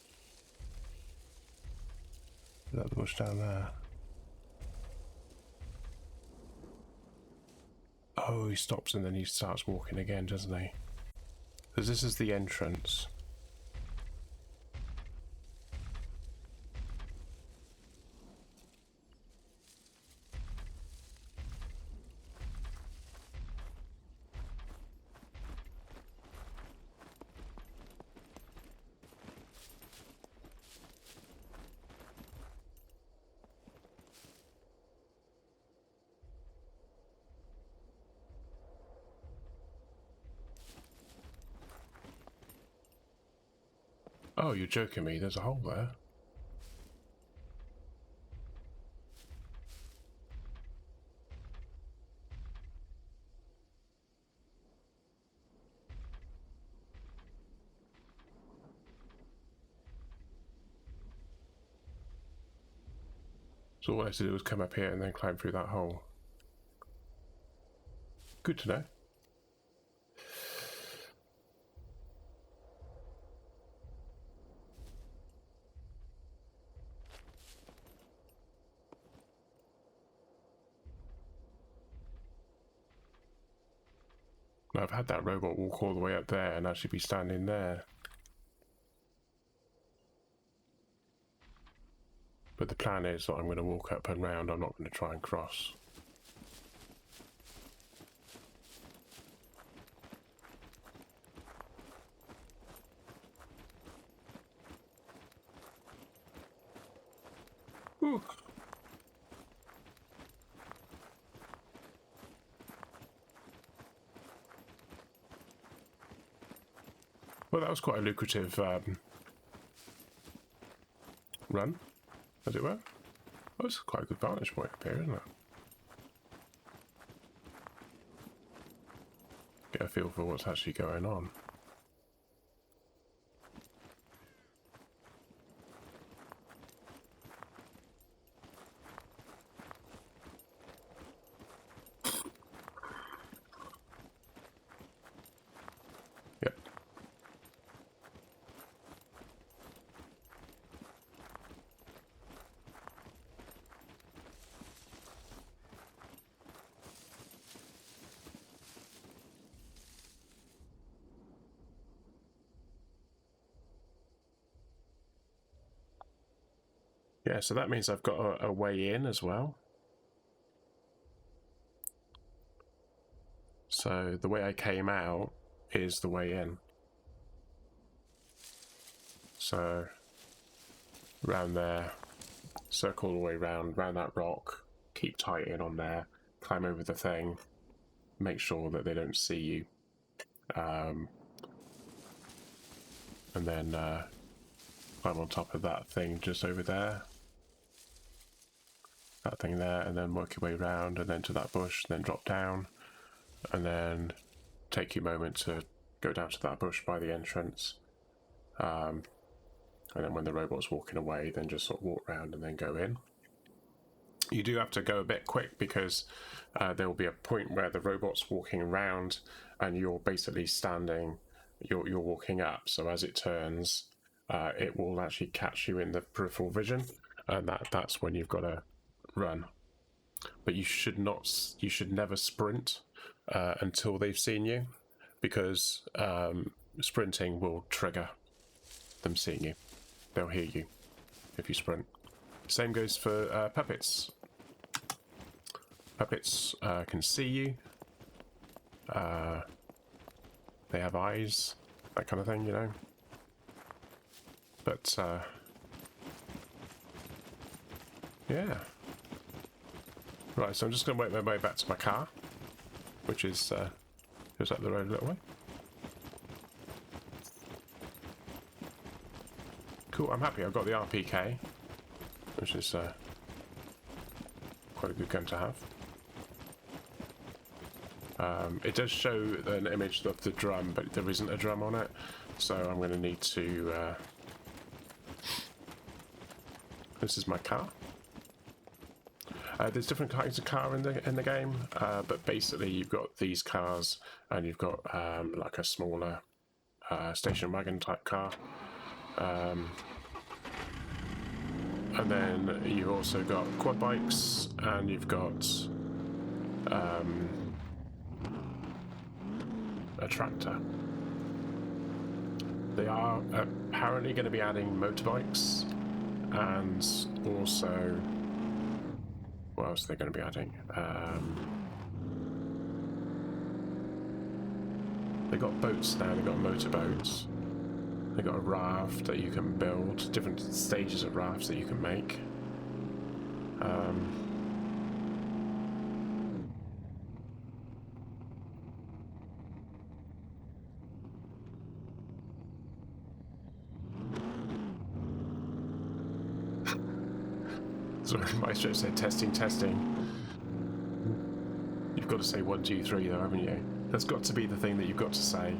that the bush down there? Oh, he stops and then he starts walking again, doesn't he? Because this is the entrance. Oh, you're joking me, there's a hole there. So all I had to do was come up here and then climb through that hole. Good to know. I've had that robot walk all the way up there and actually be standing there. But the plan is that I'm going to walk up and round, I'm not going to try and cross. Ooh. Well, that was quite a lucrative run, as it were. That was quite a good vantage point up here, isn't it? Get a feel for what's actually going on. Yep. Yeah, so that means I've got a way in as well. So the way I came out is the way in. So round there, circle all the way round that rock, keep tight in on there, climb over the thing, make sure that they don't see you, and then climb on top of that thing just over there, that thing there, and then work your way round and then to that bush, then drop down, and then take your moment to go down to that bush by the entrance, and then when the robot's walking away, then just sort of walk round and then go in. You do have to go a bit quick because there will be a point where the robot's walking around and you're basically standing, you're walking up. So as it turns, it will actually catch you in the peripheral vision, and that's when you've got to run. But you should never sprint until they've seen you, because sprinting will trigger them seeing you. They'll hear you if you sprint. Same goes for puppets. Puppets can see you. They have eyes, that kind of thing, you know. But yeah. Right, so I'm just going to work my way back to my car, which is goes up the road a little way. Cool, I'm happy. I've got the RPK, which is quite a good gun to have. It does show an image of the drum, but there isn't a drum on it, so I'm going to need to... This is my car. There's different kinds of car in the game, but basically you've got these cars, and you've got like a smaller station wagon type car. And then you've also got quad bikes, and you've got a tractor. They are apparently going to be adding motorbikes, and also, what else are they going to be adding? They got boats now. They got motorboats. They got a raft that you can build. Different stages of rafts that you can make. Sorry, my strip said testing, testing. You've got to say 1, 2, 3 though, haven't you? That's got to be the thing that you've got to say.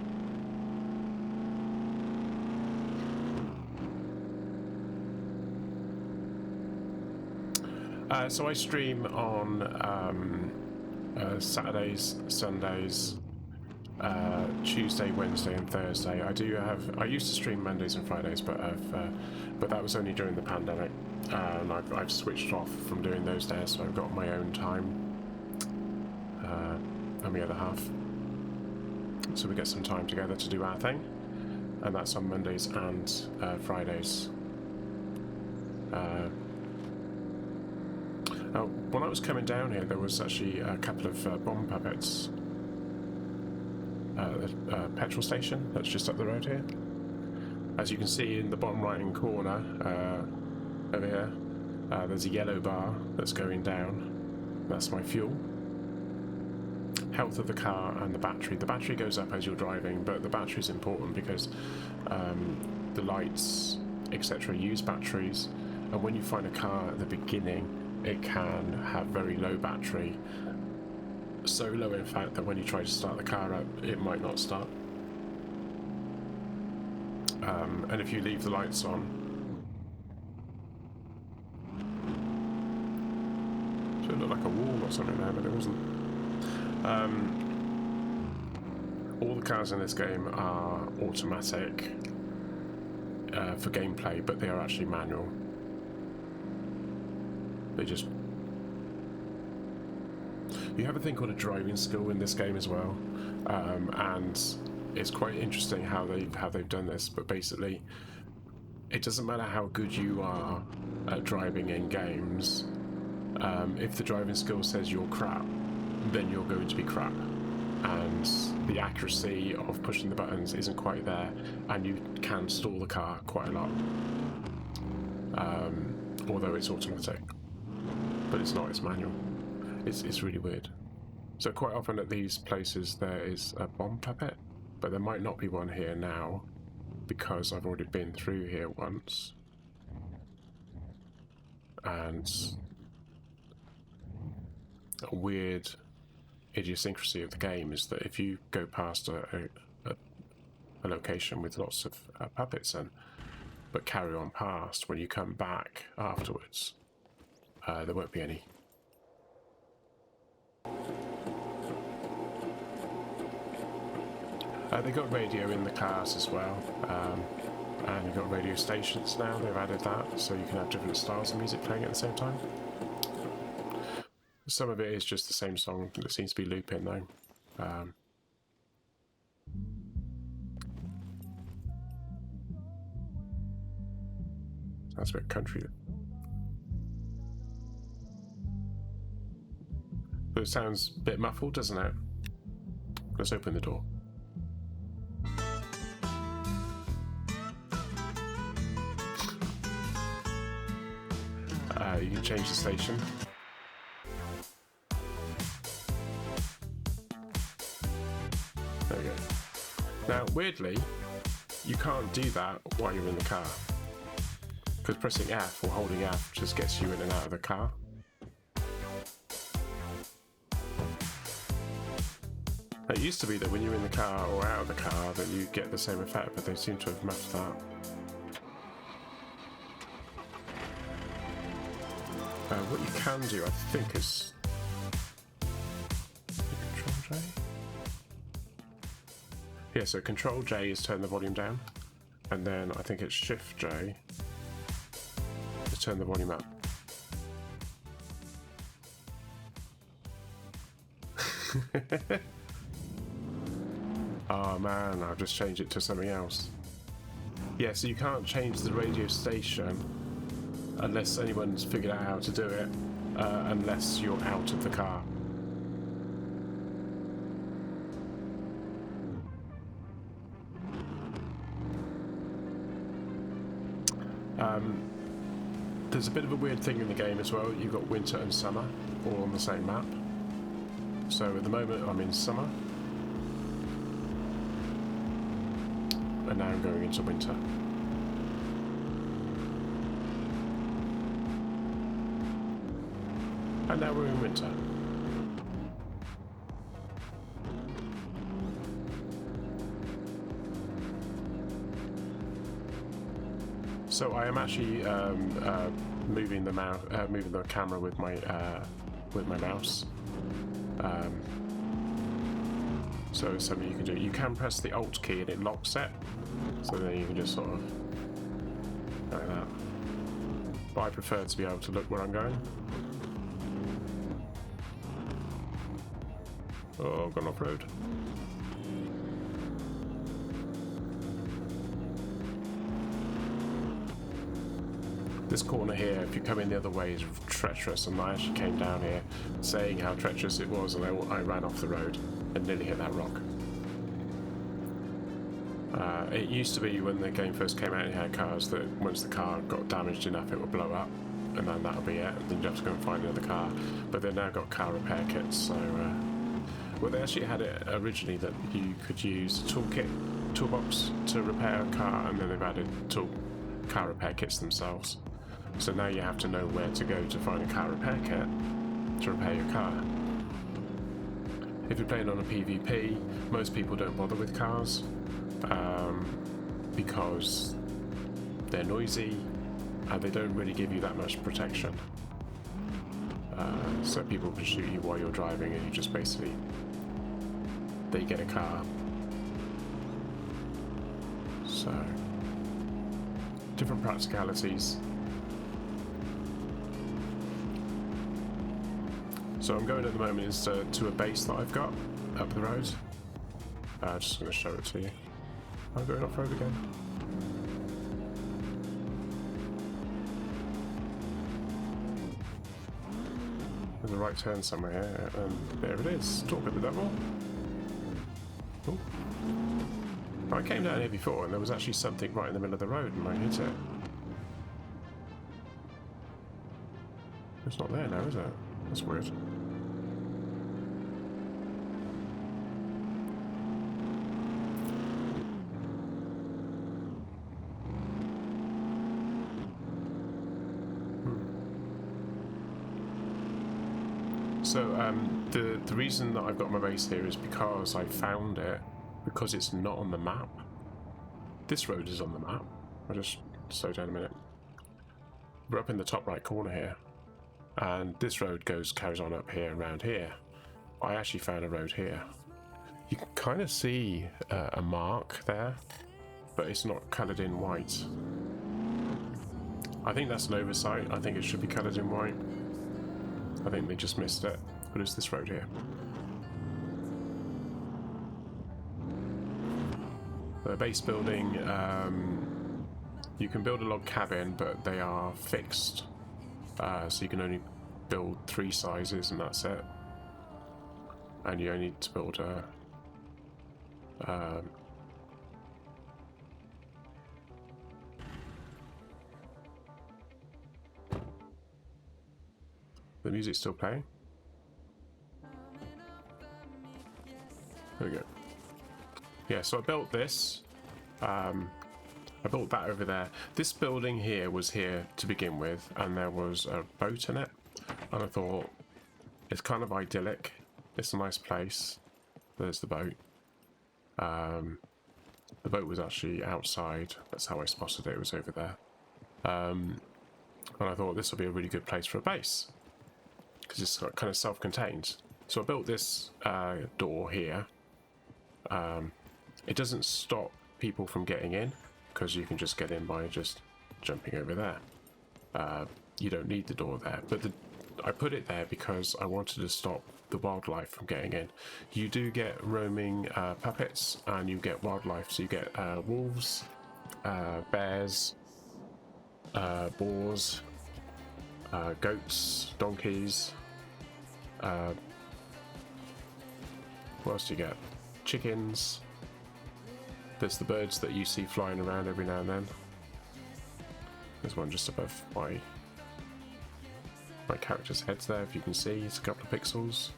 So I stream on Saturdays, Sundays, Tuesday, Wednesday, and Thursday. I used to stream Mondays and Fridays, but that was only during the pandemic, and I've switched off from doing those days. So I've got my own time, and the other half. So we get some time together to do our thing, and that's on Mondays and Fridays. Now, when I was coming down here, there was actually a couple of bomb puppets. A petrol station that's just up the road here. As you can see in the bottom right-hand corner over here, there's a yellow bar that's going down. That's my fuel. Health of the car and the battery. The battery goes up as you're driving, but the battery is important because the lights, etc., use batteries. And when you find a car at the beginning, it can have very low battery. So low, in fact, that when you try to start the car up, it might not start. And if you leave the lights on, so it looked like a wall or something there, but it wasn't. All the cars in this game are automatic for gameplay, but they are actually manual. You have a thing called a driving skill in this game as well, and it's quite interesting how they've done this. But basically, it doesn't matter how good you are at driving in games. If the driving skill says you're crap, then you're going to be crap, and the accuracy of pushing the buttons isn't quite there, and you can stall the car quite a lot. Although it's automatic, but it's not. It's manual. It's really weird. So quite often at these places there is a bomb puppet, but there might not be one here now because I've already been through here once. And a weird idiosyncrasy of the game is that if you go past a location with lots of puppets in, but carry on past, when you come back afterwards, there won't be any They got radio in the cars as well, and you've got radio stations now. They've added that, so you can have different styles of music playing at the same time. Some of it is just the same song that seems to be looping though. That's a bit country. But it sounds a bit muffled, doesn't it? Let's open the door. You can change the station. There we go. Now, weirdly, you can't do that while you're in the car, because pressing F or holding F just gets you in and out of the car. It used to be that when you're in the car or out of the car that you get the same effect, but they seem to have matched that. What you can do, I think, is Control J. Yeah, so Control J is turn the volume down, and then I think it's Shift J to turn the volume up. Oh man, I've just changed it to something else. Yeah, so you can't change the radio station unless anyone's figured out how to do it, unless you're out of the car. There's a bit of a weird thing in the game as well. You've got winter and summer all on the same map. So at the moment I'm in summer, and now I'm going into winter. And now we're in winter. So I am actually moving the camera with my mouse. So it's something you can do. You can press the Alt key and it locks it. So then you can just sort of like that. But I prefer to be able to look where I'm going. Oh, I've gone off-road. This corner here, if you come in the other way, is treacherous, and I actually came down here saying how treacherous it was, and I ran off the road and nearly hit that rock. It used to be when the game first came out, it had cars that once the car got damaged enough, it would blow up, and then that would be it, and then you'd have to go and find another car. But they've now got car repair kits, so... well, they actually had it originally that you could use a toolbox to repair a car, and then they've added car repair kits themselves. So now you have to know where to go to find a car repair kit to repair your car. If you're playing on a PvP, most people don't bother with cars because they're noisy and they don't really give you that much protection. So people can shoot you while you're driving, and you just basically they get a car. So different practicalities. So I'm going at the moment is to a base that I've got up the road. Just going to show it to you. I'm going off road again. There's a right turn somewhere here, and there it is. Talk at the devil. Ooh. I came down here before, and there was actually something right in the middle of the road, and I hit it. It's not there now, is it? That's weird. So the reason that I've got my base here is because I found it, because it's not on the map. This road is on the map. I'll just slow down a minute. We're up in the top right corner here, and this road carries on up here and around here. I actually found a road here, You can kind of see a mark there, but it's not coloured in white. I think that's an oversight. I think it should be coloured in white. I think they just missed it. What is this road here? The base building, you can build a log cabin, but they are fixed. So you can only build 3 sizes and that's it. And you only need to build a... the music's still playing. There we go. Yeah, so I built this. I built that over there. This building here was here to begin with, and there was a boat in it. And I thought, it's kind of idyllic. It's a nice place. There's the boat. The boat was actually outside. That's how I spotted it. It was over there. And I thought this would be a really good place for a base, because it's kind of self-contained. So I built this door here. It doesn't stop people from getting in, because you can just get in by just jumping over there. You don't need the door there, but I put it there because I wanted to stop the wildlife from getting in. You do get roaming puppets, and you get wildlife, so you get wolves, bears, boars, goats, donkeys. What else do you get? Chickens. There's the birds that you see flying around every now and then. There's one just above my character's heads there, if you can see. It's a couple of pixels.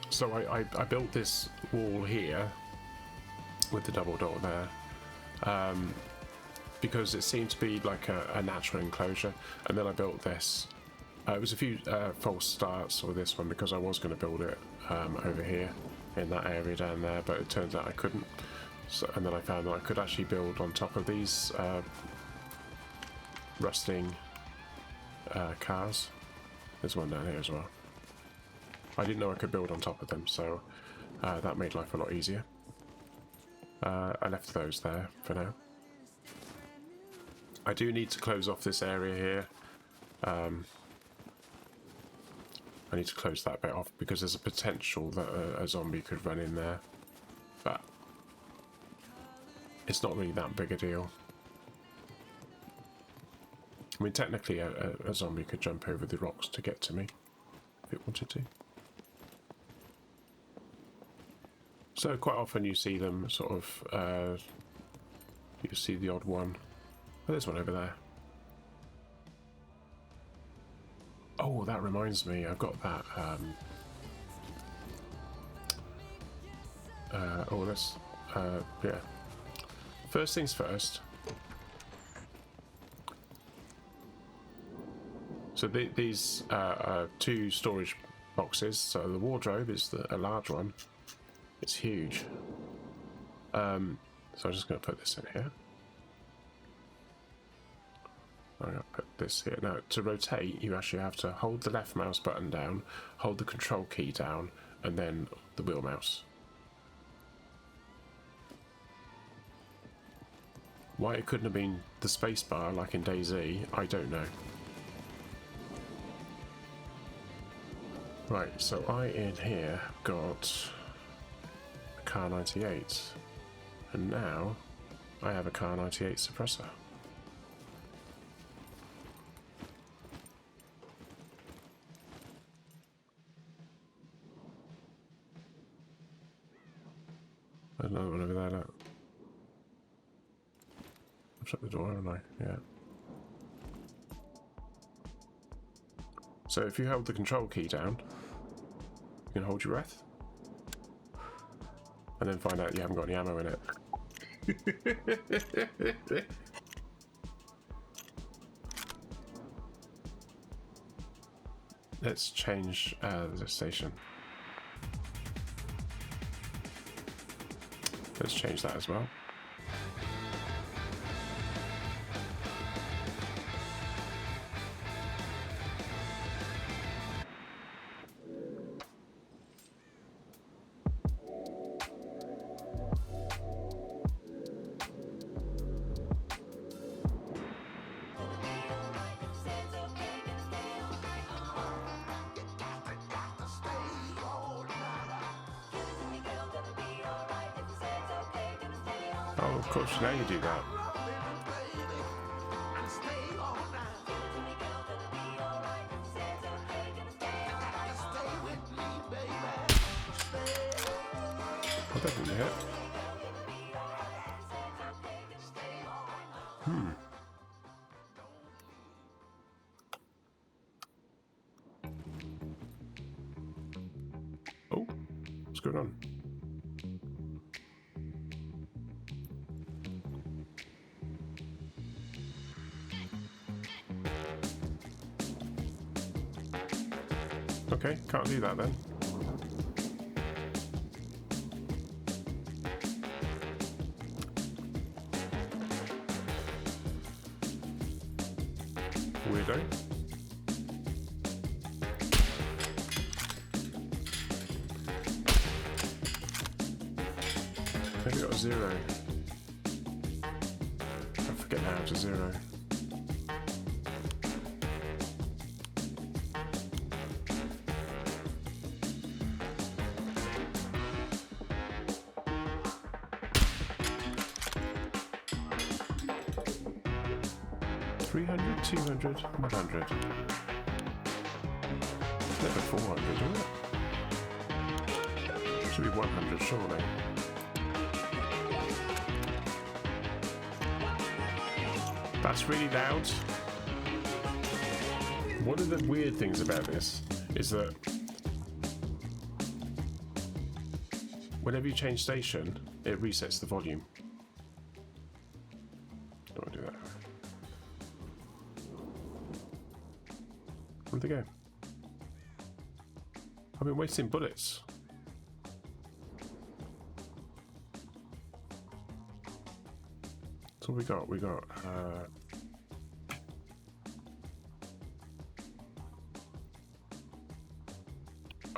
So I built this wall here with the double door there, because it seemed to be like a natural enclosure. And then I built this. It was a few false starts with this one, because I was going to build it over here in that area down there, but it turns out I couldn't. So, and then I found that I could actually build on top of these rusting cars. There's one down here as well. I didn't know I could build on top of them, so that made life a lot easier. I left those there for now. I do need to close off this area here. I need to close that bit off because there's a potential that a zombie could run in there, but it's not really that big a deal. I mean, technically a zombie could jump over the rocks to get to me if it wanted to. So quite often you see them sort of, you see the odd one. Oh, there's one over there. Oh, that reminds me, I've got that, yeah. First things first. So these are 2 storage boxes. So the wardrobe is a large one. It's huge. So I'm just going to put this in here. I'm going to put this here. Now, to rotate, you actually have to hold the left mouse button down, hold the control key down, and then the wheel mouse. Why it couldn't have been the space bar like in DayZ, I don't know. Right, so I in here got a Car 98, and now I have a Car 98 suppressor. There's another one over there, look. I've shut the door, haven't I? Yeah. So if you hold the control key down, you can hold your breath. And then find out you haven't got any ammo in it. Let's change the station. Let's change that as well. Oh, of course, now you do that. I'll definitely hit. Oh, what's going on? Okay, can't do that then. Weirdo. Maybe got a 0. I forget now it's a 0. $300, $200, $100. Never 400, is it? Should be 100, surely. That's really loud. One of the weird things about this is that whenever you change station, it resets the volume. Don't want to do that. Where'd they go? I've been wasting bullets. So we got.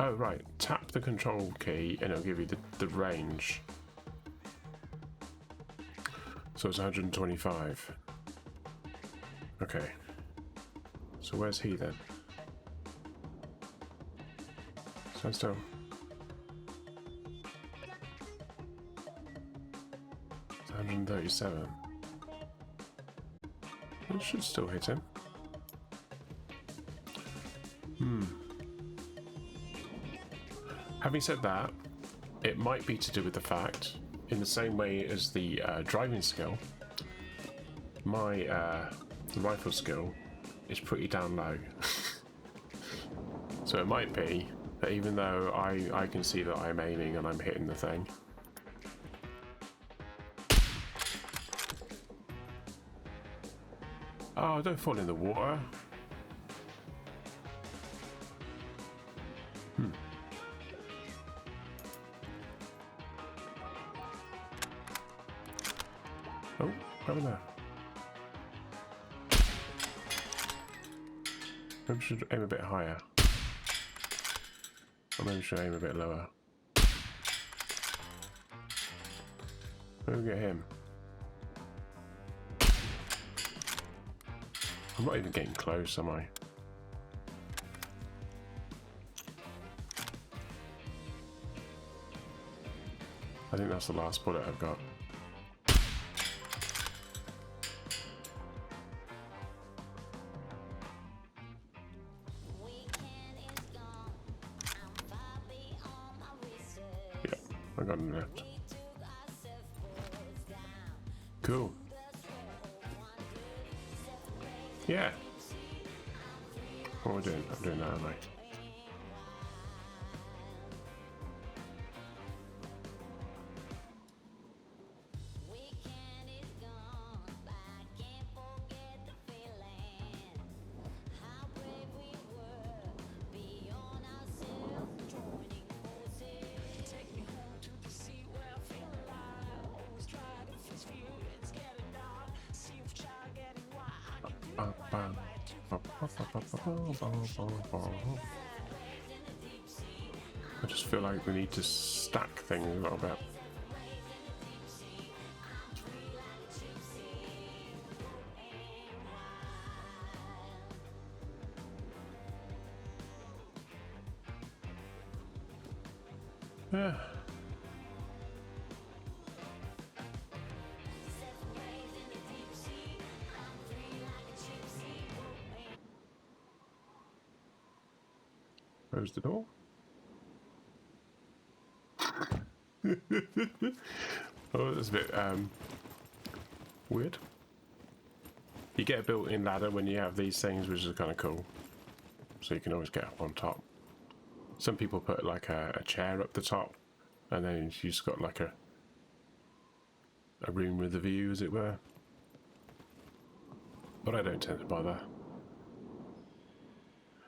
Oh right, tap the control key and it'll give you the range. So it's 125. Okay. So where's he then? Stand still. It's 137. It should still hit him. Having said that, it might be to do with the fact, in the same way as the driving skill, my rifle skill is pretty down low. So it might be that even though I can see that I'm aiming and I'm hitting the thing, oh, don't fall in the water. Oh, over there. Maybe we should aim a bit higher. Or maybe we should aim a bit lower. Maybe we'll get him. I'm not even getting close, am I? I think that's the last bullet I've got. Yeah, I got him left. Cool. Yeah. What am I doing? I'm doing that, am I? I just feel like we need to stack things a little bit. Yeah. close the door. Oh, that's a bit weird. You get a built-in ladder when you have these things, which is kind of cool. So you can always get up on top. Some people put like a chair up the top, and then you just got like a room with a view, as it were. But I don't tend to bother.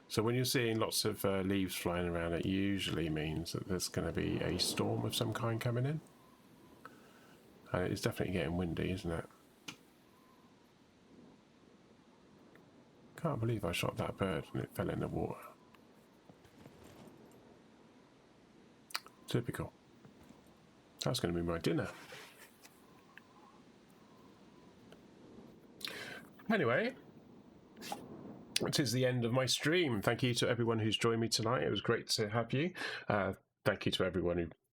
So when you're seeing lots of leaves flying around, it usually means that there's going to be a storm of some kind coming in. And it's definitely getting windy, isn't it? Can't believe I shot that bird and it fell in the water. Typical. That's going to be my dinner. Anyway, it is the end of my stream. Thank you to everyone who's joined me tonight. It was great to have you. Thank you to everyone who